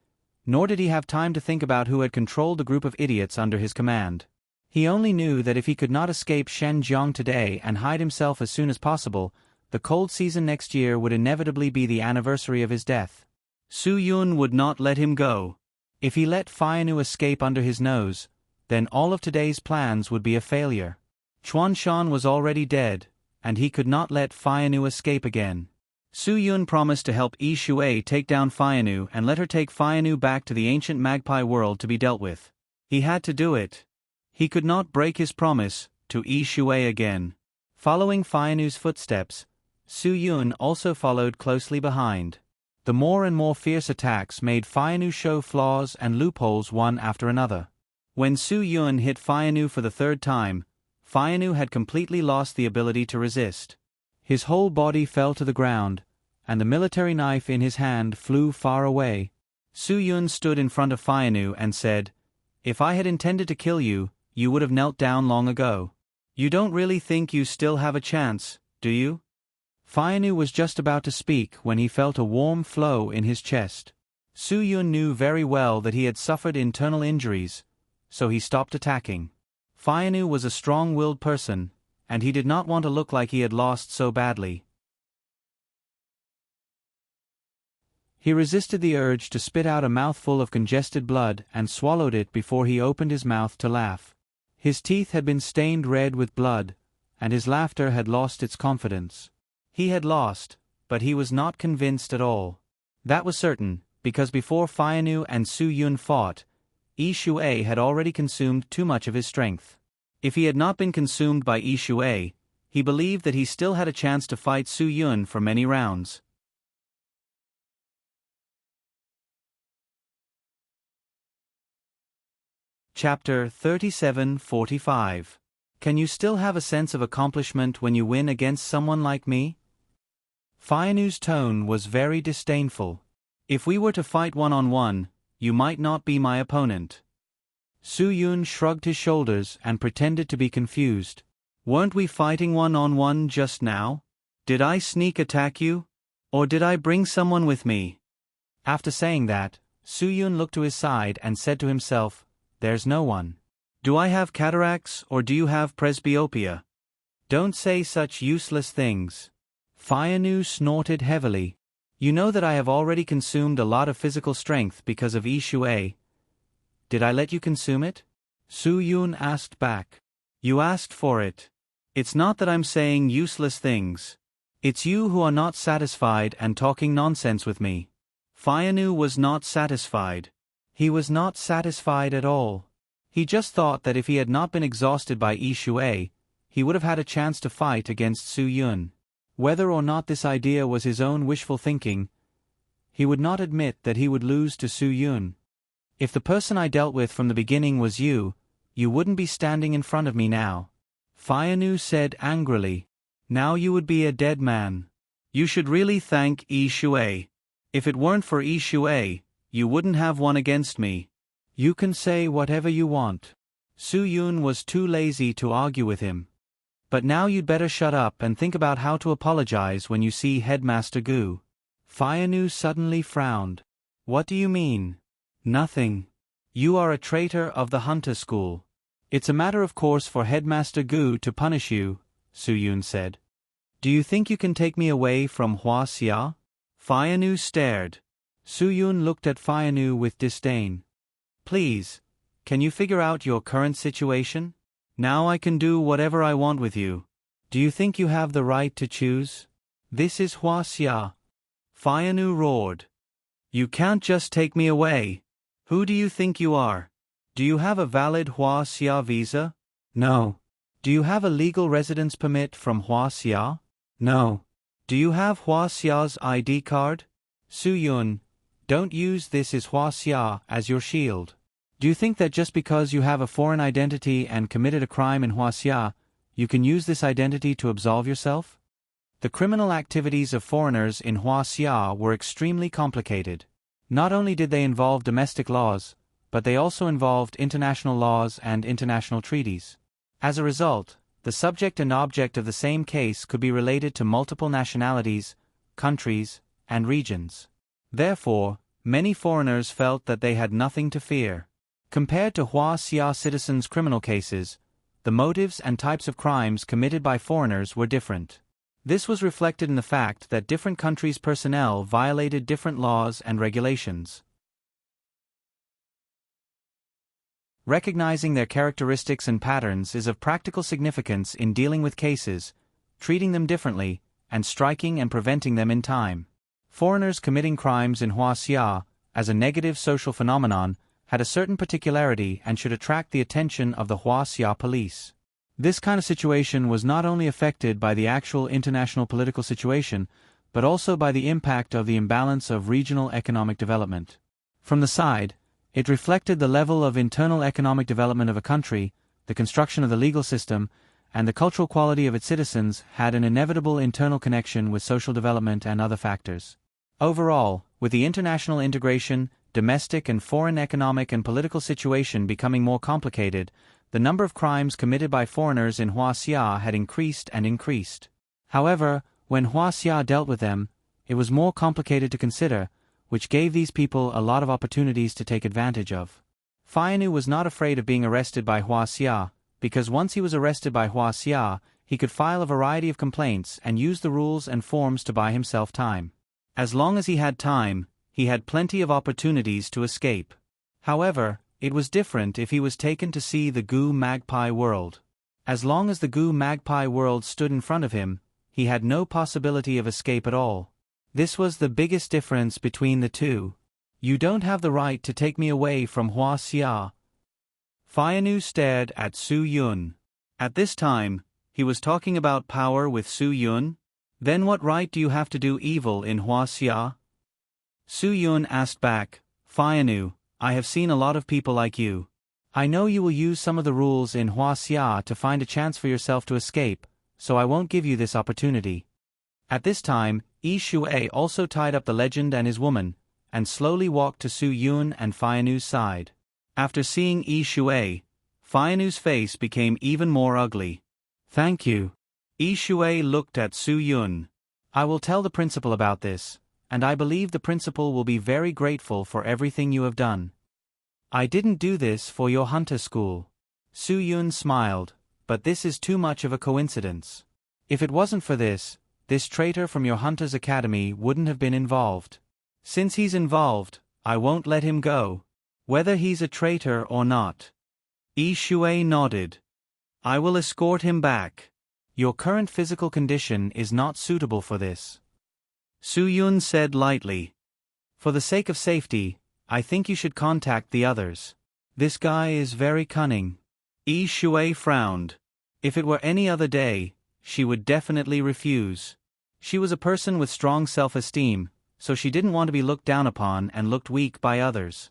nor did he have time to think about who had controlled the group of idiots under his command. He only knew that if he could not escape Shenzhong today and hide himself as soon as possible, the cold season next year would inevitably be the anniversary of his death. Su Yun would not let him go. If he let Fayanu escape under his nose, then all of today's plans would be a failure. Chuan Shan was already dead, and he could not let Fayanu escape again. Su Yun promised to help Yi Shui take down Fayanu and let her take Fayanu back to the ancient magpie world to be dealt with. He had to do it. He could not break his promise to Yi Shui again. Following Fayanu's footsteps, Su Yun also followed closely behind. The more and more fierce attacks made Fayanu show flaws and loopholes one after another. When Su Yun hit Fayanu for the third time, Fayanu had completely lost the ability to resist. His whole body fell to the ground, and the military knife in his hand flew far away. Su Yun stood in front of Fayanu and said, "If I had intended to kill you, you would have knelt down long ago. You don't really think you still have a chance, do you?" Fayanu was just about to speak when he felt a warm flow in his chest. Su Yun knew very well that he had suffered internal injuries, so he stopped attacking. Fayanu was a strong-willed person, and he did not want to look like he had lost so badly. He resisted the urge to spit out a mouthful of congested blood and swallowed it before he opened his mouth to laugh. His teeth had been stained red with blood, and his laughter had lost its confidence. He had lost, but he was not convinced at all. That was certain, because before Fianu and Su Yun fought, Yi Shui had already consumed too much of his strength. If he had not been consumed by Yi Shui, he believed that he still had a chance to fight Su Yun for many rounds. Chapter 37:45. Can you still have a sense of accomplishment when you win against someone like me? Fianu's tone was very disdainful. If we were to fight one-on-one, you might not be my opponent. Su Yun shrugged his shoulders and pretended to be confused. Weren't we fighting one-on-one just now? Did I sneak attack you? Or did I bring someone with me? After saying that, Su Yun looked to his side and said to himself, "There's no one. Do I have cataracts or do you have presbyopia? Don't say such useless things." Fianu snorted heavily. "You know that I have already consumed a lot of physical strength because of Yi Shui. Did I let you consume it?" Su Yun asked back. "You asked for it. It's not that I'm saying useless things. It's you who are not satisfied and talking nonsense with me." Fianu was not satisfied. He was not satisfied at all. He just thought that if he had not been exhausted by Yi Shui, he would have had a chance to fight against Su Yun. Whether or not this idea was his own wishful thinking, he would not admit that he would lose to Su Yun. "If the person I dealt with from the beginning was you, you wouldn't be standing in front of me now," Fianu said angrily. "Now you would be a dead man. You should really thank Yi Shui. If it weren't for Yi Shui, you wouldn't have won against me." "You can say whatever you want." Su Yun was too lazy to argue with him. "But now you'd better shut up and think about how to apologize when you see Headmaster Gu." Fianu suddenly frowned. "What do you mean?" "Nothing. You are a traitor of the Hunter School. It's a matter of course for Headmaster Gu to punish you," Su Yun said. "Do you think you can take me away from Hua Xia?" Fianu stared. Su Yun looked at Fianu with disdain. "Please, can you figure out your current situation? Now I can do whatever I want with you. Do you think you have the right to choose? This is Hua Xia." Fianu roared. "You can't just take me away. Who do you think you are? Do you have a valid Hua Xia visa?" "No." "Do you have a legal residence permit from Hua Xia?" "No." "Do you have Hua Xia's ID card?" "Su Yun, don't use this is Hua Xia as your shield. Do you think that just because you have a foreign identity and committed a crime in Hua Xia, you can use this identity to absolve yourself?" The criminal activities of foreigners in Hua Xia were extremely complicated. Not only did they involve domestic laws, but they also involved international laws and international treaties. As a result, the subject and object of the same case could be related to multiple nationalities, countries, and regions. Therefore, many foreigners felt that they had nothing to fear. Compared to Hua Xia citizens' criminal cases, the motives and types of crimes committed by foreigners were different. This was reflected in the fact that different countries' personnel violated different laws and regulations. Recognizing their characteristics and patterns is of practical significance in dealing with cases, treating them differently, and striking and preventing them in time. Foreigners committing crimes in Hua Xia, as a negative social phenomenon, had a certain particularity and should attract the attention of the Hua Xia police. This kind of situation was not only affected by the actual international political situation, but also by the impact of the imbalance of regional economic development. From the side, it reflected the level of internal economic development of a country, the construction of the legal system, and the cultural quality of its citizens had an inevitable internal connection with social development and other factors. Overall, with the international integration, domestic and foreign economic and political situation becoming more complicated, the number of crimes committed by foreigners in Hua Xia had increased and increased. However, when Hua Xia dealt with them, it was more complicated to consider, which gave these people a lot of opportunities to take advantage of. Fianu was not afraid of being arrested by Hua Xia, because once he was arrested by Hua Xia, he could file a variety of complaints and use the rules and forms to buy himself time. As long as he had time, he had plenty of opportunities to escape. However, it was different if he was taken to see the Gu Magpie world. As long as the Gu Magpie world stood in front of him, he had no possibility of escape at all. This was the biggest difference between the two. You don't have the right to take me away from Hua Xia. Faianu stared at Su Yun. At this time, he was talking about power with Su Yun? Then what right do you have to do evil in Hua Xia? Su Yun asked back, Faianu, I have seen a lot of people like you. I know you will use some of the rules in Hua Xia to find a chance for yourself to escape, so I won't give you this opportunity. At this time, Yi Shui also tied up the legend and his woman, and slowly walked to Su Yun and Faianu's side. After seeing Yi Shui, Faianu's face became even more ugly. Thank you. Yi Shui looked at Su Yun. I will tell the principal about this, and I believe the principal will be very grateful for everything you have done. I didn't do this for your hunter school. Su Yun smiled, but this is too much of a coincidence. If it wasn't for this traitor from your hunter's academy wouldn't have been involved. Since he's involved, I won't let him go, whether he's a traitor or not. Yi Shui nodded. I will escort him back. Your current physical condition is not suitable for this. Su Yun said lightly. For the sake of safety, I think you should contact the others. This guy is very cunning. Yi Shui frowned. If it were any other day, she would definitely refuse. She was a person with strong self-esteem, so she didn't want to be looked down upon and looked weak by others.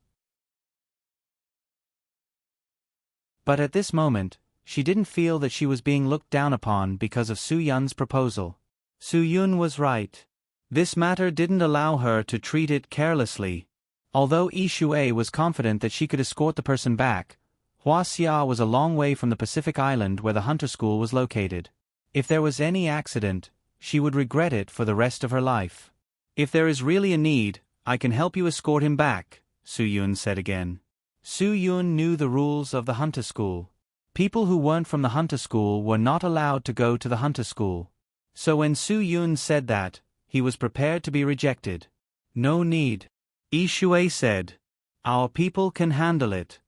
But at this moment, she didn't feel that she was being looked down upon because of Su Yun's proposal. Su Yun was right. This matter didn't allow her to treat it carelessly. Although Yi Shui was confident that she could escort the person back, Hua Xia was a long way from the Pacific Island where the hunter school was located. If there was any accident, she would regret it for the rest of her life. If there is really a need, I can help you escort him back, Su Yun said again. Su Yun knew the rules of the hunter school. People who weren't from the hunter school were not allowed to go to the hunter school. So when Su Yun said that, he was prepared to be rejected. No need. Yi Shui said. Our people can handle it.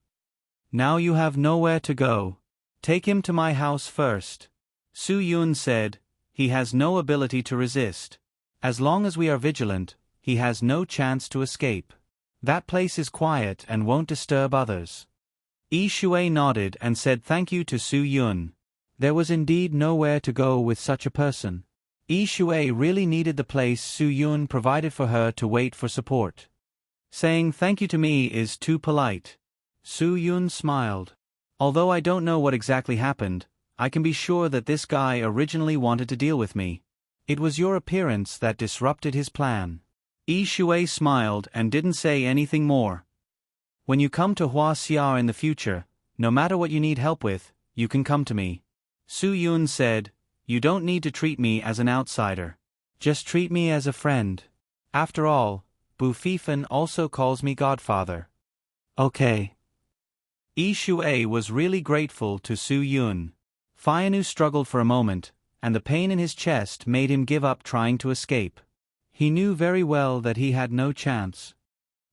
Now you have nowhere to go. Take him to my house first. Su Yun said. He has no ability to resist. As long as we are vigilant, he has no chance to escape. That place is quiet and won't disturb others. Yi Shui nodded and said thank you to Su Yun. There was indeed nowhere to go with such a person. Yi Shui really needed the place Su Yun provided for her to wait for support. Saying thank you to me is too polite. Su Yun smiled. Although I don't know what exactly happened, I can be sure that this guy originally wanted to deal with me. It was your appearance that disrupted his plan. Yi Shui smiled and didn't say anything more. When you come to Hua Xia in the future, no matter what you need help with, you can come to me. Su Yun said, you don't need to treat me as an outsider. Just treat me as a friend. After all, Bu Fifan also calls me godfather. Okay. Yi Shui was really grateful to Su Yun. Faianu struggled for a moment, and the pain in his chest made him give up trying to escape. He knew very well that he had no chance.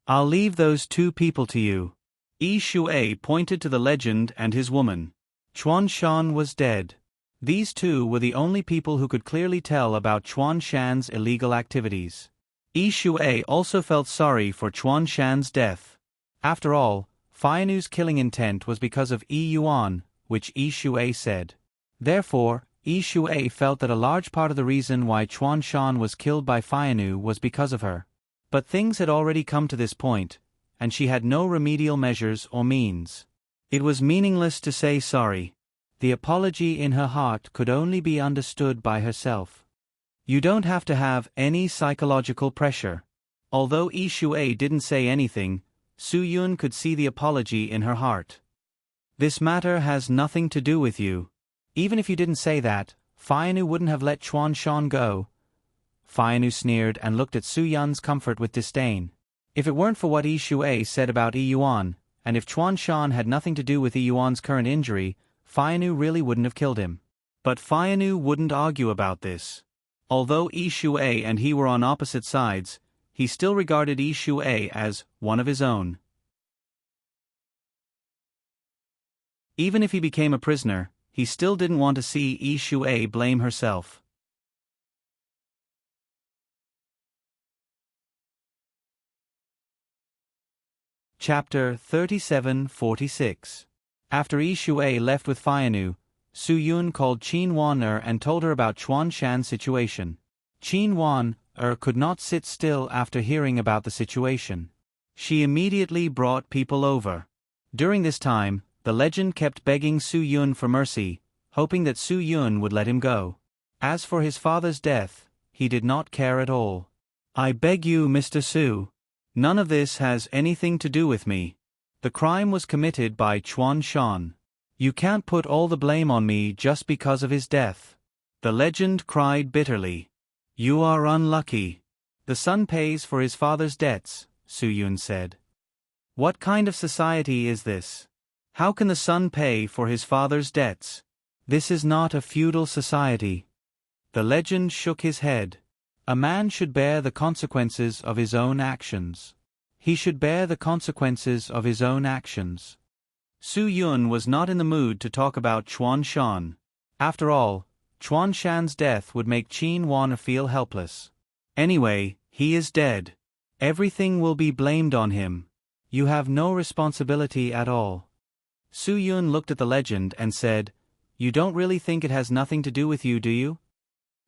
I'll leave those two people to you. Yi Shui pointed to the legend and his woman. Chuan Shan was dead. These two were the only people who could clearly tell about Chuan Shan's illegal activities. Yi Shui also felt sorry for Chuan Shan's death. After all, Faianu's killing intent was because of Yi Yuan, which Yi Shui said. Therefore, Yi Shui felt that a large part of the reason why Chuan Shan was killed by Faianu was because of her. But things had already come to this point, and she had no remedial measures or means. It was meaningless to say sorry. The apology in her heart could only be understood by herself. You don't have to have any psychological pressure. Although Yi Shui didn't say anything, Su Yun could see the apology in her heart. This matter has nothing to do with you. Even if you didn't say that, Faianu wouldn't have let Chuan Shan go. Faianu sneered and looked at Su Yun's comfort with disdain. If it weren't for what Yi Shui said about Yi Yuan, and if Chuan Shan had nothing to do with Yi Yuan's current injury, Faianu really wouldn't have killed him. But Faianu wouldn't argue about this. Although Yi Shui and he were on opposite sides, he still regarded Yi Shui as one of his own. Even if he became a prisoner, he still didn't want to see Yi Shui blame herself. Chapter 3746. After Yi Shui left with Fianu, Su Yun called Qin Wan-er and told her about Chuan Shan's situation. Qin Wan-er could not sit still after hearing about the situation. She immediately brought people over. During this time, the legend kept begging Su Yun for mercy, hoping that Su Yun would let him go. As for his father's death, he did not care at all. "I beg you, Mr. Su. None of this has anything to do with me. The crime was committed by Chuan Shan. You can't put all the blame on me just because of his death." The legend cried bitterly. "You are unlucky. The son pays for his father's debts," Su Yun said. "What kind of society is this? How can the son pay for his father's debts? This is not a feudal society." The legend shook his head. A man should bear the consequences of his own actions. He should bear the consequences of his own actions. Su Yun was not in the mood to talk about Chuan Shan. After all, Chuan Shan's death would make Qin Wan feel helpless. Anyway, he is dead. Everything will be blamed on him. You have no responsibility at all. Su Yun looked at the legend and said, "You don't really think it has nothing to do with you, do you?"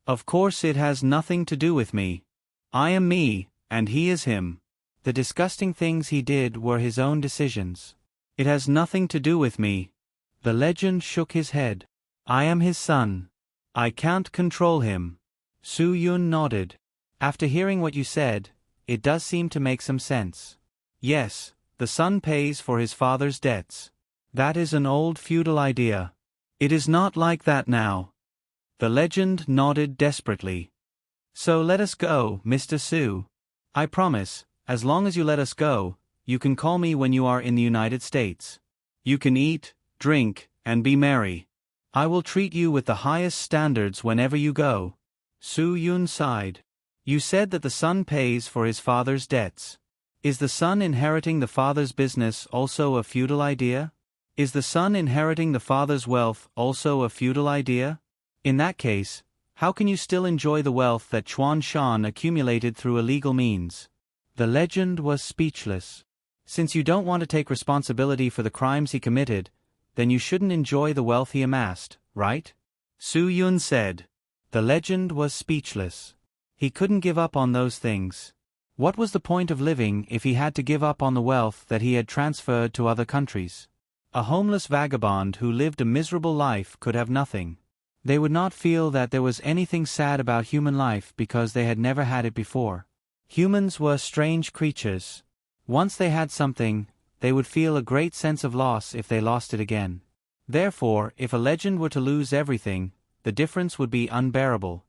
"Of course it has nothing to do with me. I am me, and he is him. The disgusting things he did were his own decisions. It has nothing to do with me." The legend shook his head. "I am his son. I can't control him." Su Yun nodded. "After hearing what you said, it does seem to make some sense. Yes, the son pays for his father's debts. That is an old feudal idea. It is not like that now." The legend nodded desperately. "So let us go, Mr. Su. I promise, as long as you let us go, you can call me when you are in the United States. You can eat, drink, and be merry. I will treat you with the highest standards whenever you go." Su Yun sighed. "You said that the son pays for his father's debts. Is the son inheriting the father's business also a feudal idea? Is the son inheriting the father's wealth also a feudal idea? In that case, how can you still enjoy the wealth that Chuan Shan accumulated through illegal means?" The legend was speechless. "Since you don't want to take responsibility for the crimes he committed, then you shouldn't enjoy the wealth he amassed, right?" Su Yun said. The legend was speechless. He couldn't give up on those things. What was the point of living if he had to give up on the wealth that he had transferred to other countries? A homeless vagabond who lived a miserable life could have nothing. They would not feel that there was anything sad about human life because they had never had it before. Humans were strange creatures. Once they had something, they would feel a great sense of loss if they lost it again. Therefore, if a legend were to lose everything, the difference would be unbearable.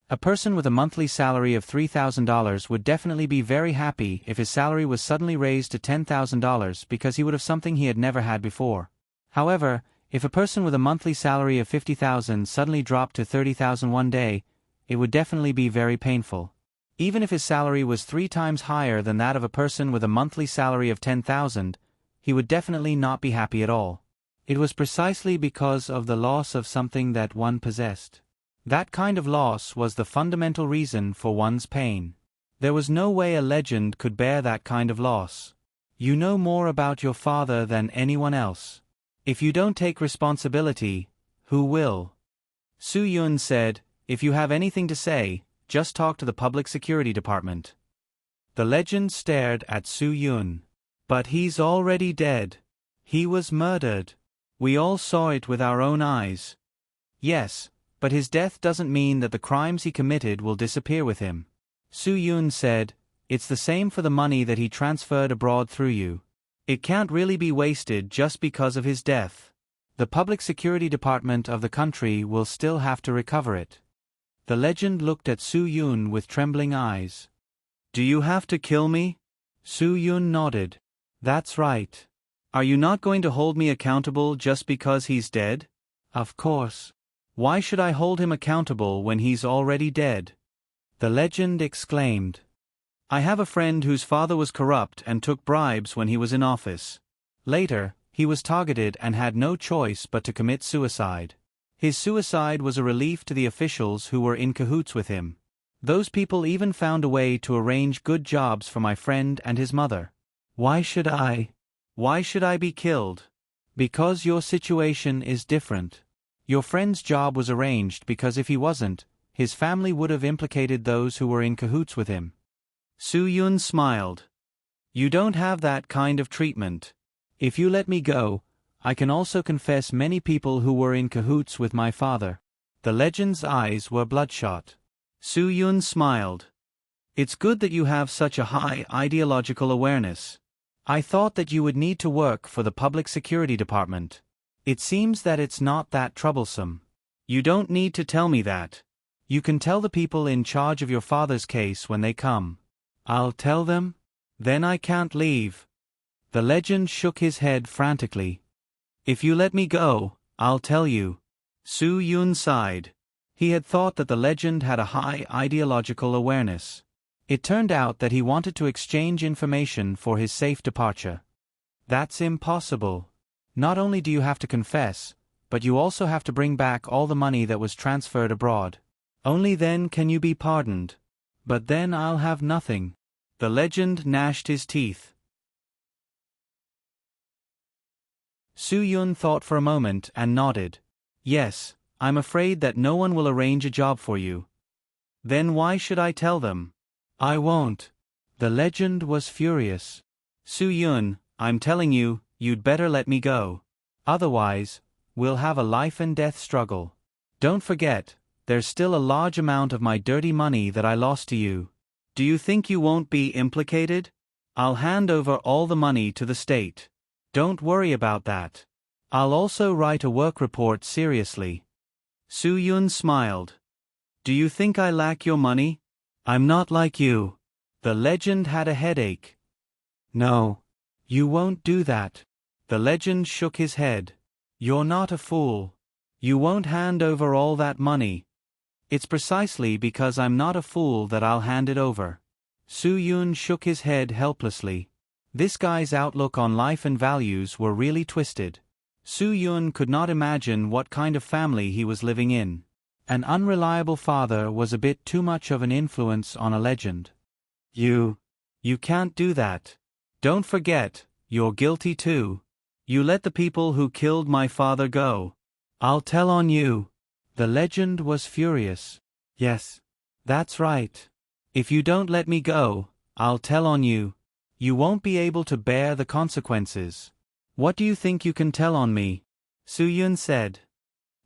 A person with a monthly salary of $3,000 would definitely be very happy if his salary was suddenly raised to $10,000 because he would have something he had never had before. However, if a person with a monthly salary of $50,000 suddenly dropped to $30,000 one day, it would definitely be very painful. Even if his salary was 3 times higher than that of a person with a monthly salary of $10,000, he would definitely not be happy at all. It was precisely because of the loss of something that one possessed. That kind of loss was the fundamental reason for one's pain. There was no way a legend could bear that kind of loss. You know more about your father than anyone else. If you don't take responsibility, who will? Su Yun said, "If you have anything to say, just talk to the Public Security Department." The legend stared at Su Yun. "But he's already dead. He was murdered. We all saw it with our own eyes." "Yes, but his death doesn't mean that the crimes he committed will disappear with him." Su Yun said, "It's the same for the money that he transferred abroad through you. It can't really be wasted just because of his death. The Public Security Department of the country will still have to recover it." The legend looked at Su Yun with trembling eyes. "Do you have to kill me?" Su Yun nodded. "That's right. Are you not going to hold me accountable just because he's dead?" "Of course. Why should I hold him accountable when he's already dead?" The legend exclaimed. "I have a friend whose father was corrupt and took bribes when he was in office. Later, he was targeted and had no choice but to commit suicide. His suicide was a relief to the officials who were in cahoots with him. Those people even found a way to arrange good jobs for my friend and his mother. Why should I? Why should I be killed? Because your situation is different. Your friend's job was arranged because if he wasn't, his family would have implicated those who were in cahoots with him. Su-yun smiled. You don't have that kind of treatment. If you let me go, I can also confess many people who were in cahoots with my father. The legend's eyes were bloodshot. Su-yun smiled. It's good that you have such a high ideological awareness. I thought that you would need to work for the Public Security Department. It seems that it's not that troublesome. You don't need to tell me that. You can tell the people in charge of your father's case when they come. I'll tell them? Then I can't leave. The legend shook his head frantically. If you let me go, I'll tell you. Su-yun sighed. He had thought that the legend had a high ideological awareness. It turned out that he wanted to exchange information for his safe departure. That's impossible. Not only do you have to confess, but you also have to bring back all the money that was transferred abroad. Only then can you be pardoned. But then I'll have nothing. The legend gnashed his teeth. Su-yun thought for a moment and nodded. Yes, I'm afraid that no one will arrange a job for you. Then why should I tell them? I won't. The legend was furious. Su-yun, I'm telling you, you'd better let me go. Otherwise, we'll have a life and death struggle. Don't forget, there's still a large amount of my dirty money that I lost to you. Do you think you won't be implicated? I'll hand over all the money to the state. Don't worry about that. I'll also write a work report seriously. Su-yun smiled. Do you think I lack your money? I'm not like you. The legend had a headache. No. You won't do that. The legend shook his head. You're not a fool. You won't hand over all that money. It's precisely because I'm not a fool that I'll hand it over. Su-yun shook his head helplessly. This guy's outlook on life and values were really twisted. Su-yun could not imagine what kind of family he was living in. An unreliable father was a bit too much of an influence on a legend. You can't do that. Don't forget, you're guilty too. You let the people who killed my father go. I'll tell on you. The legend was furious. Yes, that's right. If you don't let me go, I'll tell on you. You won't be able to bear the consequences. What do you think you can tell on me? Su-yun said.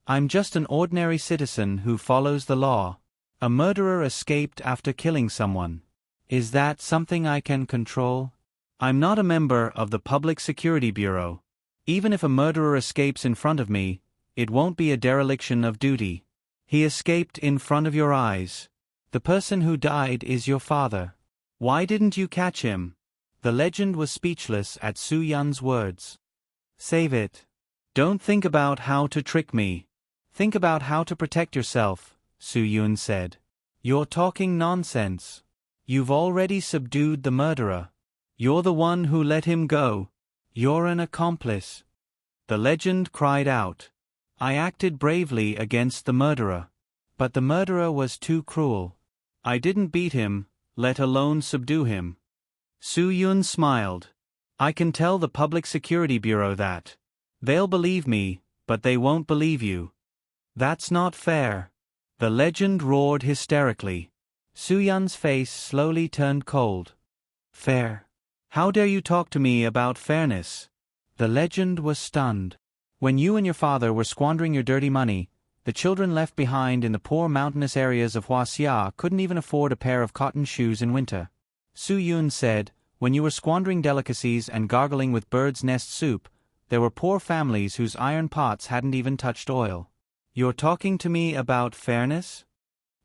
I'm just an ordinary citizen who follows the law. A murderer escaped after killing someone. Is that something I can control? I'm not a member of the Public Security Bureau. Even if a murderer escapes in front of me, it won't be a dereliction of duty. He escaped in front of your eyes. The person who died is your father. Why didn't you catch him? The legend was speechless at Su-yun's words. Save it. Don't think about how to trick me. Think about how to protect yourself, Su-yun said. You're talking nonsense. You've already subdued the murderer. You're the one who let him go. You're an accomplice. The legend cried out. I acted bravely against the murderer. But the murderer was too cruel. I didn't beat him, let alone subdue him. Su-yun smiled. I can tell the Public Security Bureau that. They'll believe me, but they won't believe you. That's not fair. The legend roared hysterically. Su-yun's face slowly turned cold. Fair? How dare you talk to me about fairness? The legend was stunned. When you and your father were squandering your dirty money, the children left behind in the poor mountainous areas of Huaxia couldn't even afford a pair of cotton shoes in winter. Su-yun said, when you were squandering delicacies and gargling with bird's nest soup, there were poor families whose iron pots hadn't even touched oil. You're talking to me about fairness?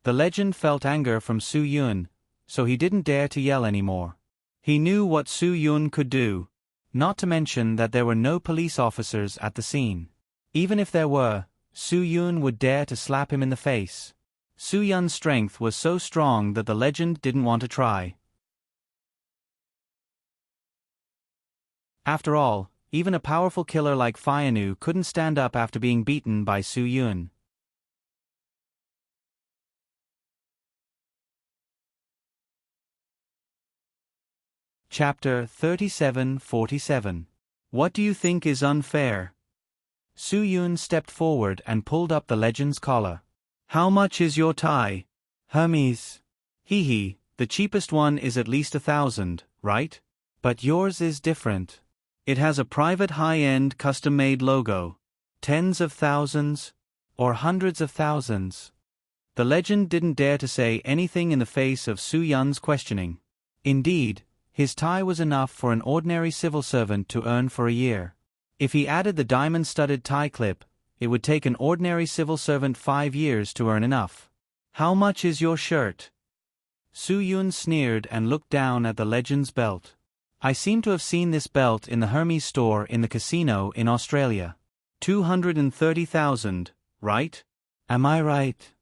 The legend felt anger from Su-yun, so he didn't dare to yell anymore. He knew what Su-yun could do, not to mention that there were no police officers at the scene. Even if there were, Su-yun would dare to slap him in the face. Su-yun's strength was so strong that the legend didn't want to try. After all, even a powerful killer like Fianu couldn't stand up after being beaten by Su-yun. Chapter 37:47. What do you think is unfair? Su Yun stepped forward and pulled up the legend's collar. How much is your tie? Hermes. Hee, the cheapest one is at least 1,000, right? But yours is different. It has a private high-end custom-made logo. Tens of thousands? Or hundreds of thousands? The legend didn't dare to say anything in the face of Su Yun's questioning. Indeed, his tie was enough for an ordinary civil servant to earn for a year. If he added the diamond-studded tie clip, it would take an ordinary civil servant 5 years to earn enough. How much is your shirt? Su Yun sneered and looked down at the legend's belt. I seem to have seen this belt in the Hermes store in the casino in Australia. 230,000, right? Am I right?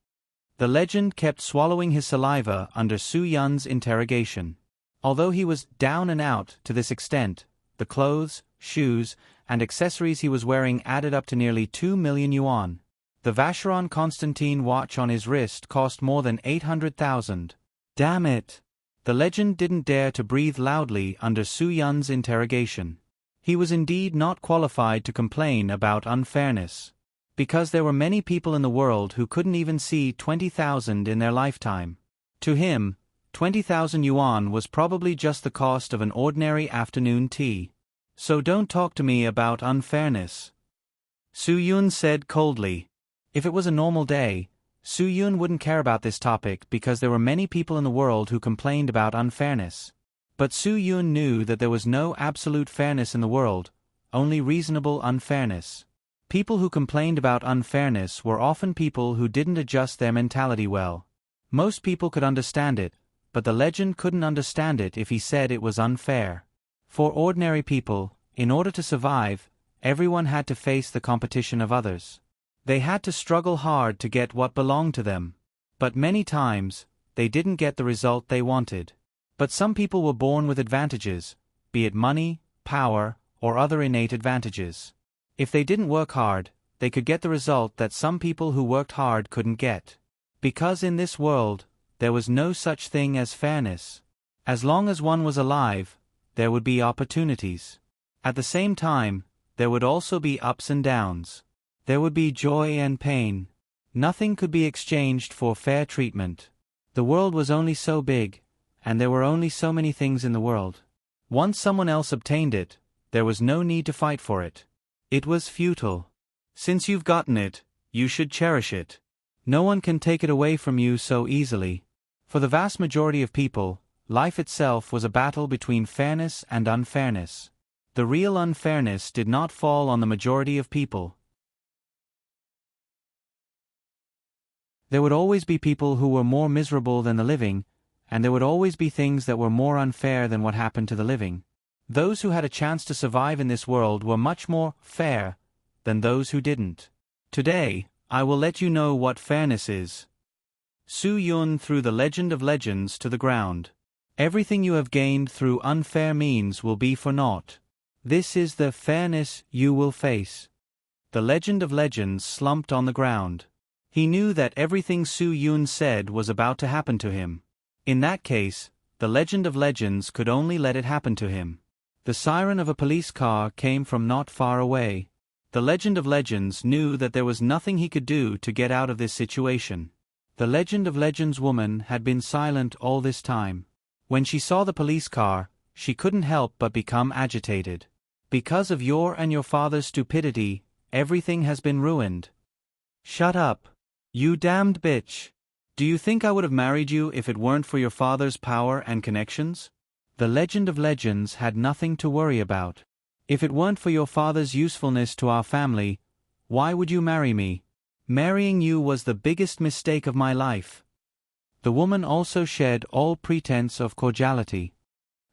The legend kept swallowing his saliva under Su Yun's interrogation. Although he was down and out to this extent, the clothes, shoes, and accessories he was wearing added up to nearly 2 million yuan. The Vacheron Constantin watch on his wrist cost more than 800,000. Damn it! The legend didn't dare to breathe loudly under Su Yun's interrogation. He was indeed not qualified to complain about unfairness. Because there were many people in the world who couldn't even see 20,000 in their lifetime. To him, 20,000 yuan was probably just the cost of an ordinary afternoon tea. So don't talk to me about unfairness. Su Yun said coldly. If it was a normal day, Su Yun wouldn't care about this topic because there were many people in the world who complained about unfairness. But Su Yun knew that there was no absolute fairness in the world, only reasonable unfairness. People who complained about unfairness were often people who didn't adjust their mentality well. Most people could understand it, but the legend couldn't understand it if he said it was unfair. For ordinary people, in order to survive, everyone had to face the competition of others. They had to struggle hard to get what belonged to them. But many times, they didn't get the result they wanted. But some people were born with advantages, be it money, power, or other innate advantages. If they didn't work hard, they could get the result that some people who worked hard couldn't get. Because in this world, there was no such thing as fairness. As long as one was alive, there would be opportunities. At the same time, there would also be ups and downs. There would be joy and pain. Nothing could be exchanged for fair treatment. The world was only so big, and there were only so many things in the world. Once someone else obtained it, there was no need to fight for it. It was futile. Since you've gotten it, you should cherish it. No one can take it away from you so easily. For the vast majority of people, life itself was a battle between fairness and unfairness. The real unfairness did not fall on the majority of people. There would always be people who were more miserable than the living, and there would always be things that were more unfair than what happened to the living. Those who had a chance to survive in this world were much more fair than those who didn't. Today, I will let you know what fairness is. Su Yun threw the legend of legends to the ground. Everything you have gained through unfair means will be for naught. This is the fairness you will face. The legend of legends slumped on the ground. He knew that everything Su Yun said was about to happen to him. In that case, the legend of legends could only let it happen to him. The siren of a police car came from not far away. The legend of legends knew that there was nothing he could do to get out of this situation. The legend of legends woman had been silent all this time. When she saw the police car, she couldn't help but become agitated. Because of your and your father's stupidity, everything has been ruined. Shut up. You damned bitch. Do you think I would have married you if it weren't for your father's power and connections? The legend of legends had nothing to worry about. If it weren't for your father's usefulness to our family, why would you marry me? Marrying you was the biggest mistake of my life. The woman also shed all pretense of cordiality.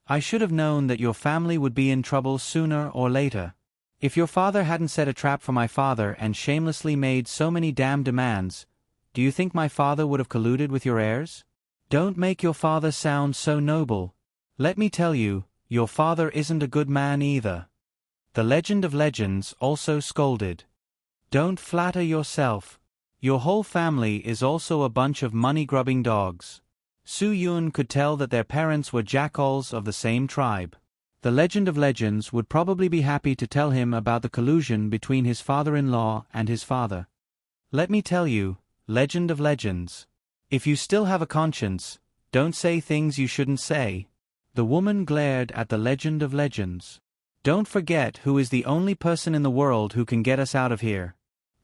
I should have known that your family would be in trouble sooner or later. If your father hadn't set a trap for my father and shamelessly made so many damn demands, do you think my father would have colluded with your heirs? Don't make your father sound so noble. Let me tell you, your father isn't a good man either. The legend of legends also scolded. Don't flatter yourself. Your whole family is also a bunch of money-grubbing dogs. Su Yun could tell that their parents were jackals of the same tribe. The Legend of Legends would probably be happy to tell him about the collusion between his father-in-law and his father. Let me tell you, Legend of Legends. If you still have a conscience, don't say things you shouldn't say. The woman glared at the Legend of Legends. Don't forget who is the only person in the world who can get us out of here.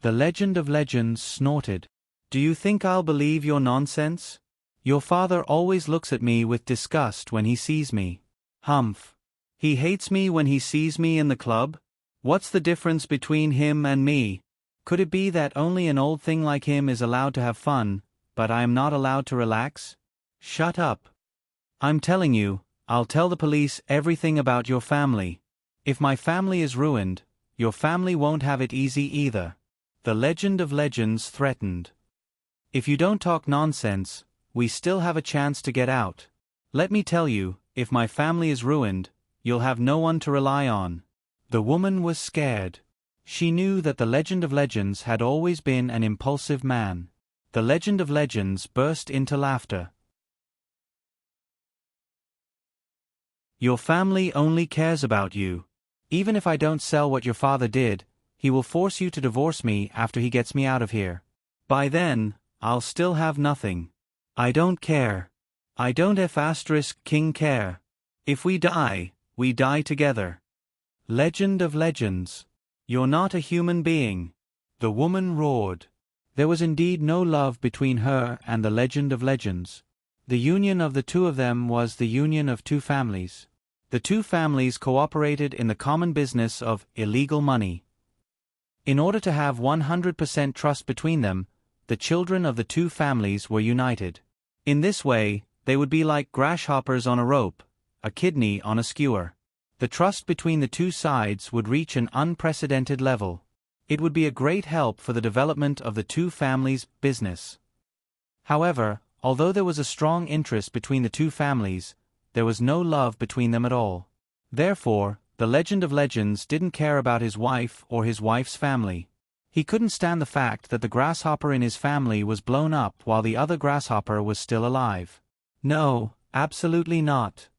The Legend of Legends snorted. Do you think I'll believe your nonsense? Your father always looks at me with disgust when he sees me. Humph. He hates me when he sees me in the club? What's the difference between him and me? Could it be that only an old thing like him is allowed to have fun, but I am not allowed to relax? Shut up. I'm telling you, I'll tell the police everything about your family. If my family is ruined, your family won't have it easy either. The Legend of Legends threatened. If you don't talk nonsense, we still have a chance to get out. Let me tell you, if my family is ruined, you'll have no one to rely on. The woman was scared. She knew that the Legend of Legends had always been an impulsive man. The Legend of Legends burst into laughter. Your family only cares about you. Even if I don't sell what your father did, he will force you to divorce me after he gets me out of here. By then, I'll still have nothing. I don't care. I don't *king care. If we die together. Legend of Legends. You're not a human being. The woman roared. There was indeed no love between her and the Legend of Legends. The union of the two of them was the union of two families. The two families cooperated in the common business of illegal money. In order to have 100% trust between them, the children of the two families were united. In this way, they would be like grasshoppers on a rope, a kidney on a skewer. The trust between the two sides would reach an unprecedented level. It would be a great help for the development of the two families' business. However, although there was a strong interest between the two families, there was no love between them at all. Therefore, the Legend of Legends didn't care about his wife or his wife's family. He couldn't stand the fact that the grasshopper in his family was blown up while the other grasshopper was still alive. No, absolutely not.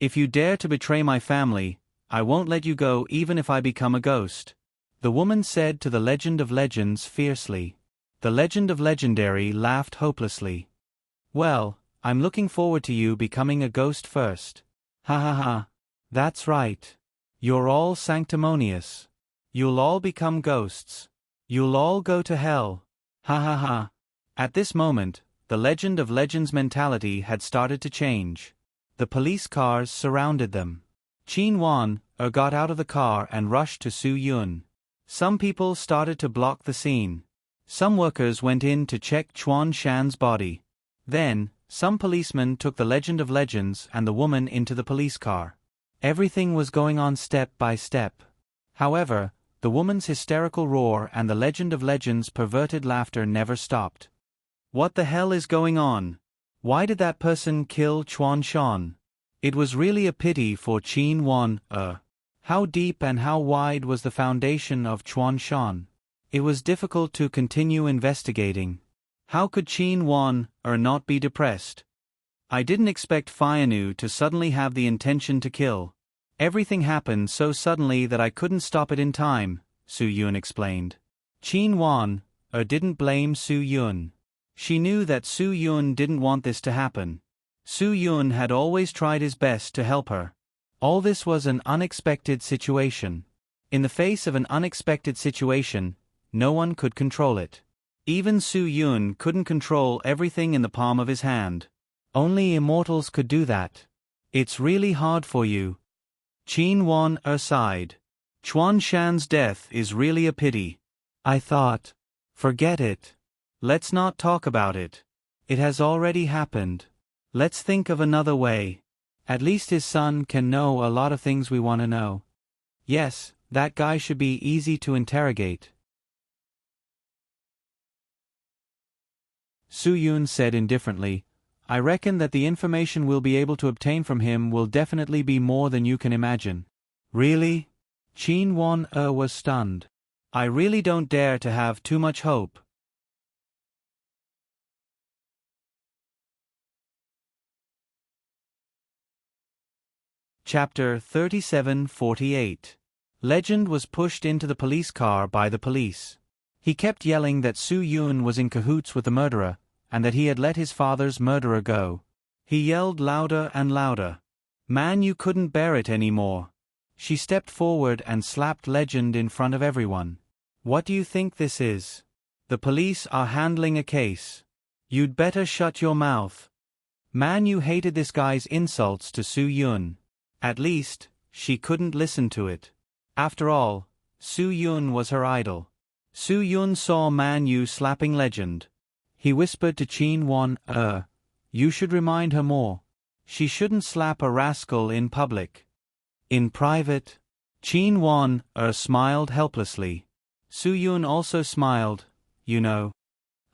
If you dare to betray my family, I won't let you go even if I become a ghost. The woman said to the Legend of Legends fiercely. The Legend of Legendary laughed hopelessly. Well, I'm looking forward to you becoming a ghost first. Ha ha ha. That's right. You're all sanctimonious. You'll all become ghosts. You'll all go to hell. Ha ha ha. At this moment, the Legend of Legends mentality had started to change. The police cars surrounded them. Qin Wan got out of the car and rushed to Su Yun. Some people started to block the scene. Some workers went in to check Chuan Shan's body. Then, some policemen took the Legend of Legends and the woman into the police car. Everything was going on step by step. However, the woman's hysterical roar and the Legend of Legends' perverted laughter never stopped. What the hell is going on? Why did that person kill Chuan Shan? It was really a pity for Qin Wan. How deep and how wide was the foundation of Chuan Shan? It was difficult to continue investigating. How could Qin Wan not be depressed? I didn't expect Fianu to suddenly have the intention to kill. Everything happened so suddenly that I couldn't stop it in time, Su Yun explained. Qin Wan didn't blame Su Yun. She knew that Su Yun didn't want this to happen. Su Yun had always tried his best to help her. All this was an unexpected situation. In the face of an unexpected situation, no one could control it. Even Su Yun couldn't control everything in the palm of his hand. Only immortals could do that. It's really hard for you. Qin Wan sighed. Chuan Shan's death is really a pity. I thought. Forget it. Let's not talk about it. It has already happened. Let's think of another way. At least his son can know a lot of things we want to know. Yes, that guy should be easy to interrogate. Su Yun said indifferently, I reckon that the information we'll be able to obtain from him will definitely be more than you can imagine. Really? Qin Wan was stunned. I really don't dare to have too much hope. Chapter 3748. Legend was pushed into the police car by the police. He kept yelling that Su Yun was in cahoots with the murderer, and that he had let his father's murderer go. He yelled louder and louder. Man, you couldn't bear it anymore. She stepped forward and slapped Legend in front of everyone. What do you think this is? The police are handling a case. You'd better shut your mouth. Man, you hated this guy's insults to Su Yun. At least, she couldn't listen to it. After all, Su Yun was her idol. Su Yun saw Man Yu slapping Legend. He whispered to Qin Wan, you should remind her more. She shouldn't slap a rascal in public. In private? Qin Wan, smiled helplessly. Su Yun also smiled, you know.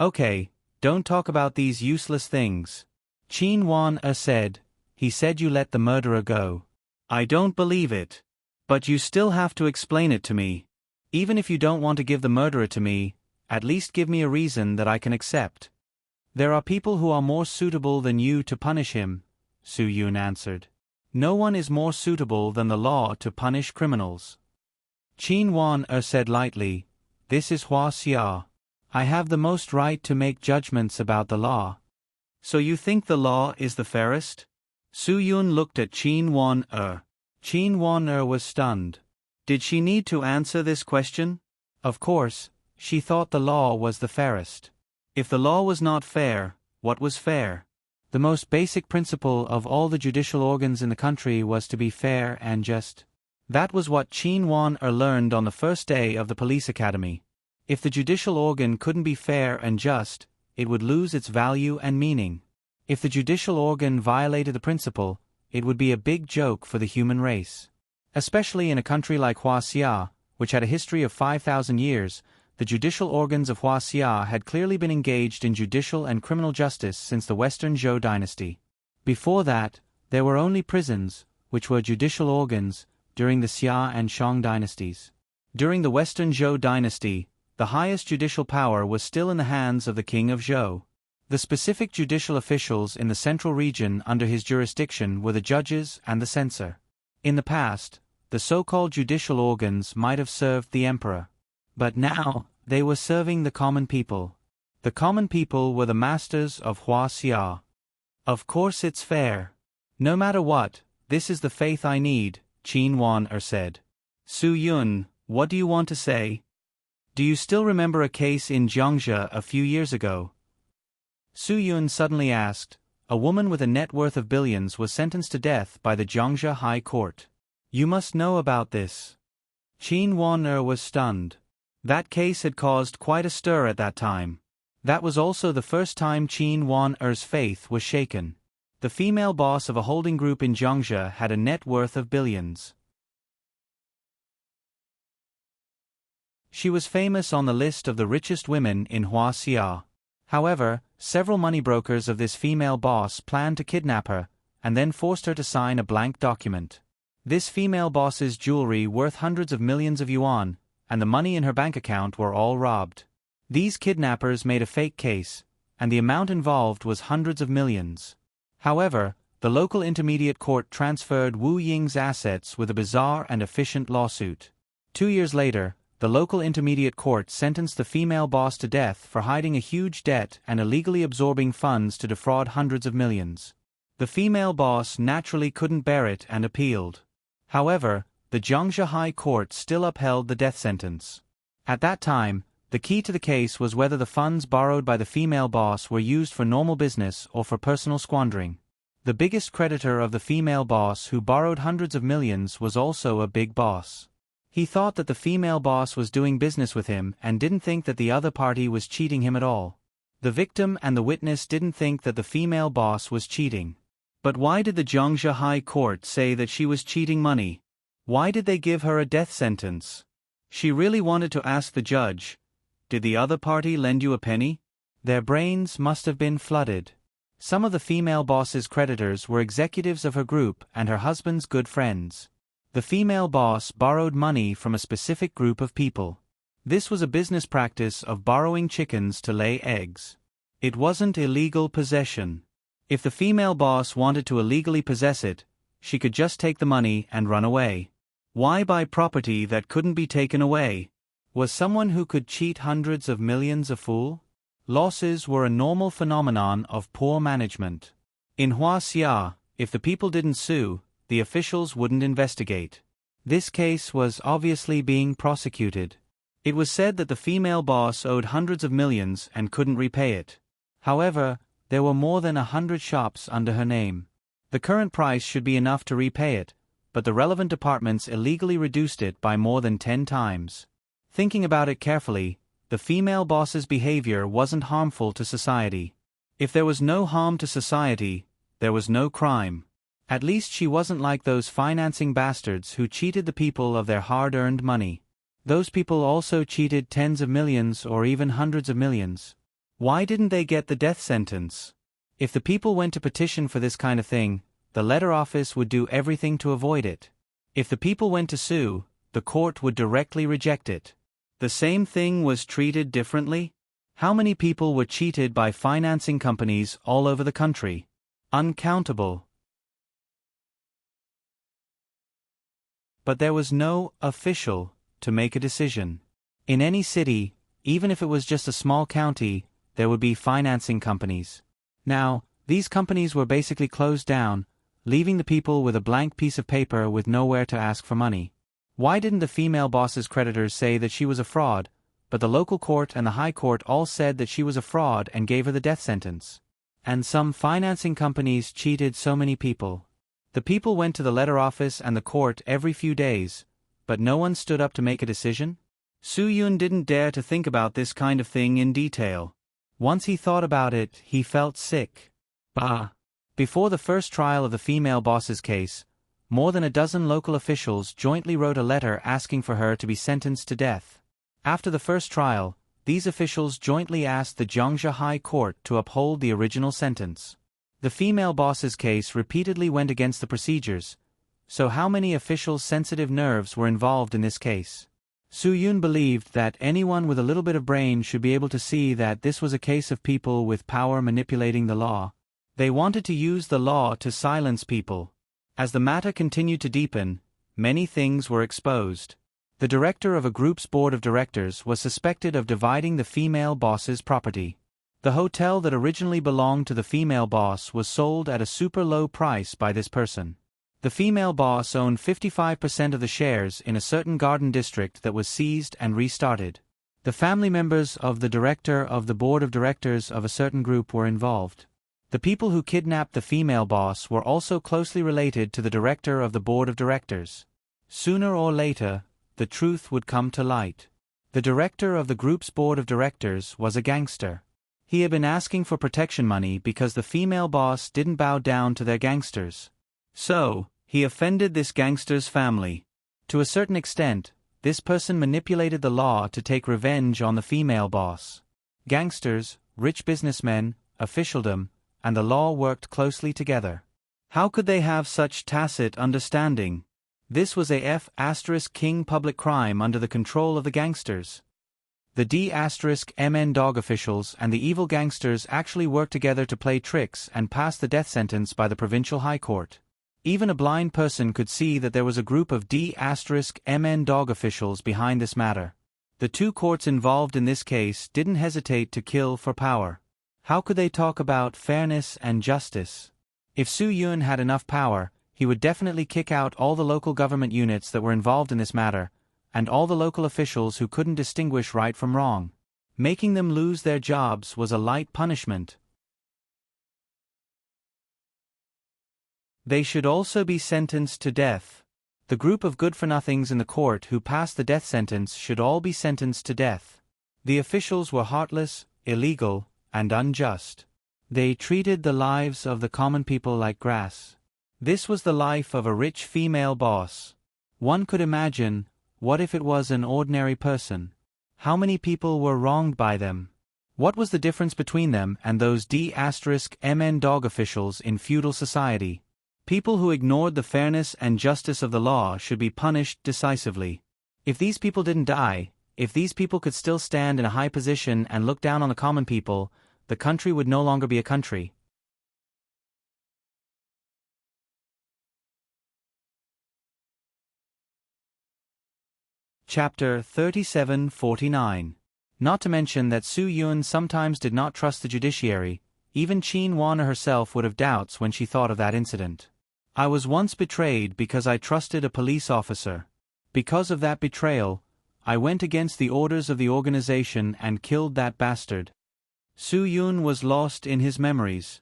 Okay, don't talk about these useless things. Qin Wan said, he said you let the murderer go. I don't believe it. But you still have to explain it to me. Even if you don't want to give the murderer to me, at least give me a reason that I can accept. There are people who are more suitable than you to punish him, Su Yun answered. No one is more suitable than the law to punish criminals. Qin Wan said lightly, this is Hua Xia. I have the most right to make judgments about the law. So you think the law is the fairest? Su Yun looked at Qin Wan. Qin Wan was stunned. Did she need to answer this question? Of course, she thought the law was the fairest. If the law was not fair, what was fair? The most basic principle of all the judicial organs in the country was to be fair and just. That was what Qin Wan learned on the first day of the police academy. If the judicial organ couldn't be fair and just, it would lose its value and meaning. If the judicial organ violated the principle, it would be a big joke for the human race. Especially in a country like Hua Xia, which had a history of 5,000 years, the judicial organs of Hua Xia had clearly been engaged in judicial and criminal justice since the Western Zhou dynasty. Before that, there were only prisons, which were judicial organs, during the Xia and Shang dynasties. During the Western Zhou dynasty, the highest judicial power was still in the hands of the king of Zhou. The specific judicial officials in the central region under his jurisdiction were the judges and the censor. In the past, the so-called judicial organs might have served the emperor. But now, they were serving the common people. The common people were the masters of Hua Xia. Of course it's fair. No matter what, this is the faith I need, Qin Wan said. Su Yun, what do you want to say? Do you still remember a case in Jiangxia a few years ago? Su Yun suddenly asked. A woman with a net worth of billions was sentenced to death by the Jiangxia High Court. You must know about this. Qin Wan was stunned. That case had caused quite a stir at that time. That was also the first time Qin Wan's faith was shaken. The female boss of a holding group in Jiangxia had a net worth of billions. She was famous on the list of the richest women in Hua Xia. However, several money brokers of this female boss planned to kidnap her, and then forced her to sign a blank document. This female boss's jewelry worth hundreds of millions of yuan, and the money in her bank account were all robbed. These kidnappers made a fake case, and the amount involved was hundreds of millions. However, the local intermediate court transferred Wu Ying's assets with a bizarre and efficient lawsuit. 2 years later, the local intermediate court sentenced the female boss to death for hiding a huge debt and illegally absorbing funds to defraud hundreds of millions. The female boss naturally couldn't bear it and appealed. However, the Jiangxia High Court still upheld the death sentence. At that time, the key to the case was whether the funds borrowed by the female boss were used for normal business or for personal squandering. The biggest creditor of the female boss who borrowed hundreds of millions was also a big boss. He thought that the female boss was doing business with him and didn't think that the other party was cheating him at all. The victim and the witness didn't think that the female boss was cheating. But why did the Jiangxia High Court say that she was cheating money? Why did they give her a death sentence? She really wanted to ask the judge, did the other party lend you a penny? Their brains must have been flooded. Some of the female boss's creditors were executives of her group and her husband's good friends. The female boss borrowed money from a specific group of people. This was a business practice of borrowing chickens to lay eggs. It wasn't illegal possession. If the female boss wanted to illegally possess it, she could just take the money and run away. Why buy property that couldn't be taken away? Was someone who could cheat hundreds of millions a fool? Losses were a normal phenomenon of poor management. In Huaxia, if the people didn't sue, the officials wouldn't investigate. This case was obviously being prosecuted. It was said that the female boss owed hundreds of millions and couldn't repay it. However, there were more than 100 shops under her name. The current price should be enough to repay it, but the relevant departments illegally reduced it by more than 10 times. Thinking about it carefully, the female boss's behavior wasn't harmful to society. If there was no harm to society, there was no crime. At least she wasn't like those financing bastards who cheated the people of their hard-earned money. Those people also cheated tens of millions or even hundreds of millions. Why didn't they get the death sentence? If the people went to petition for this kind of thing, the letter office would do everything to avoid it. If the people went to sue, the court would directly reject it. The same thing was treated differently? How many people were cheated by financing companies all over the country? Uncountable. But there was no official to make a decision. In any city, even if it was just a small county, there would be financing companies. Now, these companies were basically closed down, leaving the people with a blank piece of paper with nowhere to ask for money. Why didn't the female boss's creditors say that she was a fraud, but the local court and the high court all said that she was a fraud and gave her the death sentence? And some financing companies cheated so many people. The people went to the letter office and the court every few days, but no one stood up to make a decision? Su Yun didn't dare to think about this kind of thing in detail. Once he thought about it, he felt sick. Bah! Before the first trial of the female boss's case, more than a dozen local officials jointly wrote a letter asking for her to be sentenced to death. After the first trial, these officials jointly asked the Jiangxia High Court to uphold the original sentence. The female boss's case repeatedly went against the procedures, so how many officials' sensitive nerves were involved in this case? Su Yun believed that anyone with a little bit of brain should be able to see that this was a case of people with power manipulating the law. They wanted to use the law to silence people. As the matter continued to deepen, many things were exposed. The director of a group's board of directors was suspected of dividing the female boss's property. The hotel that originally belonged to the female boss was sold at a super low price by this person. The female boss owned 55% of the shares in a certain garden district that was seized and restarted. The family members of the director of the board of directors of a certain group were involved. The people who kidnapped the female boss were also closely related to the director of the board of directors. Sooner or later, the truth would come to light. The director of the group's board of directors was a gangster. He had been asking for protection money because the female boss didn't bow down to their gangsters. So, he offended this gangster's family. To a certain extent, this person manipulated the law to take revenge on the female boss. Gangsters, rich businessmen, officialdom, and the law worked closely together. How could they have such tacit understanding? This was a F***king public crime under the control of the gangsters. The D***MN dog officials and the evil gangsters actually worked together to play tricks and pass the death sentence by the provincial high court. Even a blind person could see that there was a group of D***MN dog officials behind this matter. The two courts involved in this case didn't hesitate to kill for power. How could they talk about fairness and justice? If Su Yun had enough power, he would definitely kick out all the local government units that were involved in this matter, and all the local officials who couldn't distinguish right from wrong. Making them lose their jobs was a light punishment. They should also be sentenced to death. The group of good-for-nothings in the court who passed the death sentence should all be sentenced to death. The officials were heartless, illegal, and unjust. They treated the lives of the common people like grass. This was the life of a rich female boss. One could imagine, what if it was an ordinary person? How many people were wronged by them? What was the difference between them and those D***MN dog officials in feudal society? People who ignored the fairness and justice of the law should be punished decisively. If these people didn't die, if these people could still stand in a high position and look down on the common people, the country would no longer be a country. Chapter 3749. Not to mention that Su Yun sometimes did not trust the judiciary. Even Qin Wan herself would have doubts when she thought of that incident. I was once betrayed because I trusted a police officer. Because of that betrayal, I went against the orders of the organization and killed that bastard. Su Yun was lost in his memories.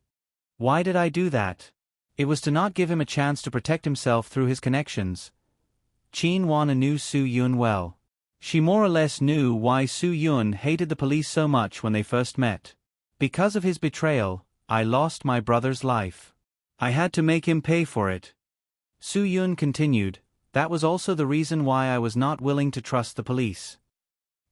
Why did I do that? It was to not give him a chance to protect himself through his connections. Qin Wan knew Su Yun well. She more or less knew why Su Yun hated the police so much when they first met. Because of his betrayal, I lost my brother's life. I had to make him pay for it. Su Yun continued, that was also the reason why I was not willing to trust the police.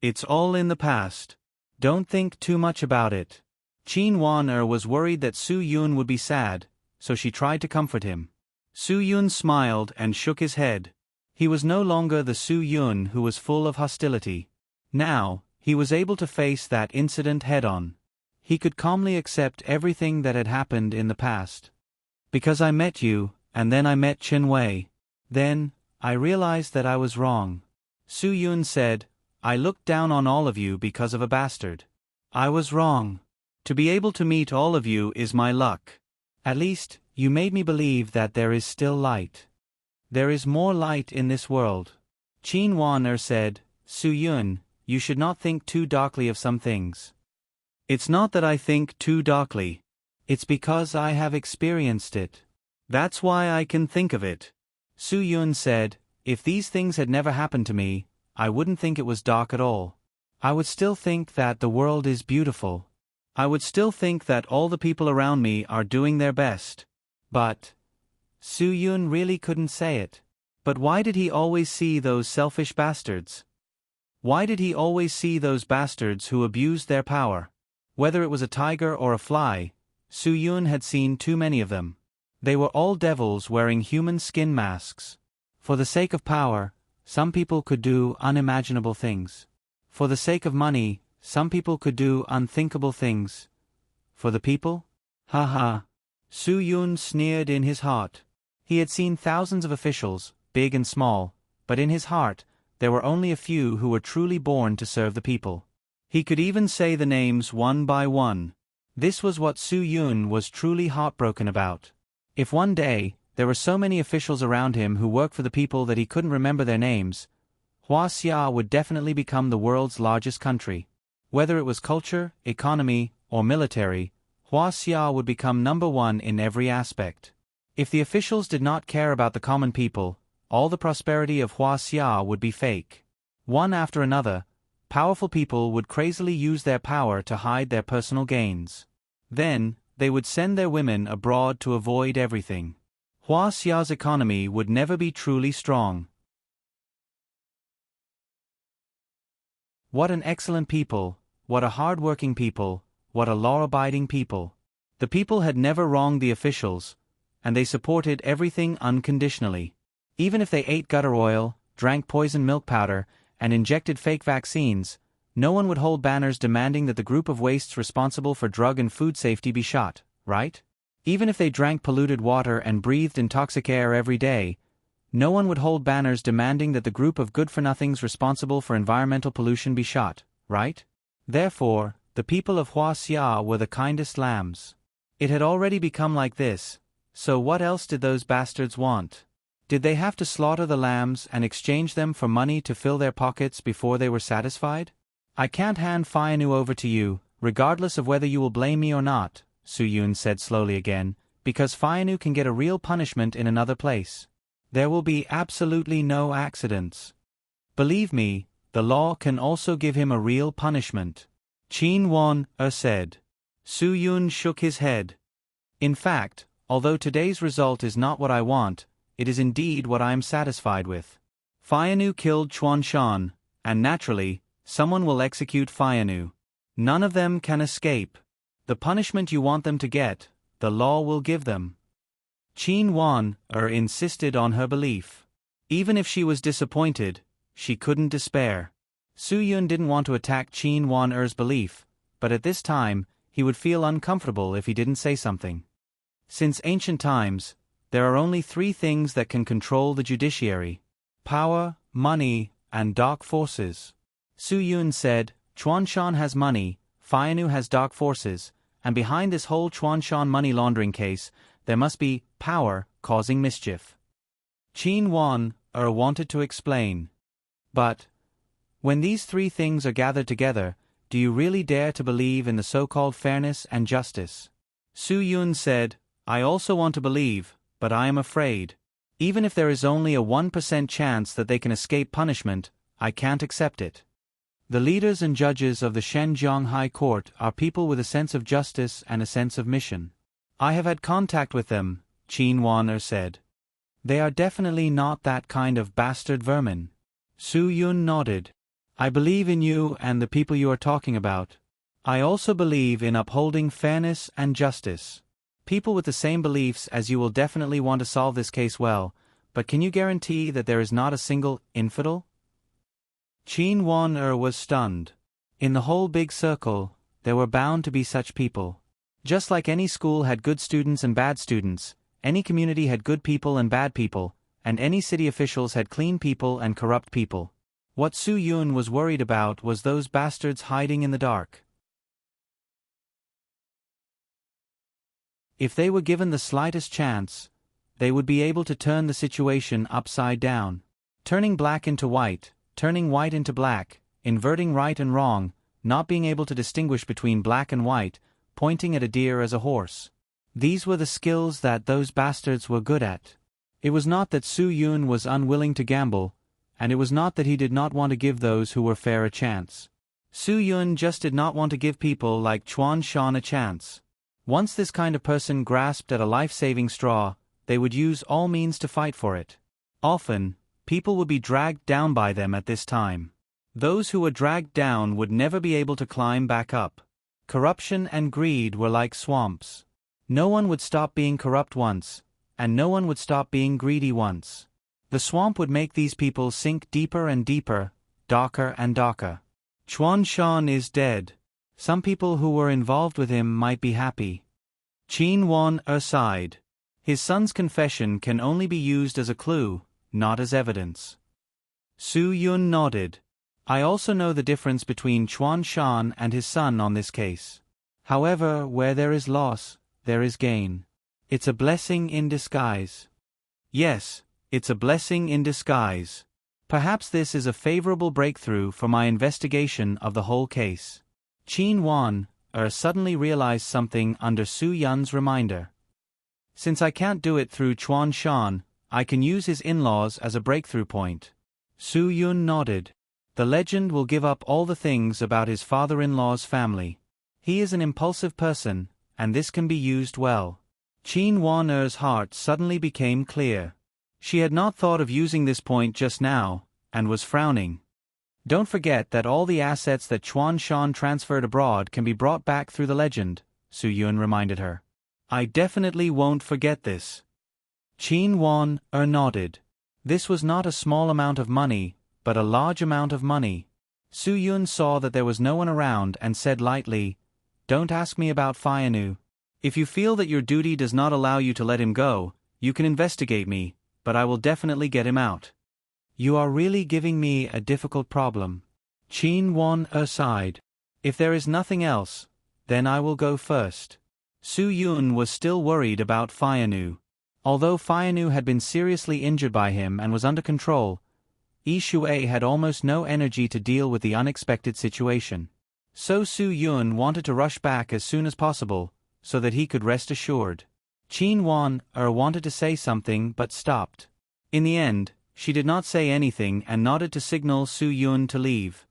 It's all in the past. Don't think too much about it. Qin Wan was worried that Su Yun would be sad, so she tried to comfort him. Su Yun smiled and shook his head. He was no longer the Su Yun who was full of hostility. Now, he was able to face that incident head-on. He could calmly accept everything that had happened in the past. Because I met you, and then I met Chen Wei. Then, I realized that I was wrong. Su Yun said, I looked down on all of you because of a bastard. I was wrong. To be able to meet all of you is my luck. At least, you made me believe that there is still light. There is more light in this world. Qin Wan said, Su Yun, you should not think too darkly of some things. It's not that I think too darkly. It's because I have experienced it. That's why I can think of it. Su Yun said, if these things had never happened to me, I wouldn't think it was dark at all. I would still think that the world is beautiful. I would still think that all the people around me are doing their best. But Su Yun really couldn't say it. But why did he always see those selfish bastards? Why did he always see those bastards who abused their power? Whether it was a tiger or a fly, Su Yun had seen too many of them. They were all devils wearing human skin masks. For the sake of power, some people could do unimaginable things. For the sake of money, some people could do unthinkable things. For the people? Ha ha. Su Yun sneered in his heart. He had seen thousands of officials, big and small, but in his heart, there were only a few who were truly born to serve the people. He could even say the names one by one. This was what Su Yun was truly heartbroken about. If one day, there were so many officials around him who worked for the people that he couldn't remember their names, Huaxia would definitely become the world's largest country. Whether it was culture, economy, or military, Huaxia would become number one in every aspect. If the officials did not care about the common people, all the prosperity of Huaxia would be fake. One after another, powerful people would crazily use their power to hide their personal gains. Then, they would send their women abroad to avoid everything. Huaxia's economy would never be truly strong. What an excellent people, what a hard-working people, what a law-abiding people. The people had never wronged the officials, and they supported everything unconditionally. Even if they ate gutter oil, drank poison milk powder, and injected fake vaccines, no one would hold banners demanding that the group of wastes responsible for drug and food safety be shot, right? Even if they drank polluted water and breathed toxic air every day, no one would hold banners demanding that the group of good-for-nothings responsible for environmental pollution be shot, right? Therefore, the people of Huaxia were the kindest lambs. It had already become like this, so what else did those bastards want? Did they have to slaughter the lambs and exchange them for money to fill their pockets before they were satisfied? I can't hand Fianu over to you, regardless of whether you will blame me or not, Su Yun said slowly again, because Fianu can get a real punishment in another place. There will be absolutely no accidents. Believe me, the law can also give him a real punishment. Qin Wan said. Su Yun shook his head. In fact, although today's result is not what I want, it is indeed what I am satisfied with. Fianu killed Chuan Shan, and naturally, someone will execute Fianu. None of them can escape. The punishment you want them to get, the law will give them. Qin Wan insisted on her belief. Even if she was disappointed, she couldn't despair. Su Yun didn't want to attack Qin Wan's belief, but at this time, he would feel uncomfortable if he didn't say something. Since ancient times, there are only three things that can control the judiciary: power, money, and dark forces. Su Yun said, Chuanshan has money, Faianu has dark forces, and behind this whole Chuanshan money laundering case, there must be power causing mischief. Qin Wan wanted to explain. But when these three things are gathered together, do you really dare to believe in the so-called fairness and justice? Su Yun said, I also want to believe, but I am afraid. Even if there is only a 1% chance that they can escape punishment, I can't accept it. The leaders and judges of the Shenzhen High Court are people with a sense of justice and a sense of mission. I have had contact with them, Qin Wan said. They are definitely not that kind of bastard vermin. Su Yun nodded. I believe in you and the people you are talking about. I also believe in upholding fairness and justice. People with the same beliefs as you will definitely want to solve this case well, but can you guarantee that there is not a single infidel? Qin Wan was stunned. In the whole big circle, there were bound to be such people. Just like any school had good students and bad students, any community had good people and bad people, and any city officials had clean people and corrupt people. What Su Yun was worried about was those bastards hiding in the dark. If they were given the slightest chance, they would be able to turn the situation upside down. Turning black into white, turning white into black, inverting right and wrong, not being able to distinguish between black and white, pointing at a deer as a horse. These were the skills that those bastards were good at. It was not that Su Yun was unwilling to gamble, and it was not that he did not want to give those who were fair a chance. Su Yun just did not want to give people like Chuan Shan a chance. Once this kind of person grasped at a life-saving straw, they would use all means to fight for it. Often, people would be dragged down by them at this time. Those who were dragged down would never be able to climb back up. Corruption and greed were like swamps. No one would stop being corrupt once, and no one would stop being greedy once. The swamp would make these people sink deeper and deeper, darker and darker. Chuan Shan is dead. Some people who were involved with him might be happy. Qin Wan sighed. His son's confession can only be used as a clue, not as evidence. Su Yun nodded. I also know the difference between Chuan Shan and his son on this case. However, where there is loss, there is gain. It's a blessing in disguise. Yes, it's a blessing in disguise. Perhaps this is a favorable breakthrough for my investigation of the whole case. Qin Wan suddenly realized something under Su Yun's reminder. Since I can't do it through Chuan Shan, I can use his in-laws as a breakthrough point. Su Yun nodded. The legend will give up all the things about his father-in-law's family. He is an impulsive person, and this can be used well. Qin Wan's heart suddenly became clear. She had not thought of using this point just now, and was frowning. Don't forget that all the assets that Chuan Shan transferred abroad can be brought back through the legend, Su Yun reminded her. I definitely won't forget this. Qin Wan nodded. This was not a small amount of money, but a large amount of money. Su Yun saw that there was no one around and said lightly, Don't ask me about Faianu. If you feel that your duty does not allow you to let him go, you can investigate me, but I will definitely get him out. You are really giving me a difficult problem. Qin Wan sighed. If there is nothing else, then I will go first. Su Yun was still worried about Faianu. Although Faianu had been seriously injured by him and was under control, Yi Shui had almost no energy to deal with the unexpected situation. So Su Yun wanted to rush back as soon as possible, so that he could rest assured. Qin Wan wanted to say something but stopped. In the end, she did not say anything and nodded to signal Su Yun to leave.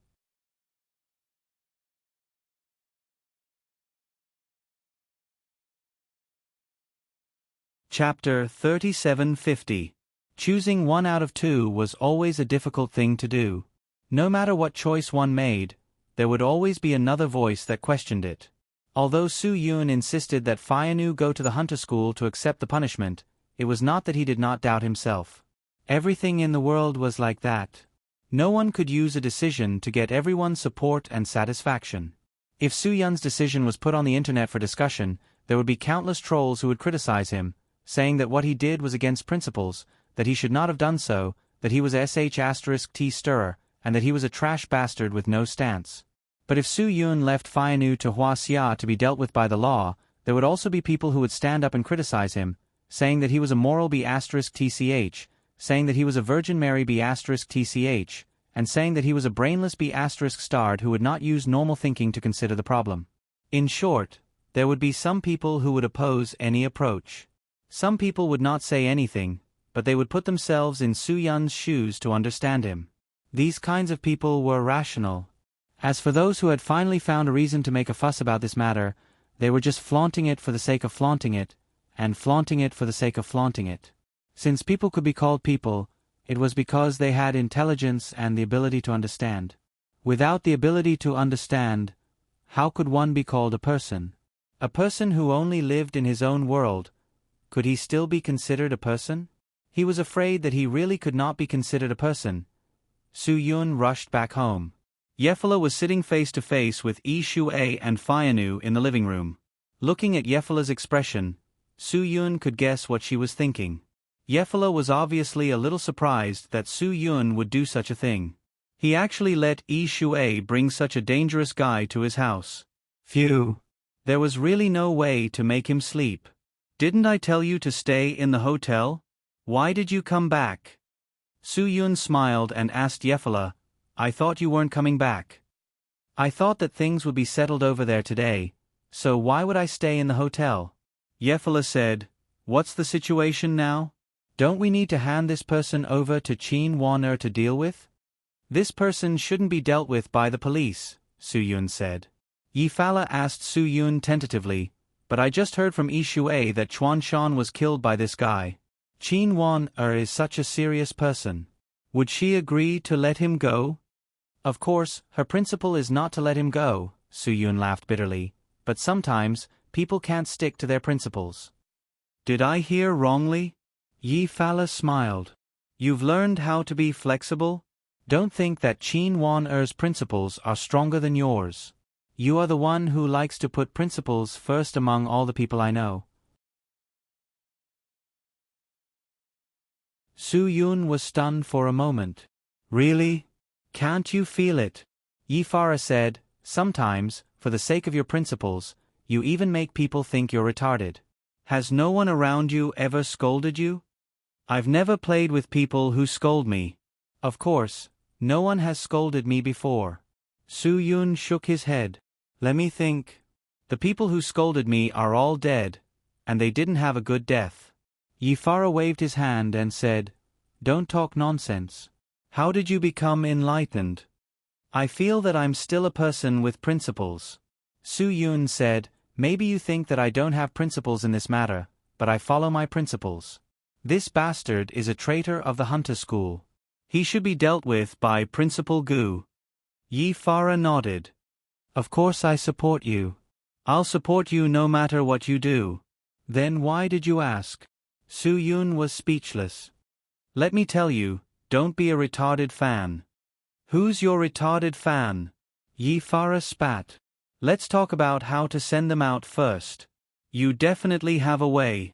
Chapter 3750. Choosing one out of two was always a difficult thing to do. No matter what choice one made, there would always be another voice that questioned it. Although Su Yun insisted that Faianu go to the hunter school to accept the punishment, it was not that he did not doubt himself. Everything in the world was like that. No one could use a decision to get everyone's support and satisfaction. If Su Yun's decision was put on the internet for discussion, there would be countless trolls who would criticize him, saying that what he did was against principles, that he should not have done so, that he was sh*t stirrer, and that he was a trash bastard with no stance. But if Su Yun left Fianu to Hua Xia to be dealt with by the law, there would also be people who would stand up and criticize him, saying that he was a moral B***TCH, saying that he was a Virgin Mary B***TCH, and saying that he was a brainless B***starred who would not use normal thinking to consider the problem. In short, there would be some people who would oppose any approach. Some people would not say anything, but they would put themselves in Su Yun's shoes to understand him. These kinds of people were rational. As for those who had finally found a reason to make a fuss about this matter, they were just flaunting it for the sake of flaunting it, and flaunting it for the sake of flaunting it. Since people could be called people, it was because they had intelligence and the ability to understand. Without the ability to understand, how could one be called a person? A person who only lived in his own world, could he still be considered a person? He was afraid that he really could not be considered a person. Su Yun rushed back home. Yefela was sitting face to face with Yi Shui and Fianu in the living room. Looking at Yefela's expression, Su Yun could guess what she was thinking. Yefela was obviously a little surprised that Su Yun would do such a thing. He actually let Yi Shui bring such a dangerous guy to his house. Phew. There was really no way to make him sleep. Didn't I tell you to stay in the hotel? Why did you come back? Su Yun smiled and asked Yefela, I thought you weren't coming back. I thought that things would be settled over there today, so why would I stay in the hotel? Yefela said, What's the situation now? Don't we need to hand this person over to Qin Wan to deal with? This person shouldn't be dealt with by the police, Su Yun said. Yefela asked Su Yun tentatively, but I just heard from Yi Shui that Chuan Shan was killed by this guy. Qin Wan is such a serious person. Would she agree to let him go? Of course, her principle is not to let him go, Su Yun laughed bitterly, but sometimes, people can't stick to their principles. Did I hear wrongly? Yefela smiled. You've learned how to be flexible? Don't think that Qin Wan-er's principles are stronger than yours. You are the one who likes to put principles first among all the people I know. Su Yun was stunned for a moment. Really? Can't you feel it? Yefara said, Sometimes, for the sake of your principles, you even make people think you're retarded. Has no one around you ever scolded you? I've never played with people who scold me. Of course, no one has scolded me before. Su Yun shook his head. Let me think. The people who scolded me are all dead, and they didn't have a good death. Yefara waved his hand and said, Don't talk nonsense. How did you become enlightened? I feel that I'm still a person with principles. Su Yun said, Maybe you think that I don't have principles in this matter, but I follow my principles. This bastard is a traitor of the Hunter School. He should be dealt with by Principal Gu. Yefara nodded. Of course I support you. I'll support you no matter what you do. Then why did you ask? Su Yun was speechless. Let me tell you, don't be a retarded fan. Who's your retarded fan? Yefara spat. Let's talk about how to send them out first. You definitely have a way.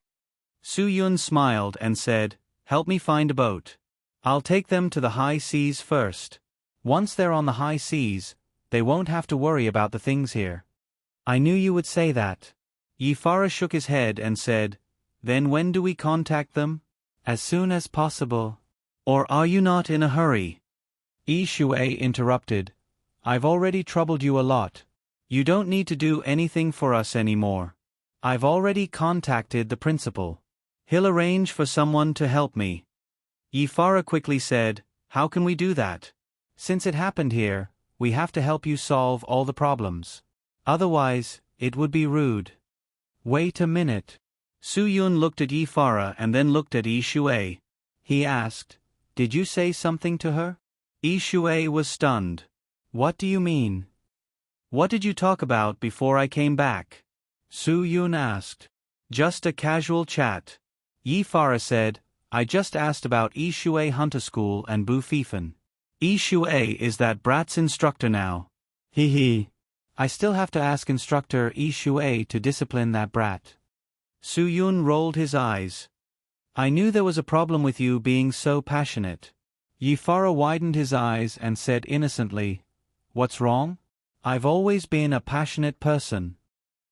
Su Yun smiled and said, Help me find a boat. I'll take them to the high seas first. Once they're on the high seas, they won't have to worry about the things here. I knew you would say that. Yefara shook his head and said, Then when do we contact them? As soon as possible. Or are you not in a hurry? Yi Shui interrupted. I've already troubled you a lot. You don't need to do anything for us anymore. I've already contacted the principal. He'll arrange for someone to help me. Yefara quickly said, How can we do that? Since it happened here, we have to help you solve all the problems. Otherwise, it would be rude. Wait a minute. Su Yun looked at Yefara and then looked at Yi Shui. He asked, Did you say something to her? Yi Shui was stunned. What do you mean? What did you talk about before I came back? Su Yun asked. Just a casual chat. Yefara said, I just asked about Yi Shui Hunter School and Bu Fifan. Yi Shui is that brat's instructor now. Hee hee. I still have to ask instructor Yi Shui to discipline that brat. Su Yun rolled his eyes. I knew there was a problem with you being so passionate. Yifara widened his eyes and said innocently, "What's wrong? I've always been a passionate person."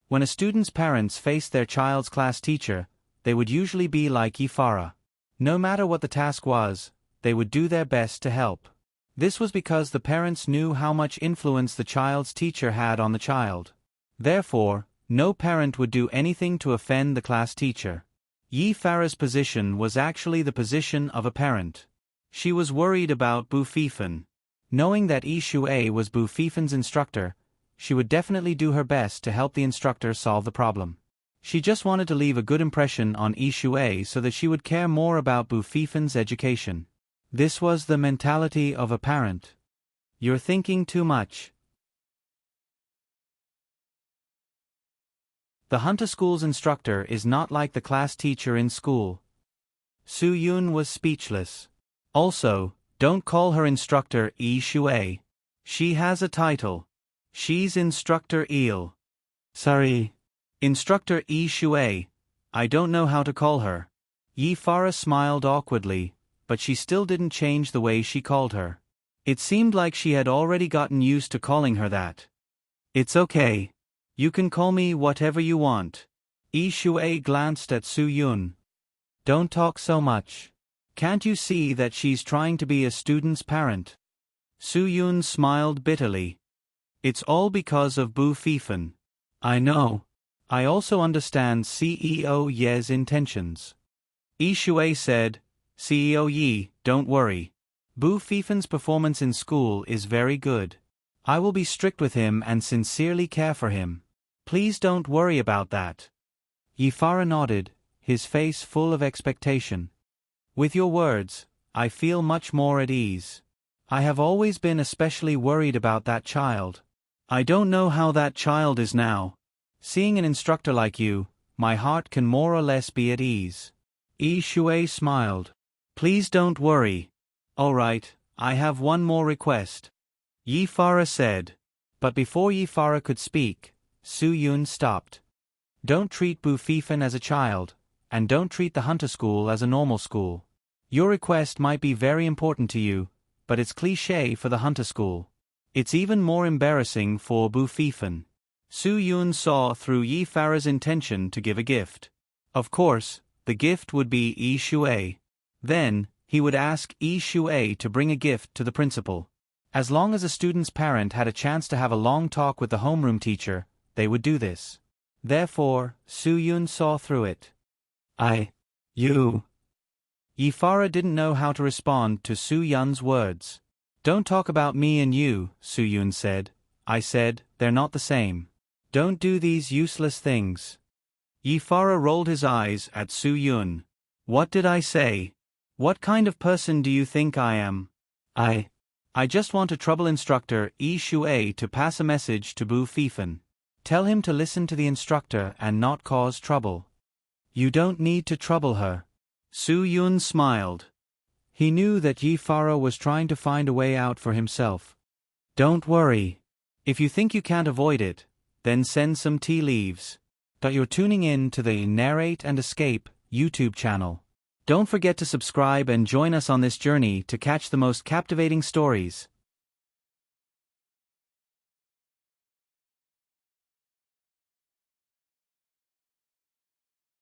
When a student's parents faced their child's class teacher, they would usually be like Yifara. No matter what the task was, they would do their best to help. This was because the parents knew how much influence the child's teacher had on the child. Therefore, no parent would do anything to offend the class teacher. Yifara's position was actually the position of a parent. She was worried about Bu Fifan. Knowing that Yi Shui was Bu Fifan's instructor, she would definitely do her best to help the instructor solve the problem. She just wanted to leave a good impression on Yi Shui so that she would care more about Bu Fifan's education. This was the mentality of a parent. You're thinking too much. The Hunter School's instructor is not like the class teacher in school. Su Yun was speechless. Also, don't call her instructor Yi Shui. She has a title. She's Instructor Eel. Sorry. Instructor Yi Shui. I don't know how to call her. Yifara smiled awkwardly, but she still didn't change the way she called her. It seemed like she had already gotten used to calling her that. It's okay. You can call me whatever you want. Yi Shui glanced at Su Yun. Don't talk so much. Can't you see that she's trying to be a student's parent? Su Yun smiled bitterly. It's all because of Bu Fifan. I know. I also understand CEO Ye's intentions. Yi Shui said, CEO Yi, don't worry. Bu Fifan's performance in school is very good. I will be strict with him and sincerely care for him. Please don't worry about that. Yifara nodded, his face full of expectation. With your words, I feel much more at ease. I have always been especially worried about that child. I don't know how that child is now. Seeing an instructor like you, my heart can more or less be at ease. Yi Shui smiled. Please don't worry. All right, I have one more request. Yifara said. But before Yifara could speak, Su Yun stopped. Don't treat Bu Fifan as a child, and don't treat the Hunter School as a normal school. Your request might be very important to you, but it's cliché for the Hunter School. It's even more embarrassing for Bu Fifan. Su Yun saw through Yifara's intention to give a gift. Of course, the gift would be Yi Shui. Then, he would ask Yi Shui to bring a gift to the principal. As long as a student's parent had a chance to have a long talk with the homeroom teacher, they would do this. Therefore, Su Yun saw through it. You. Yifara didn't know how to respond to Su Yun's words. Don't talk about me and you, Su Yun said. I said, they're not the same. Don't do these useless things. Yifara rolled his eyes at Su Yun. What did I say? What kind of person do you think I am? I just want a trouble instructor Yi Shui to pass a message to Bu Fifan. Tell him to listen to the instructor and not cause trouble. You don't need to trouble her. Su Yun smiled. He knew that Yifara was trying to find a way out for himself. Don't worry. If you think you can't avoid it, then send some tea leaves. But you're tuning in to the Narrate and Escape YouTube channel. Don't forget to subscribe and join us on this journey to catch the most captivating stories.